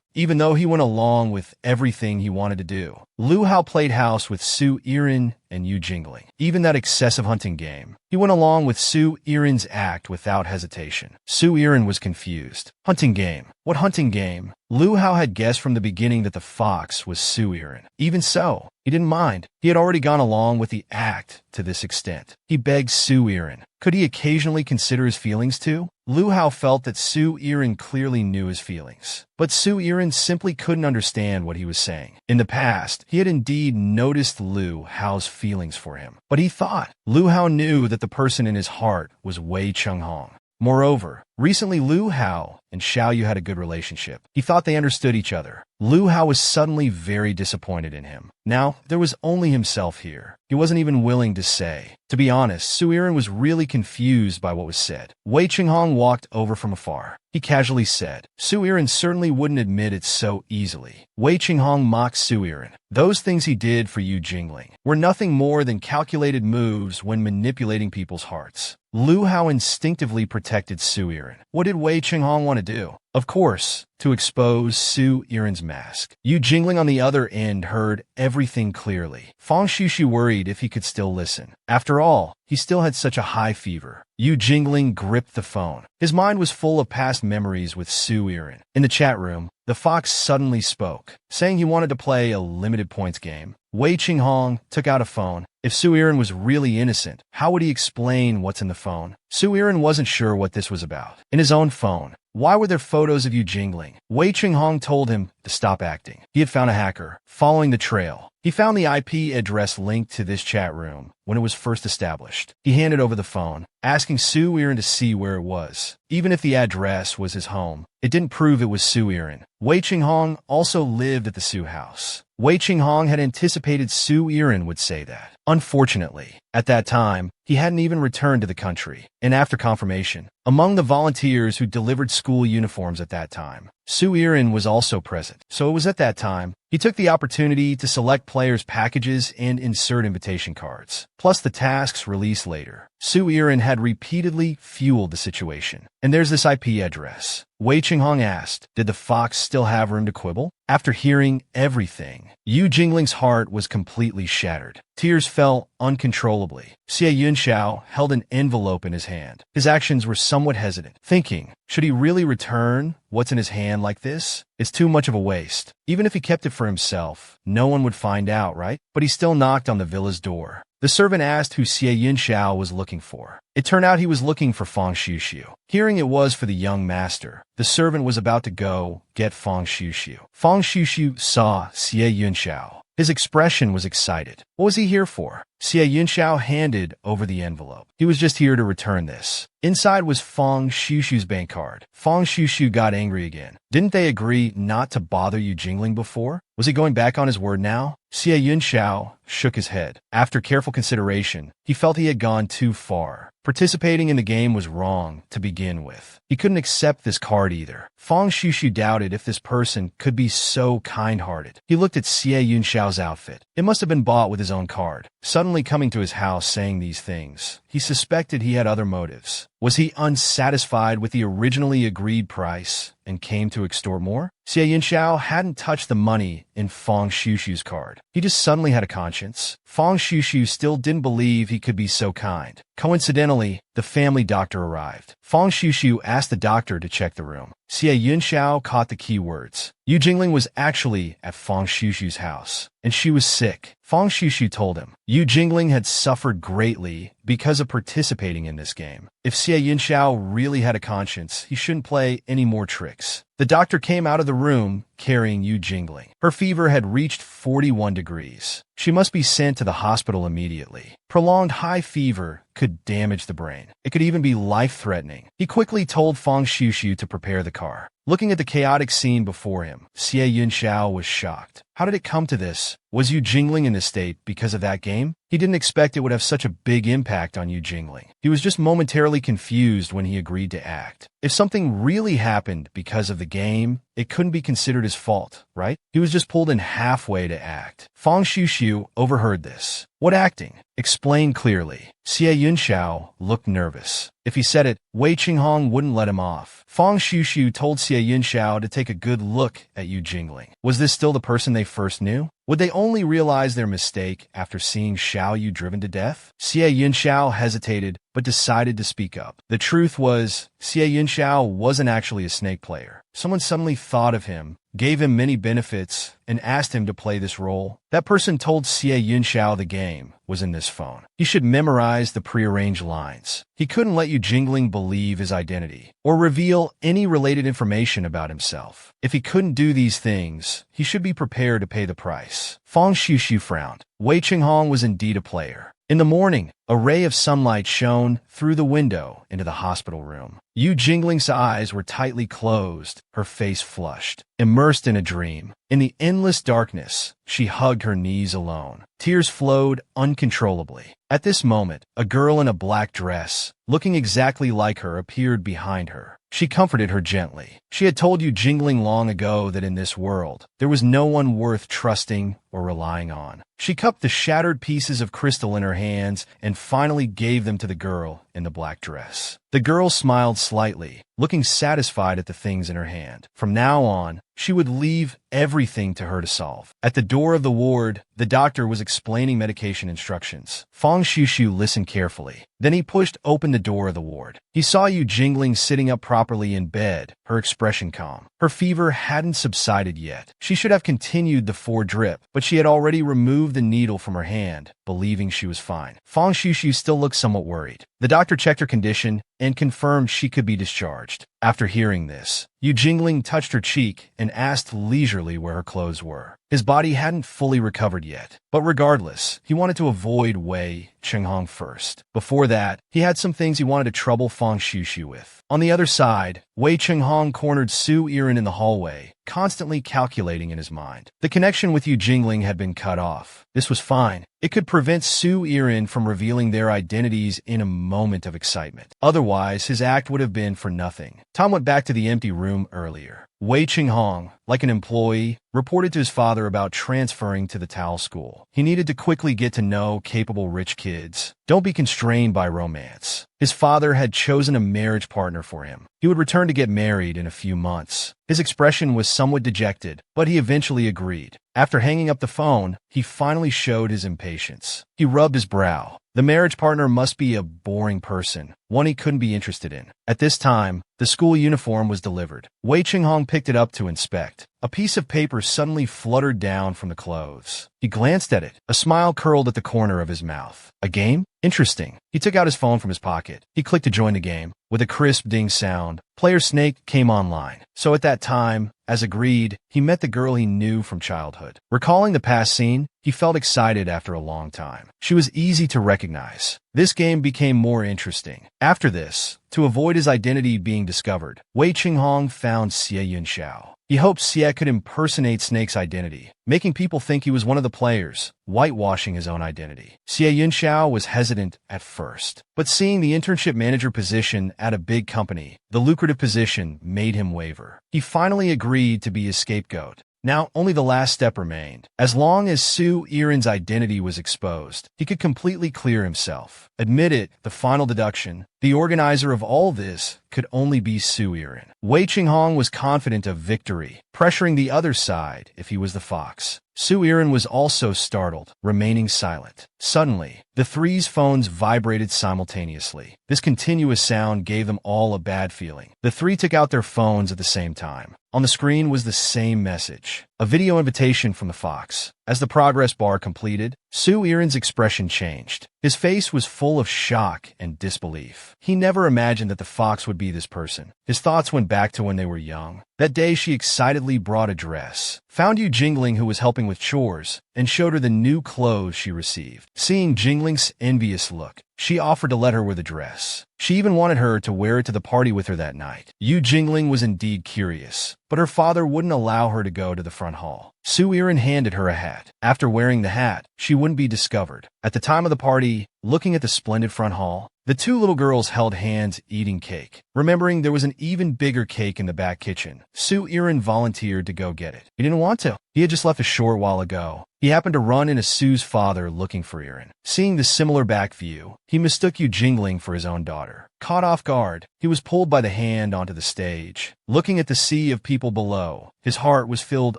even though he went along with everything he wanted to do. Lu Hao played house with Su Irin and Yu Jingling. Even that excessive hunting game. He went along with Su Irin's act without hesitation. Su Irin was confused. Hunting game? What hunting game? Lu Hao had guessed from the beginning that the fox was Su Irin. Even so, he didn't mind. He had already gone along with the act to this extent. He begged Su Irin. Could he occasionally consider his feelings too? Lu Hao felt that Su Irin clearly knew his feelings, but Su Irin simply couldn't understand what he was saying. In the past, he had indeed noticed Lu Hao's feelings for him, but he thought Lu Hao knew that the person in his heart was Wei Chunghong. Moreover, recently Lu Hao and Xiao Yu had a good relationship. He thought they understood each other. Lu Hao was suddenly very disappointed in him. Now, there was only himself here. He wasn't even willing to say. To be honest, Su Irin was really confused by what was said. Wei Qinghong walked over from afar. He casually said, Su Irin certainly wouldn't admit it so easily. Wei Qinghong mocked Su Irin. Those things he did for Yu Jingling were nothing more than calculated moves when manipulating people's hearts. Lu Hao instinctively protected Su Irin. What did Wei Qinghong want to do? Of course, to expose Su Irin's mask. Yu Jingling on the other end heard everything clearly. Fang Xuxi worried if he could still listen. After all, he still had such a high fever. Yu Jingling gripped the phone. His mind was full of past memories with Su Irin. In the chat room, the fox suddenly spoke, saying he wanted to play a limited points game. Wei Qinghong took out a phone. If Su Irin was really innocent, how would he explain what's in the phone? Su Irin wasn't sure what this was about. In his own phone, why were there photos of Yu Jingling? Wei Qinghong told him to stop acting. He had found a hacker, following the trail. He found the IP address linked to this chat room when it was first established. He handed over the phone, asking Su Irin to see where it was. Even if the address was his home, it didn't prove it was Su Irin. Wei Qinghong also lived at the Su house. Wei Qinghong had anticipated Su Irin would say that. Unfortunately, at that time, he hadn't even returned to the country. And after confirmation, among the volunteers who delivered school uniforms at that time, Su Irin was also present. So it was at that time He took the opportunity to select players' packages and insert invitation cards, plus the tasks released later. Su Irin had repeatedly fueled the situation. And there's this IP address. Wei Qinghong asked, did the fox still have room to quibble? After hearing everything, Yu Jingling's heart was completely shattered. Tears fell uncontrollably. Xie Yunxiao held an envelope in his hand. His actions were somewhat hesitant, thinking, should he really return what's in his hand like this? It's too much of a waste. Even if he kept it for himself, no one would find out, right? But he still knocked on the villa's door. The servant asked who Xie Yunxiao was looking for. It turned out he was looking for Fang Xiuxiu. Hearing it was for the young master, the servant was about to go get Fang Xiuxiu. Fang Xiuxiu saw Xie Yunxiao. His expression was excited. What was he here for? Xie Yunxiao handed over the envelope. He was just here to return this. Inside was Fang Xiuxiu's bank card. Fang Xiuxiu got angry again. Didn't they agree not to bother Yu Jingling before? Was he going back on his word now? Xie Yunxiao shook his head. After careful consideration, he felt he had gone too far. Participating in the game was wrong to begin with. He couldn't accept this card either. Fang Xiuxiu doubted if this person could be so kind-hearted. He looked at Xie Yunxiao's outfit. It must have been bought with his own card. Suddenly coming to his house saying these things, he suspected he had other motives. Was he unsatisfied with the originally agreed price and came to extort more? Xie Yunxiao hadn't touched the money in Fang Xiuxiu's card. He just suddenly had a conscience. Fang Xiuxiu still didn't believe he could be so kind. Coincidentally, the family doctor arrived. Fang Xiuxiu asked the doctor to check the room. Xie Yunxiao caught the key words. Yu Jingling was actually at Fang Xiuxiu's house, and she was sick. Fang Xiuxiu told him Yu Jingling had suffered greatly because of participating in this game. If Xie Yunxiao really had a conscience, he shouldn't play any more tricks. The doctor came out of the room carrying Yu Jingling. Her fever had reached 41 degrees. She must be sent to the hospital immediately. Prolonged high fever could damage the brain. It could even be life-threatening. He quickly told Fang Xiuxiu to prepare the car. Looking at the chaotic scene before him, Xie Yunxiao was shocked. How did it come to this? Was Yu Jingling in this state because of that game? He didn't expect it would have such a big impact on Yu Jingling. He was just momentarily confused when he agreed to act. If something really happened because of the game, it couldn't be considered his fault, right? He was just pulled in halfway to act. Fang Xiuxiu overheard this. What acting? Explain clearly. Xie Yunxiao looked nervous. If he said it, Wei Qinghong wouldn't let him off. Fang Xiuxiu told Xie Yunxiao to take a good look at Yu Jingling. Was this still the person they first knew? Would they only realize their mistake after seeing Xiao Yu driven to death? Xie Yunxiao hesitated, but decided to speak up. The truth was, Xie Yunxiao wasn't actually a snake player. Someone suddenly thought of him, gave him many benefits, and asked him to play this role. That person told Xie Yunxiao the game was in this phone. He should memorize the prearranged lines. He couldn't let Yu Jingling believe his identity, or reveal any related information about himself. If he couldn't do these things, he should be prepared to pay the price. Fang Xiuxiu frowned. Wei Qinghong was indeed a player. In the morning, a ray of sunlight shone through the window into the hospital room. Yu Jingling's eyes were tightly closed, her face flushed, immersed in a dream. In the endless darkness, she hugged her knees alone. Tears flowed uncontrollably. At this moment, a girl in a black dress, looking exactly like her, appeared behind her. She comforted her gently. She had told Yu Jingling long ago that in this world, there was no one worth trusting or relying on. She cupped the shattered pieces of crystal in her hands and finally gave them to the girl in the black dress. The girl smiled slightly, looking satisfied at the things in her hand. From now on, she would leave everything to her to solve. At the door of the ward, the doctor was explaining medication instructions. Fang Xiuxiu listened carefully. Then he pushed open the door of the ward. He saw Yu Jingling sitting up properly in bed, her expression calm. Her fever hadn't subsided yet. She should have continued the drip, but she had already removed the needle from her hand, believing she was fine. Fang Xiuxiu still looked somewhat worried. The doctor checked her condition and confirmed she could be discharged. After hearing this, Yu Jingling touched her cheek and asked leisurely where her clothes were. His body hadn't fully recovered yet, but regardless, he wanted to avoid Wei Qinghong first. Before that, he had some things he wanted to trouble Fang Xiuxiu with. On the other side, Wei Qinghong cornered Su Irin in the hallway, constantly calculating in his mind. The connection with Yu Jingling had been cut off. This was fine. It could prevent Su Irin from revealing their identities in a moment of excitement. Otherwise, his act would have been for nothing. Tom went back to the empty room earlier. Wei Qinghong, like an employee, reported to his father about transferring to the Tao school. He needed to quickly get to know capable rich kids. Don't be constrained by romance. His father had chosen a marriage partner for him. He would return to get married in a few months. His expression was somewhat dejected, but he eventually agreed. After hanging up the phone, he finally showed his impatience. He rubbed his brow. The marriage partner must be a boring person, one he couldn't be interested in. At this time, the school uniform was delivered. Wei Qinghong picked it up to inspect. A piece of paper suddenly fluttered down from the clothes. He glanced at it. A smile curled at the corner of his mouth. A game? Interesting. He took out his phone from his pocket. He clicked to join the game. With a crisp ding sound, player Snake came online. So at that time, as agreed, he met the girl he knew from childhood. Recalling the past scene, he felt excited after a long time. She was easy to recognize. This game became more interesting. After this, to avoid his identity being discovered, Wei Qinghong found Xie Yunxiao. He hoped Xie could impersonate Snake's identity, making people think he was one of the players, whitewashing his own identity. Xie Yunxiao was hesitant at first, but seeing the internship manager position at a big company, the lucrative position made him waver. He finally agreed to be his scapegoat. Now, only the last step remained. As long as Su Irin's identity was exposed, he could completely clear himself. Admit it, the final deduction. The organizer of all this could only be Su Irin. Wei Qinghong was confident of victory, pressuring the other side if he was the fox. Su Irin was also startled, remaining silent. Suddenly, the three's phones vibrated simultaneously. This continuous sound gave them all a bad feeling. The three took out their phones at the same time. On the screen was the same message, a video invitation from the fox. As the progress bar completed, Su Irin's expression changed. His face was full of shock and disbelief. He never imagined that the fox would be this person. His thoughts went back to when they were young. That day she excitedly brought a dress, found Yu Jingling who was helping with chores, and showed her the new clothes she received. Seeing Jingling's envious look, she offered to let her wear the dress. She even wanted her to wear it to the party with her that night. Yu Jingling was indeed curious, but her father wouldn't allow her to go to the front hall. Su Irin handed her a hat. After wearing the hat, she wouldn't be discovered. At the time of the party, looking at the splendid front hall, the two little girls held hands eating cake. Remembering there was an even bigger cake in the back kitchen, Su Irin volunteered to go get it. He didn't want to. He had just left a short while ago. He happened to run into Su's father looking for Irin. Seeing the similar back view, he mistook Yu Jingling for his own daughter. Caught off guard, he was pulled by the hand onto the stage. Looking at the sea of people below, his heart was filled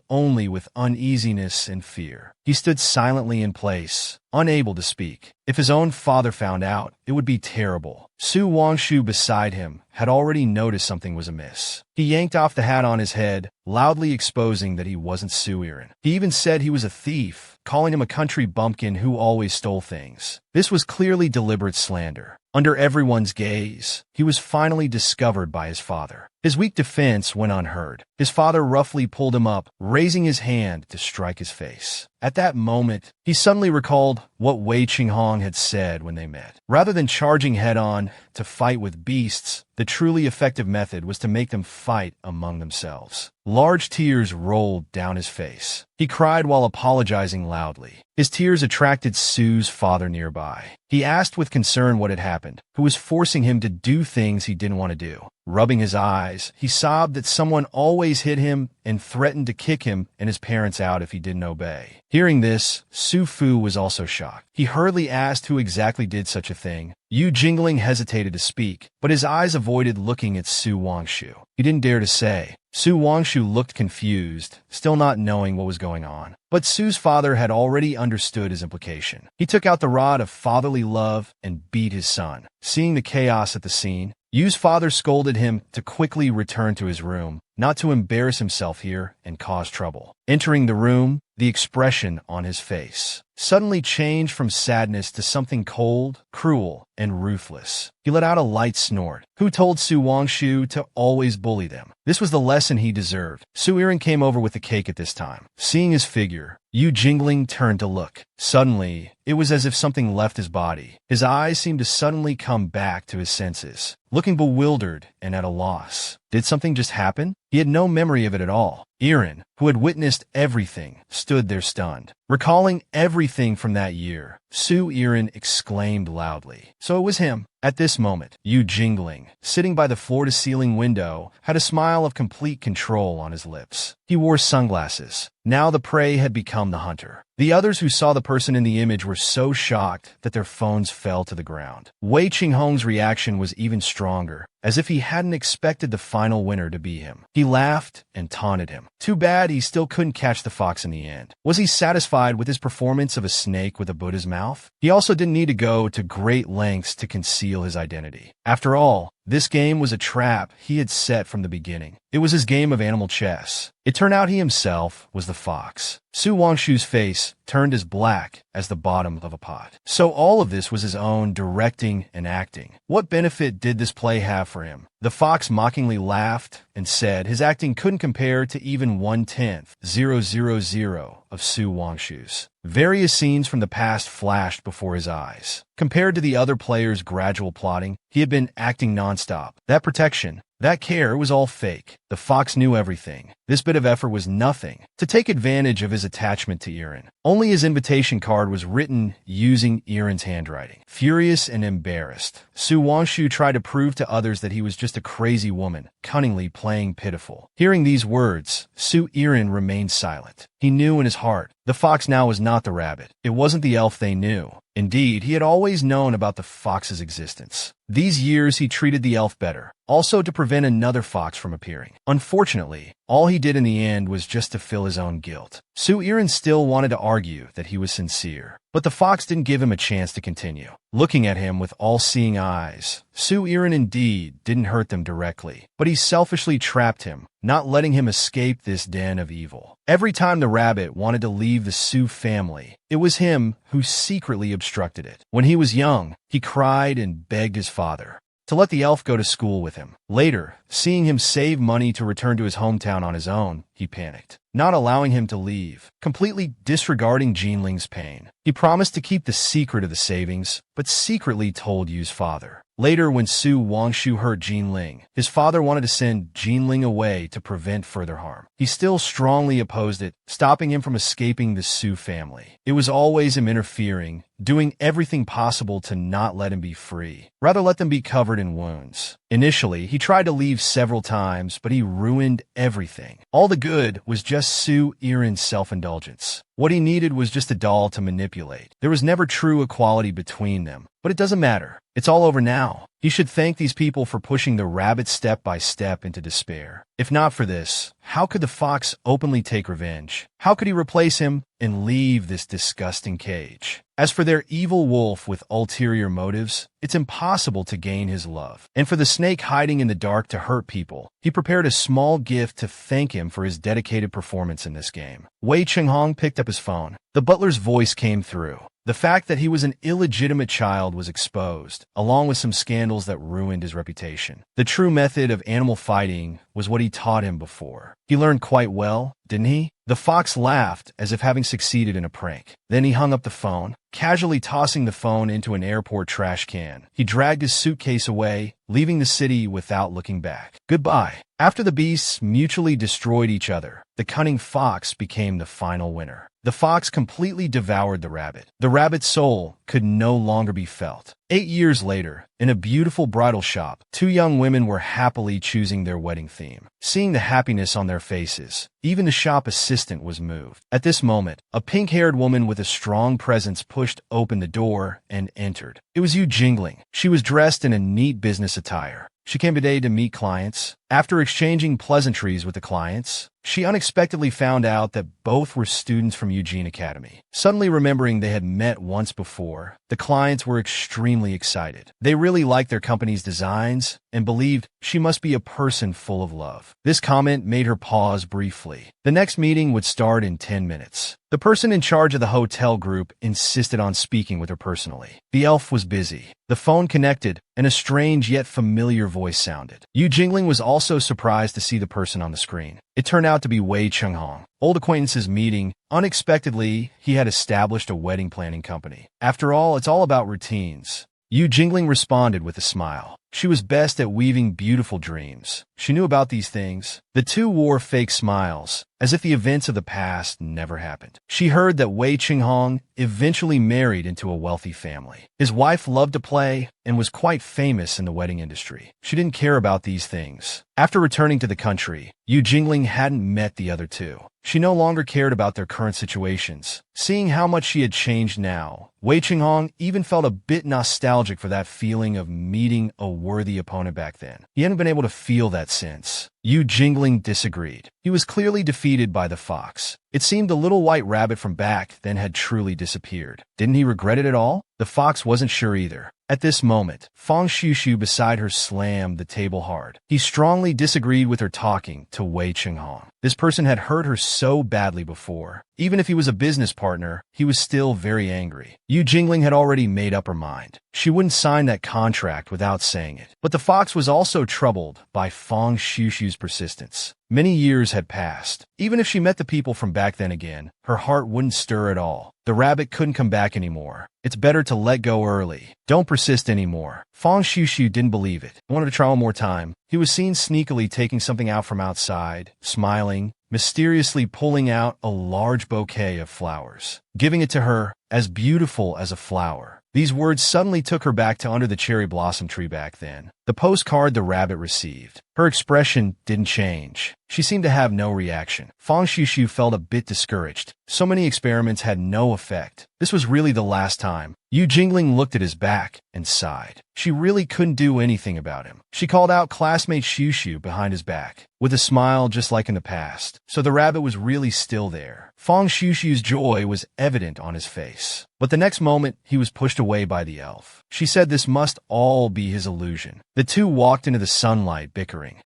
only with uneasiness and fear. He stood silently in place, unable to speak. If his own father found out, it would be terrible. Su Wangshu beside him had already noticed something was amiss. He yanked off the hat on his head, loudly exposing that he wasn't Su Irin. He even said he was a thief, calling him a country bumpkin who always stole things. This was clearly deliberate slander. Under everyone's gaze, he was finally discovered by his father. His weak defense went unheard. His father roughly pulled him up, raising his hand to strike his face. At that moment, he suddenly recalled what Wei Qinghong had said when they met. Rather than charging head-on to fight with beasts, the truly effective method was to make them fight among themselves. Large tears rolled down his face. He cried while apologizing loudly. His tears attracted Su's father nearby. He asked with concern what had happened, who was forcing him to do things he didn't want to do. Rubbing his eyes, he sobbed that someone always hit him and threatened to kick him and his parents out if he didn't obey. Hearing this, Su Fu was also shocked. He hurriedly asked who exactly did such a thing. Yu Jingling hesitated to speak, but his eyes avoided looking at Su Wangshu. He didn't dare to say. Su Wangshu looked confused, still not knowing what was going on. But Su's father had already understood his implication. He took out the rod of fatherly love and beat his son. Seeing the chaos at the scene, Yu's father scolded him to quickly return to his room, not to embarrass himself here and cause trouble. Entering the room, the expression on his face suddenly changed from sadness to something cold, cruel, and ruthless. He let out a light snort. Who told Su Wangshu to always bully them? This was the lesson he deserved. Su Irin came over with the cake at this time. Seeing his figure, Yu Jingling turned to look. Suddenly, it was as if something left his body. His eyes seemed to suddenly come back to his senses, looking bewildered and at a loss. Did something just happen? He had no memory of it at all. Irin, who had witnessed everything, stood there stunned. Recalling everything from that year, Su Irin exclaimed loudly. So it was him. At this moment, Yu Jingling, sitting by the floor-to-ceiling window, had a smile of complete control on his lips. He wore sunglasses. Now the prey had become the hunter. The others who saw the person in the image were so shocked that their phones fell to the ground. Wei Qinghong's reaction was even stronger, as if he hadn't expected the final winner to be him. He laughed and taunted him. Too bad he still couldn't catch the fox in the end. Was he satisfied with his performance of a snake with a Buddha's mouth? He also didn't need to go to great lengths to conceal his identity. After all, this game was a trap he had set from the beginning. It was his game of animal chess. It turned out he himself was the fox. Su Wangshu's face turned as black as the bottom of a pot. So all of this was his own directing and acting. What benefit did this play have for him? The fox mockingly laughed and said his acting couldn't compare to even 1/10,000 of Su Wangshu's. Various scenes from the past flashed before his eyes. Compared to the other players' gradual plotting, he had been acting nonstop. That protection, that care was all fake. The fox knew everything. This bit of effort was nothing to take advantage of his attachment to Irin. Only his invitation card was written using Irin's handwriting. Furious and embarrassed, Su Wangshu tried to prove to others that he was just a crazy woman, cunningly playing pitiful. Hearing these words, Su Irin remained silent. He knew in his heart, the fox now was not the rabbit. It wasn't the elf they knew. Indeed, he had always known about the fox's existence. These years he treated the elf better, also to prevent another fox from appearing. Unfortunately, all he did in the end was just to fill his own guilt. Su Irin still wanted to argue that he was sincere, but the fox didn't give him a chance to continue. Looking at him with all-seeing eyes, Su Irin indeed didn't hurt them directly, but he selfishly trapped him, not letting him escape this den of evil. Every time the rabbit wanted to leave the Su family, it was him who secretly obstructed it. When he was young, he cried and begged his father to let the elf go to school with him. Later, seeing him save money to return to his hometown on his own, he panicked, not allowing him to leave, completely disregarding Jinling's pain. He promised to keep the secret of the savings, but secretly told Yu's father. Later, when Su Wangshu hurt Jinling, his father wanted to send Jinling away to prevent further harm. He still strongly opposed it, stopping him from escaping the Su family. It was always him interfering, doing everything possible to not let him be free, rather let them be covered in wounds. Initially, he tried to leave several times, but he ruined everything. All the good was just Su Irin's self-indulgence. What he needed was just a doll to manipulate. There was never true equality between them, but it doesn't matter. It's all over now. He should thank these people for pushing the rabbit step by step into despair. If not for this, how could the fox openly take revenge? How could he replace him and leave this disgusting cage? As for their evil wolf with ulterior motives, it's impossible to gain his love. And for the snake hiding in the dark to hurt people, he prepared a small gift to thank him for his dedicated performance in this game. Wei Qinghong picked up his phone. The butler's voice came through. The fact that he was an illegitimate child was exposed, along with some scandals that ruined his reputation. The true method of animal fighting was what he taught him before. He learned quite well, didn't he? The fox laughed as if having succeeded in a prank. Then he hung up the phone, casually tossing the phone into an airport trash can. He dragged his suitcase away, leaving the city without looking back. Goodbye. After the beasts mutually destroyed each other, the cunning fox became the final winner. The fox completely devoured the rabbit. The rabbit's soul could no longer be felt. 8 years later, in a beautiful bridal shop, 2 young women were happily choosing their wedding theme. Seeing the happiness on their faces, even the shop assistant was moved. At this moment, a pink-haired woman with a strong presence pushed open the door and entered. It was Yu Jingling. She was dressed in a neat business attire. She came today to meet clients. After exchanging pleasantries with the clients, she unexpectedly found out that both were students from Eugene Academy. Suddenly remembering they had met once before, the clients were extremely excited. They really liked their company's designs and believed she must be a person full of love. This comment made her pause briefly. The next meeting would start in 10 minutes. The person in charge of the hotel group insisted on speaking with her personally. The elf was busy. The phone connected, and a strange yet familiar voice sounded. Yu Jingling was also surprised to see the person on the screen. It turned out to be Wei Qinghong. Old acquaintances meeting. Unexpectedly, he had established a wedding planning company. After all, it's all about routines. Yu Jingling responded with a smile. She was best at weaving beautiful dreams. She knew about these things. The two wore fake smiles, as if the events of the past never happened. She heard that Wei Qinghong eventually married into a wealthy family. His wife loved to play and was quite famous in the wedding industry. She didn't care about these things. After returning to the country, Yu Jingling hadn't met the other two. She no longer cared about their current situations. Seeing how much she had changed now, Wei Qinghong even felt a bit nostalgic for that feeling of meeting a worthy opponent back then. He hadn't been able to feel that since. Yu Jingling disagreed. He was clearly defeated by the fox. It seemed the little white rabbit from back then had truly disappeared. Didn't he regret it at all? The fox wasn't sure either. At this moment, Fang Shushu beside her slammed the table hard. He strongly disagreed with her talking to Wei Qinghong. This person had hurt her so badly before. Even if he was a business partner, he was still very angry. Yu Jingling had already made up her mind. She wouldn't sign that contract without saying it. But the fox was also troubled by Fang Shushu's persistence. Many years had passed. Even if she met the people from back then again, her heart wouldn't stir at all. The rabbit couldn't come back anymore. It's better to let go early. Don't persist anymore. Fang Shushu didn't believe it. He wanted to try one more time. He was seen sneakily taking something out from outside, smiling, mysteriously pulling out a large bouquet of flowers, giving it to her, as beautiful as a flower. These words suddenly took her back to under the cherry blossom tree back then. The postcard the rabbit received. Her expression didn't change. She seemed to have no reaction. Fang Shushu felt a bit discouraged. So many experiments had no effect. This was really the last time. Yu Jingling looked at his back and sighed. She really couldn't do anything about him. She called out classmate Shushu behind his back, with a smile just like in the past. So the rabbit was really still there. Fang Shushu's joy was evident on his face. But the next moment, he was pushed away by the elf. She said this must all be his illusion. The two walked into the sunlight, bickering.